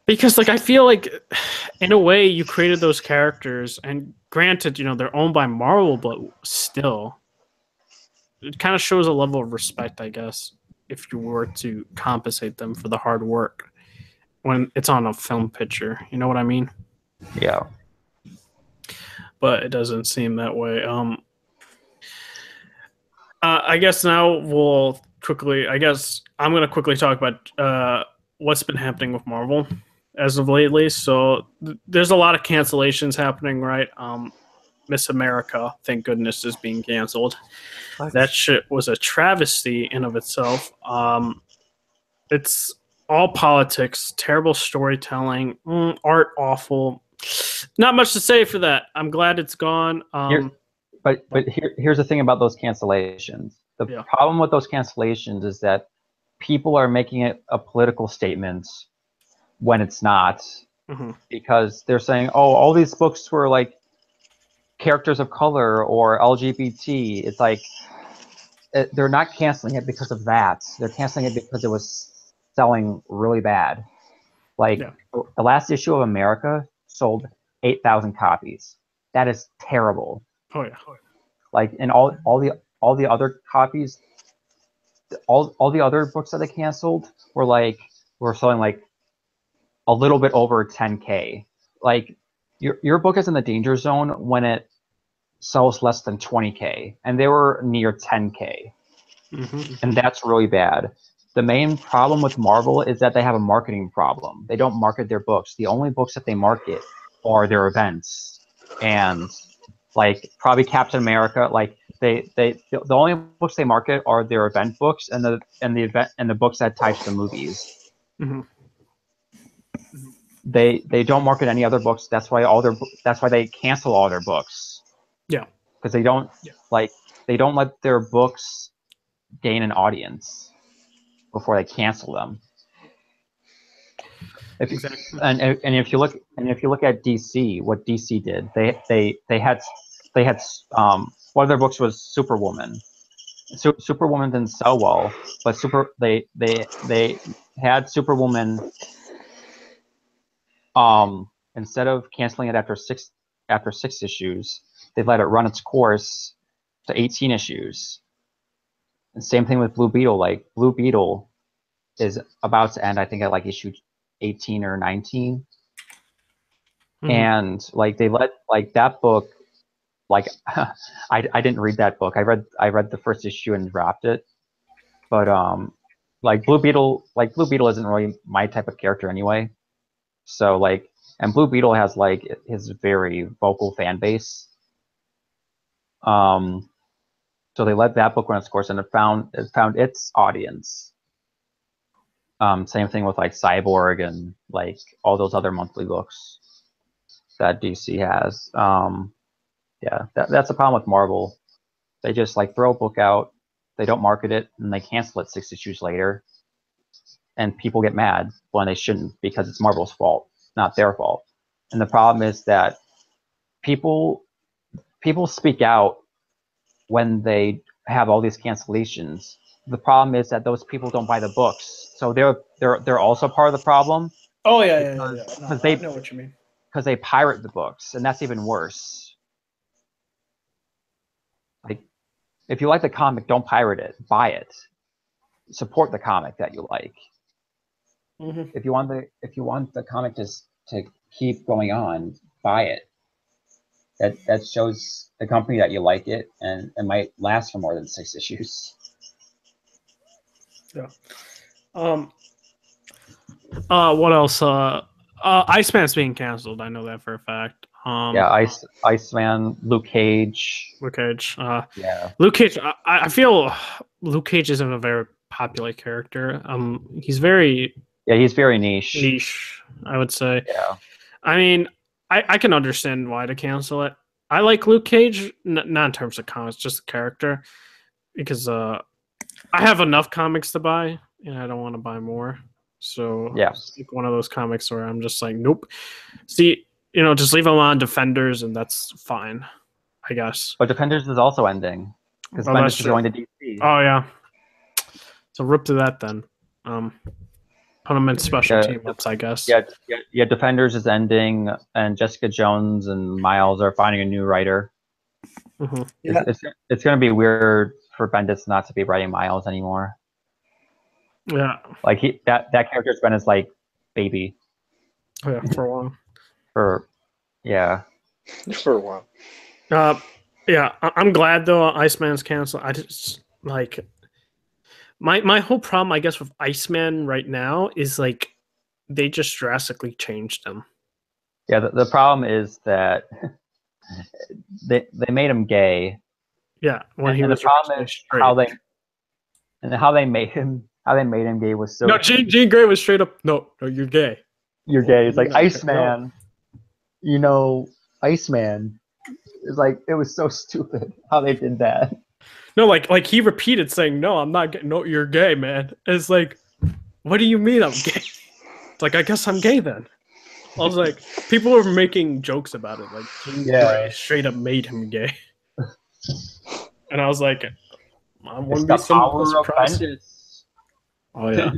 Because I feel like in a way you created those characters, and granted, they're owned by Marvel, but still, it kind of shows a level of respect, I guess, if you were to compensate them for the hard work when it's on a film picture. You know what I mean? Yeah. But it doesn't seem that way. I guess now we'll quickly. I guess I'm going to quickly talk about what's been happening with Marvel as of lately. So there's a lot of cancellations happening, right? Miss America, thank goodness, is being canceled. That shit was a travesty in of itself. It's all politics, terrible storytelling, art awful. Not much to say for that. I'm glad it's gone. Here's the thing about those cancellations. The problem with those cancellations is that people are making it a political statement when it's not, because they're saying, oh, all these books were like characters of color or LGBT. It's like they're not canceling it because of that. They're canceling it because it was selling really bad. Like the last issue of America sold 8,000 copies. That is terrible. Oh yeah. Like, and all the other copies, all the other books that they canceled were selling like a little bit over 10K. Like your book is in the danger zone when it sells less than 20K, and they were near 10K. And that's really bad. The main problem with Marvel is that they have a marketing problem. They don't market their books. The only books that they market are their events, and like probably Captain America. Like the only books they market are their event books and the books that tie to the movies. They don't market any other books. That's why they cancel all their books. Yeah, because they don't let their books gain an audience before they cancel them. Exactly. And if you look at DC, what DC did, they had one of their books was Superwoman. Superwoman didn't sell well, but they had Superwoman. Instead of canceling it after six issues, they let it run its course to 18 issues. And same thing with Blue Beetle. Like Blue Beetle is about to end, I think, at like issue 18 or 19. And like they let like that book, like I didn't read that book. I read the first issue and dropped it. But like Blue Beetle isn't really my type of character anyway. So like, and Blue Beetle has like his very vocal fan base. So they let that book run its course, and it found its audience. Same thing with like Cyborg and like all those other monthly books that DC has. Yeah, that's a problem with Marvel. They just like throw a book out, they don't market it, and they cancel it 6 issues later. And people get mad when they shouldn't, because it's Marvel's fault, not their fault. And the problem is that people speak out when they have all these cancellations. The problem is that those people don't buy the books, so they're also part of the problem. Oh yeah. No, Because I know what you mean. Because they pirate the books, and that's even worse. Like, if you like the comic, don't pirate it. Buy it. Support the comic that you like. Mm-hmm. If you want the comic to keep going on, buy it. That shows the company that you like it, and it might last for more than 6 issues. Yeah. What else? Iceman's being canceled. I know that for a fact. Yeah, Iceman, Luke Cage. Luke Cage. Yeah. Luke Cage. I feel Luke Cage isn't a very popular character. He's very he's very niche. Niche, I would say. Yeah. I mean, I can understand why to cancel it. I like Luke Cage, not in terms of comics, just the character, because I have enough comics to buy, and I don't want to buy more. So yeah, it's like one of those comics where I'm just like, nope. See, just leave them on Defenders, and that's fine, I guess. But Defenders is also ending because Bendis is going to DC. Oh yeah. So rip to that then. Put them in special team ups, I guess. Yeah. Defenders is ending, and Jessica Jones and Miles are finding a new writer. Mm-hmm. Yeah. It's going to be weird for Bendis not to be writing Miles anymore. Yeah. Like that character's been his like baby. Oh, yeah, for a while. For a while. Yeah, I'm glad though Iceman's canceled. I just like my whole problem, I guess, with Iceman right now is like they just drastically changed him. Yeah, the problem is that they made him gay. Yeah, when he was the problem is straight. how they made him gay was so. No, Jean Grey was straight up. No, you're gay. You're gay. It's like Iceman. No. Iceman. It's like it was so stupid how they did that. No, like he repeated saying, "No, I'm not gay. No, you're gay, man." It's like, what do you mean I'm gay? It's like, I guess I'm gay then. I was like, people were making jokes about it. Like, Jean Grey straight up made him gay. And I was like, I wouldn't be so surprised. Oh yeah.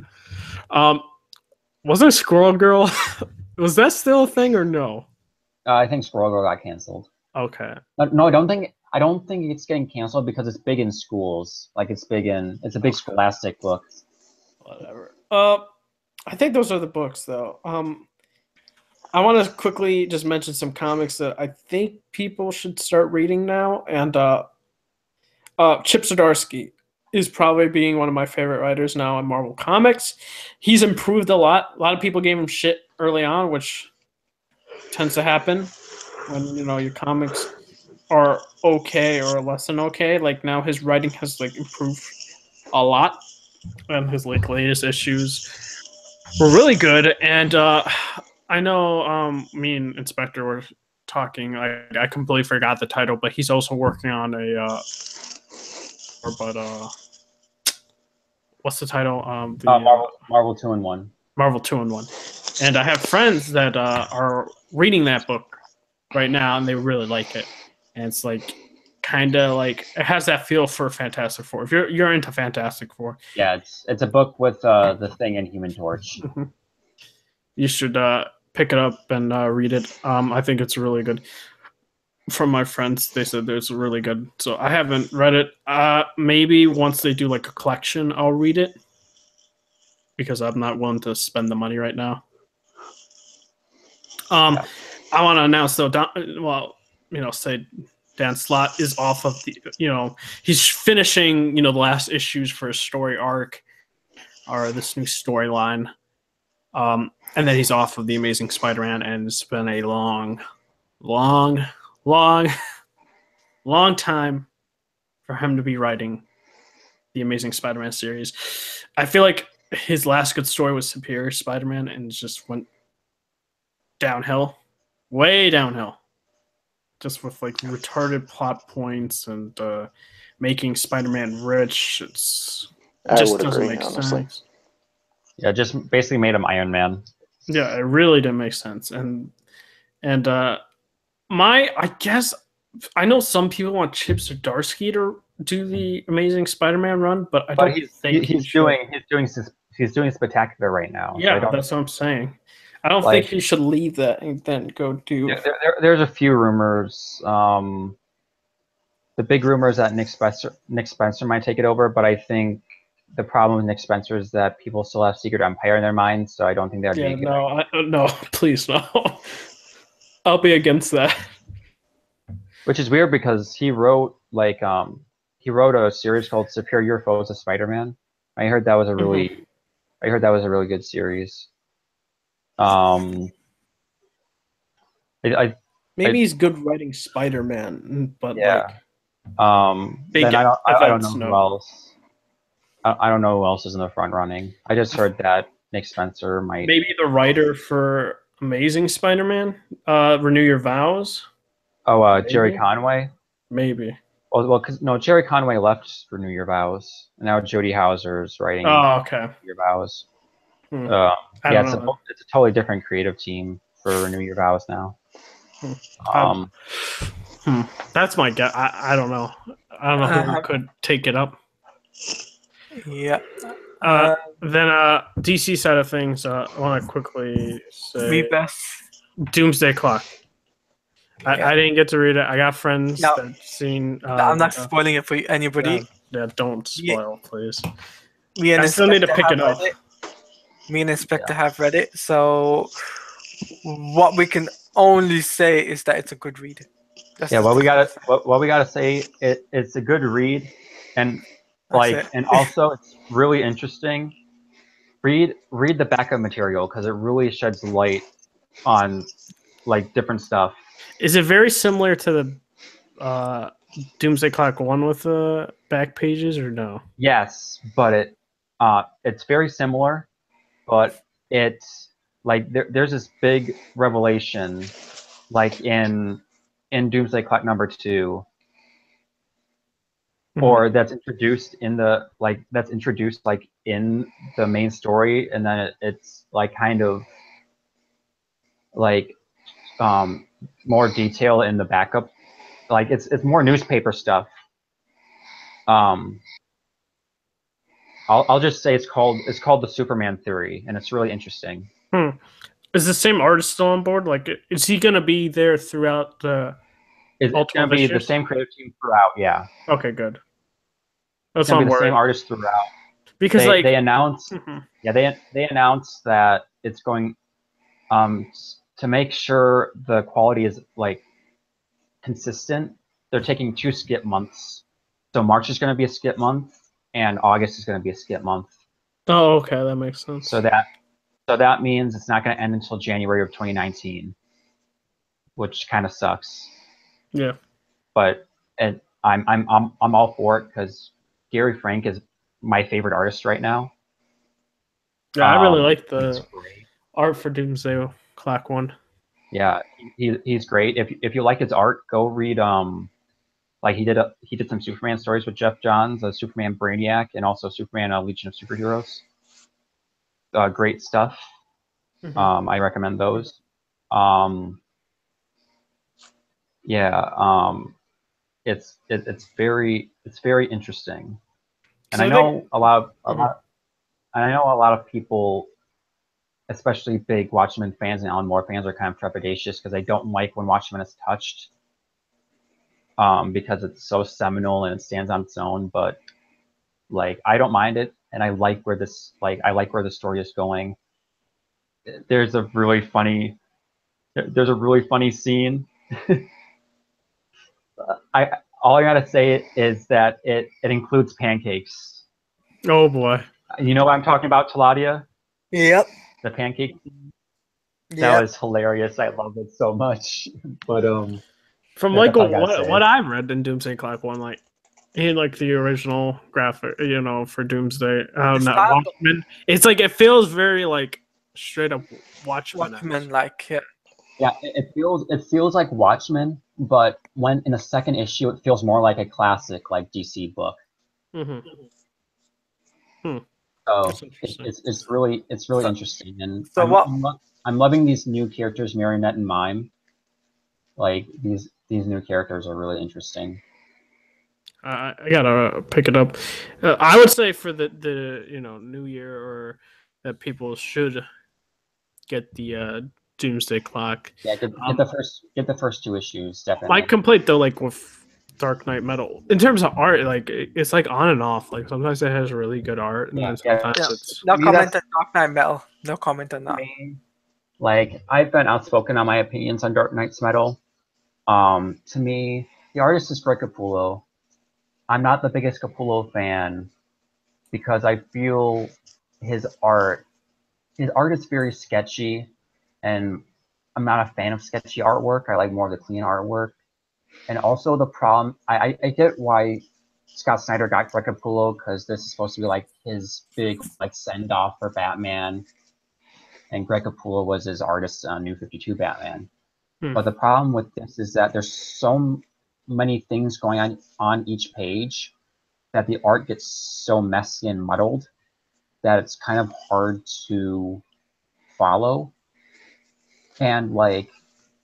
Wasn't Squirrel Girl? Was that still a thing or no? I think Squirrel Girl got canceled. Okay. No, I don't think it's getting canceled because it's big in schools. Like it's a big scholastic book. Whatever. I think those are the books though. I want to quickly just mention some comics that I think people should start reading now. And Chip Zdarsky is probably being one of my favorite writers now in Marvel Comics. He's improved a lot. A lot of people gave him shit early on, which tends to happen when your comics are okay or less than okay. Like now his writing has like improved a lot, and his like latest issues were really good. And I know me and Inspector were talking. I completely forgot the title, but he's also working on a what's the title? Marvel 2-in-1. Marvel 2-in-1. And I have friends that are reading that book right now, and they really like it. And it's like kind of like it has that feel for Fantastic Four. If you're into Fantastic Four, yeah, it's a book with the Thing and Human Torch. Mm-hmm. You should pick it up and read it. I think it's really good. From my friends, they said it's really good. So I haven't read it. Maybe once they do like a collection, I'll read it because I'm not willing to spend the money right now. I want to announce though. Say Dan Slott is off of the. He's finishing the last issues for his story arc, or this new storyline. And then he's off of the Amazing Spider-Man, and it's been a long time for him to be writing the Amazing Spider-Man series. I feel like his last good story was Superior Spider-Man, and it just went downhill, way downhill, just with like retarded plot points and making Spider-Man rich. It I just would doesn't agree, make honestly. sense. Yeah, just basically made him Iron Man. Yeah, it really didn't make sense. And I guess I know some people want Chip Zdarsky to do the Amazing Spider-Man run, but I But don't think he's doing spectacular right now. So I Yeah, don't. that's what I'm saying. I don't think Like, he should leave that and then go do. there's a few rumors. The big rumor is that Nick Spencer might take it over, but I think the problem with Nick Spencer is that people still have Secret Empire in their minds, so I don't think that would Yeah, be a good no, no, please no. I'll be against that. Which is weird because he wrote a series called Superior Foes of Spider-Man. I heard that was a really good series. I Maybe he's good writing Spider-Man, but yeah. big Then I don't events, know who no. else. I don't know who else is in the front running. I just heard that Nick Spencer might. Maybe the writer for Amazing Spider-Man, Renew Your Vows. Oh, Maybe. Jerry Conway. Maybe. Well, because no, Jerry Conway left for Renew Your Vows, and now Jody Hauser's writing Oh, okay. Renew Your Vows. I Yeah, don't know. it's a totally different creative team for Renew Your Vows now. That's my guess. I don't know. I don't know who could take it up. Yeah. Then DC side of things, I want to quickly say Rebirth. Doomsday Clock. Yeah. I didn't get to read it. I got friends No. that seen. I'm not spoiling it for anybody. Yeah, don't spoil, please. Me and I still need to Inspector pick it have up. read it. Me and Inspector have read it, so what we can only say is that it's a good read. What we gotta say, it's a good read, and and also it's really interesting. Read the backup material because it really sheds light on different stuff. Is it very similar to the Doomsday Clock 1 with the back pages, or no? Yes, but it's very similar, but it's there's this big revelation in Doomsday Clock number 2, or that's introduced in the in the main story, and then it's kind of more detail in the backup. It's more newspaper stuff. I'll just say it's called the Superman Theory, and it's really interesting. Is the same artist still on board? Like, is he gonna be there throughout the? It's gonna be the same creative team throughout. Yeah. Okay, good. It's gonna be the same artist throughout. Because they announced, they announced that it's going, to make sure the quality is consistent. They're taking 2 skip months, so March is going to be a skip month, and August is going to be a skip month. Oh, okay, that makes sense. So that means it's not going to end until January of 2019, which kind of sucks. Yeah. But I'm all for it because Gary Frank is my favorite artist right now. Yeah, I really like the art for Doomsday Clock 1. Yeah, he's great. If you like his art, go read he did some Superman stories with Jeff Johns, Superman Brainiac, and also Superman Legion of Superheroes. Great stuff. I recommend those. It's very interesting, and I know a lot of people, especially big Watchmen fans and Alan Moore fans, are kind of trepidatious because they don't like when Watchmen is touched, because it's so seminal and it stands on its own. But I don't mind it, and I like where the story is going. There's a really funny scene. All I gotta say is that it includes pancakes. Oh boy! You know what I'm talking about, Taladia? Yep. The pancake scene. That was hilarious. I love it so much. But from what I've read in Doomsday Clock 1, He like the original graphic, for Doomsday. The Not style of Watchmen. It's like it feels very like straight up Watchmen. Watchmen, like Yeah, it feels like Watchmen, but when in the second issue, it feels more like a classic like DC book. Mm-hmm. Hmm. So That's interesting. it's really interesting, and so what I'm loving these new characters, Marionette and Mime. Like these new characters are really interesting. I gotta pick it up. I would say for the New Year, or that people should get the Doomsday Clock. Yeah, get the first two issues My definitely. complaint though, like with Dark Knight Metal, in terms of art, like it's like on and off. Like sometimes it has really good art, and then sometimes yeah. it's No Me, comment that's on Dark Knight Metal. No comment on that. me. Like I've been outspoken on my opinions on Dark Knight's Metal. To me, the artist is Greg Capullo. I'm not the biggest Capullo fan because I feel his art his art is very sketchy, and I'm not a fan of sketchy artwork. I like more of the clean artwork. And also the problem, I get why Scott Snyder got Greg Capullo, because this is supposed to be like his big like send off for Batman, and Greg Capullo was his artist on New 52 Batman. But the problem with this is that there's so many things going on each page that the art gets so messy and muddled that it's kind of hard to follow. And like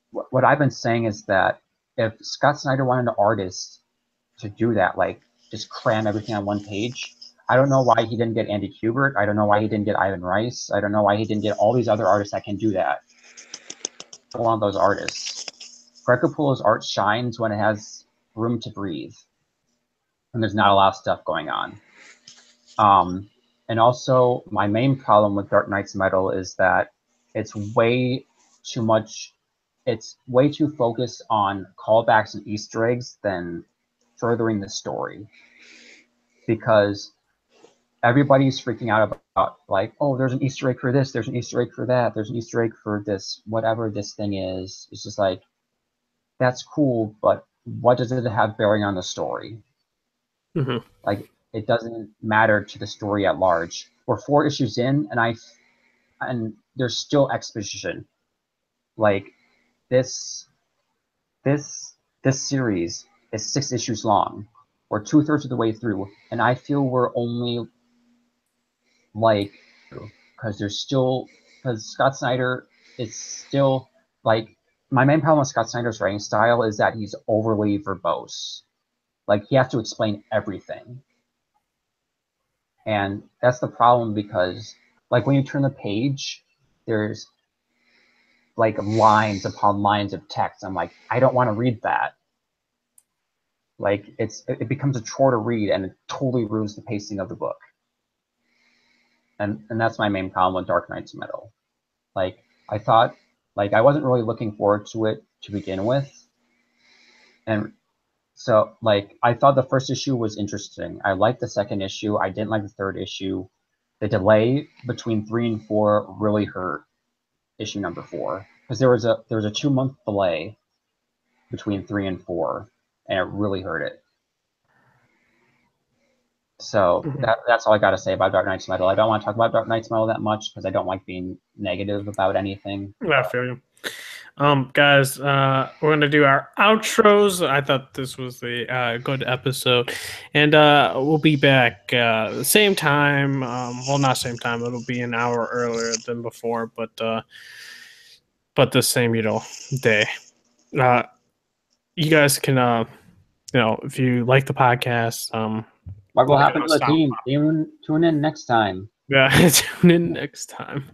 what I've been saying is that if Scott Snyder wanted an artist to do that, like just cram everything on one page, I don't know why he didn't get Andy Kubert. I don't know why he didn't get Ivan Rice. I don't know why he didn't get all these other artists that can do that. One of those artists. Greg Capullo's art shines when it has room to breathe, and there's not a lot of stuff going on. And also, my main problem with Dark Knight's Metal is that it's way too much. It's way too focused on callbacks and Easter eggs than furthering the story. Because everybody's freaking out about like, oh, there's an Easter egg for this, there's an Easter egg for that, there's an Easter egg for this, whatever this thing is. It's just like, that's cool, but what does it have bearing on the story? Mm-hmm. Like, it doesn't matter to the story at large. We're 4 issues in, and there's still exposition. Like this series is 6 issues long. We're 2/3 of the way through, and I feel we're only like because Scott Snyder is still like my main problem with Scott Snyder's writing style is that he's overly verbose. Like he has to explain everything. And that's the problem because like when you turn the page, there's like lines upon lines of text. I'm like, I don't want to read that. Like it becomes a chore to read, and it totally ruins the pacing of the book. And that's my main problem with Dark Knight's Metal. Like I thought, like I wasn't really looking forward to it to begin with, and so like I thought the first issue was interesting. I liked the second issue. I didn't like the third issue. The delay between 3 and 4 really hurt issue number 4 because there was a 2-month delay between 3 and 4, and it really hurt it. So that's all I got to say about Dark Knight's Metal. I don't want to talk about Dark Knight's Metal that much because I don't like being negative about anything. I feel you. Guys, we're gonna do our outros. I thought this was a good episode, and we'll be back the same time. Well, not same time. It'll be an hour earlier than before, but the same day. You guys can if you like the podcast, What will like happen to the team? Tune in next time. Yeah, tune in next time.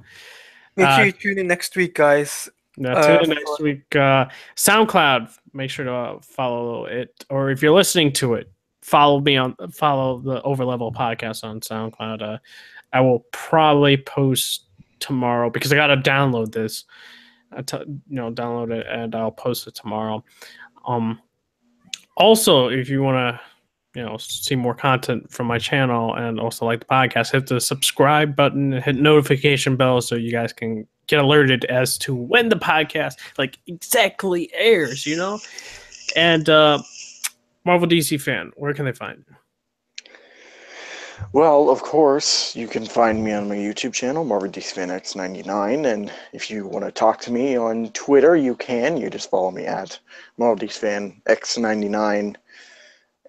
Make sure you tune in next week, guys. Tune in next week. SoundCloud. Make sure to follow it, or if you're listening to it, follow the Overleveled podcast on SoundCloud. I will probably post tomorrow because I gotta download this. Download it, and I'll post it tomorrow. Also, if you want to, see more content from my channel and also like the podcast, hit the subscribe button, hit notification bell so you guys can get alerted as to when the podcast like exactly airs, And Marvel DC fan, where can they find you? Well, of course, you can find me on my YouTube channel, MarvelDCFanX99, and if you want to talk to me on Twitter, you can. You just follow me at MarvelDCFanX99,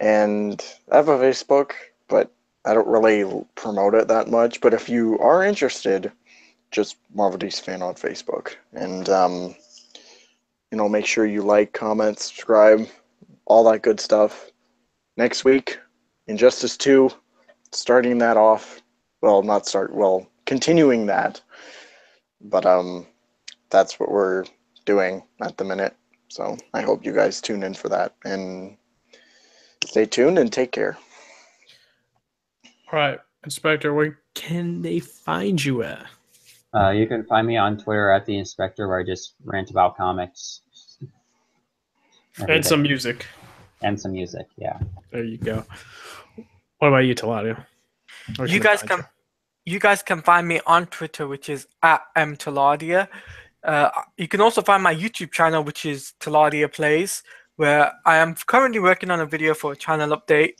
and I have a Facebook, but I don't really promote it that much. But if you are interested, just Marvel DC Fan on Facebook, and make sure you like, comment, subscribe, all that good stuff. Next week, Injustice 2. Starting that off, continuing that, but that's what we're doing at the minute, so I hope you guys tune in for that, and stay tuned and take care. All right, Inspector, where can they find you at? You can find me on Twitter at the Inspector, where I just rant about comics And some music. And some music, yeah. There you go. What about you, Taladio? You guys can find me on Twitter, which is at mtaladia. You can also find my YouTube channel, which is Taladia Plays, where I am currently working on a video for a channel update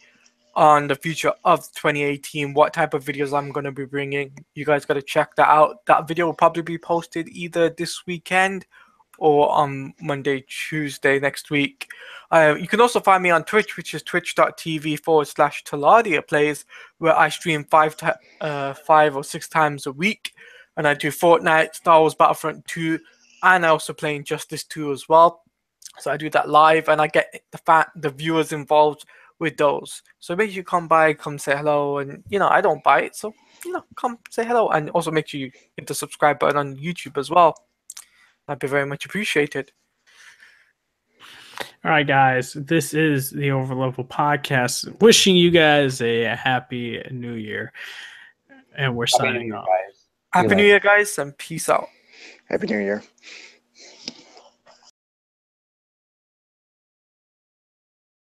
on the future of 2018, what type of videos I'm going to be bringing. You guys got to check that out. That video will probably be posted either this weekend or on Monday, Tuesday next week. You can also find me on Twitch, which is twitch.tv/Taladia Plays, where I stream 5 or 6 times a week. And I do Fortnite, Star Wars Battlefront 2, and I also play Injustice 2 as well. So I do that live, and I get the viewers involved with those. So make sure you come by, come say hello, and I don't bite, so come say hello, and also make sure you hit the subscribe button on YouTube as well. That'd be very much appreciated. All right, guys, this is the Overleveled podcast. Wishing you guys a happy new year, and we're signing off. Happy New Year, guys, and peace out. Happy New Year.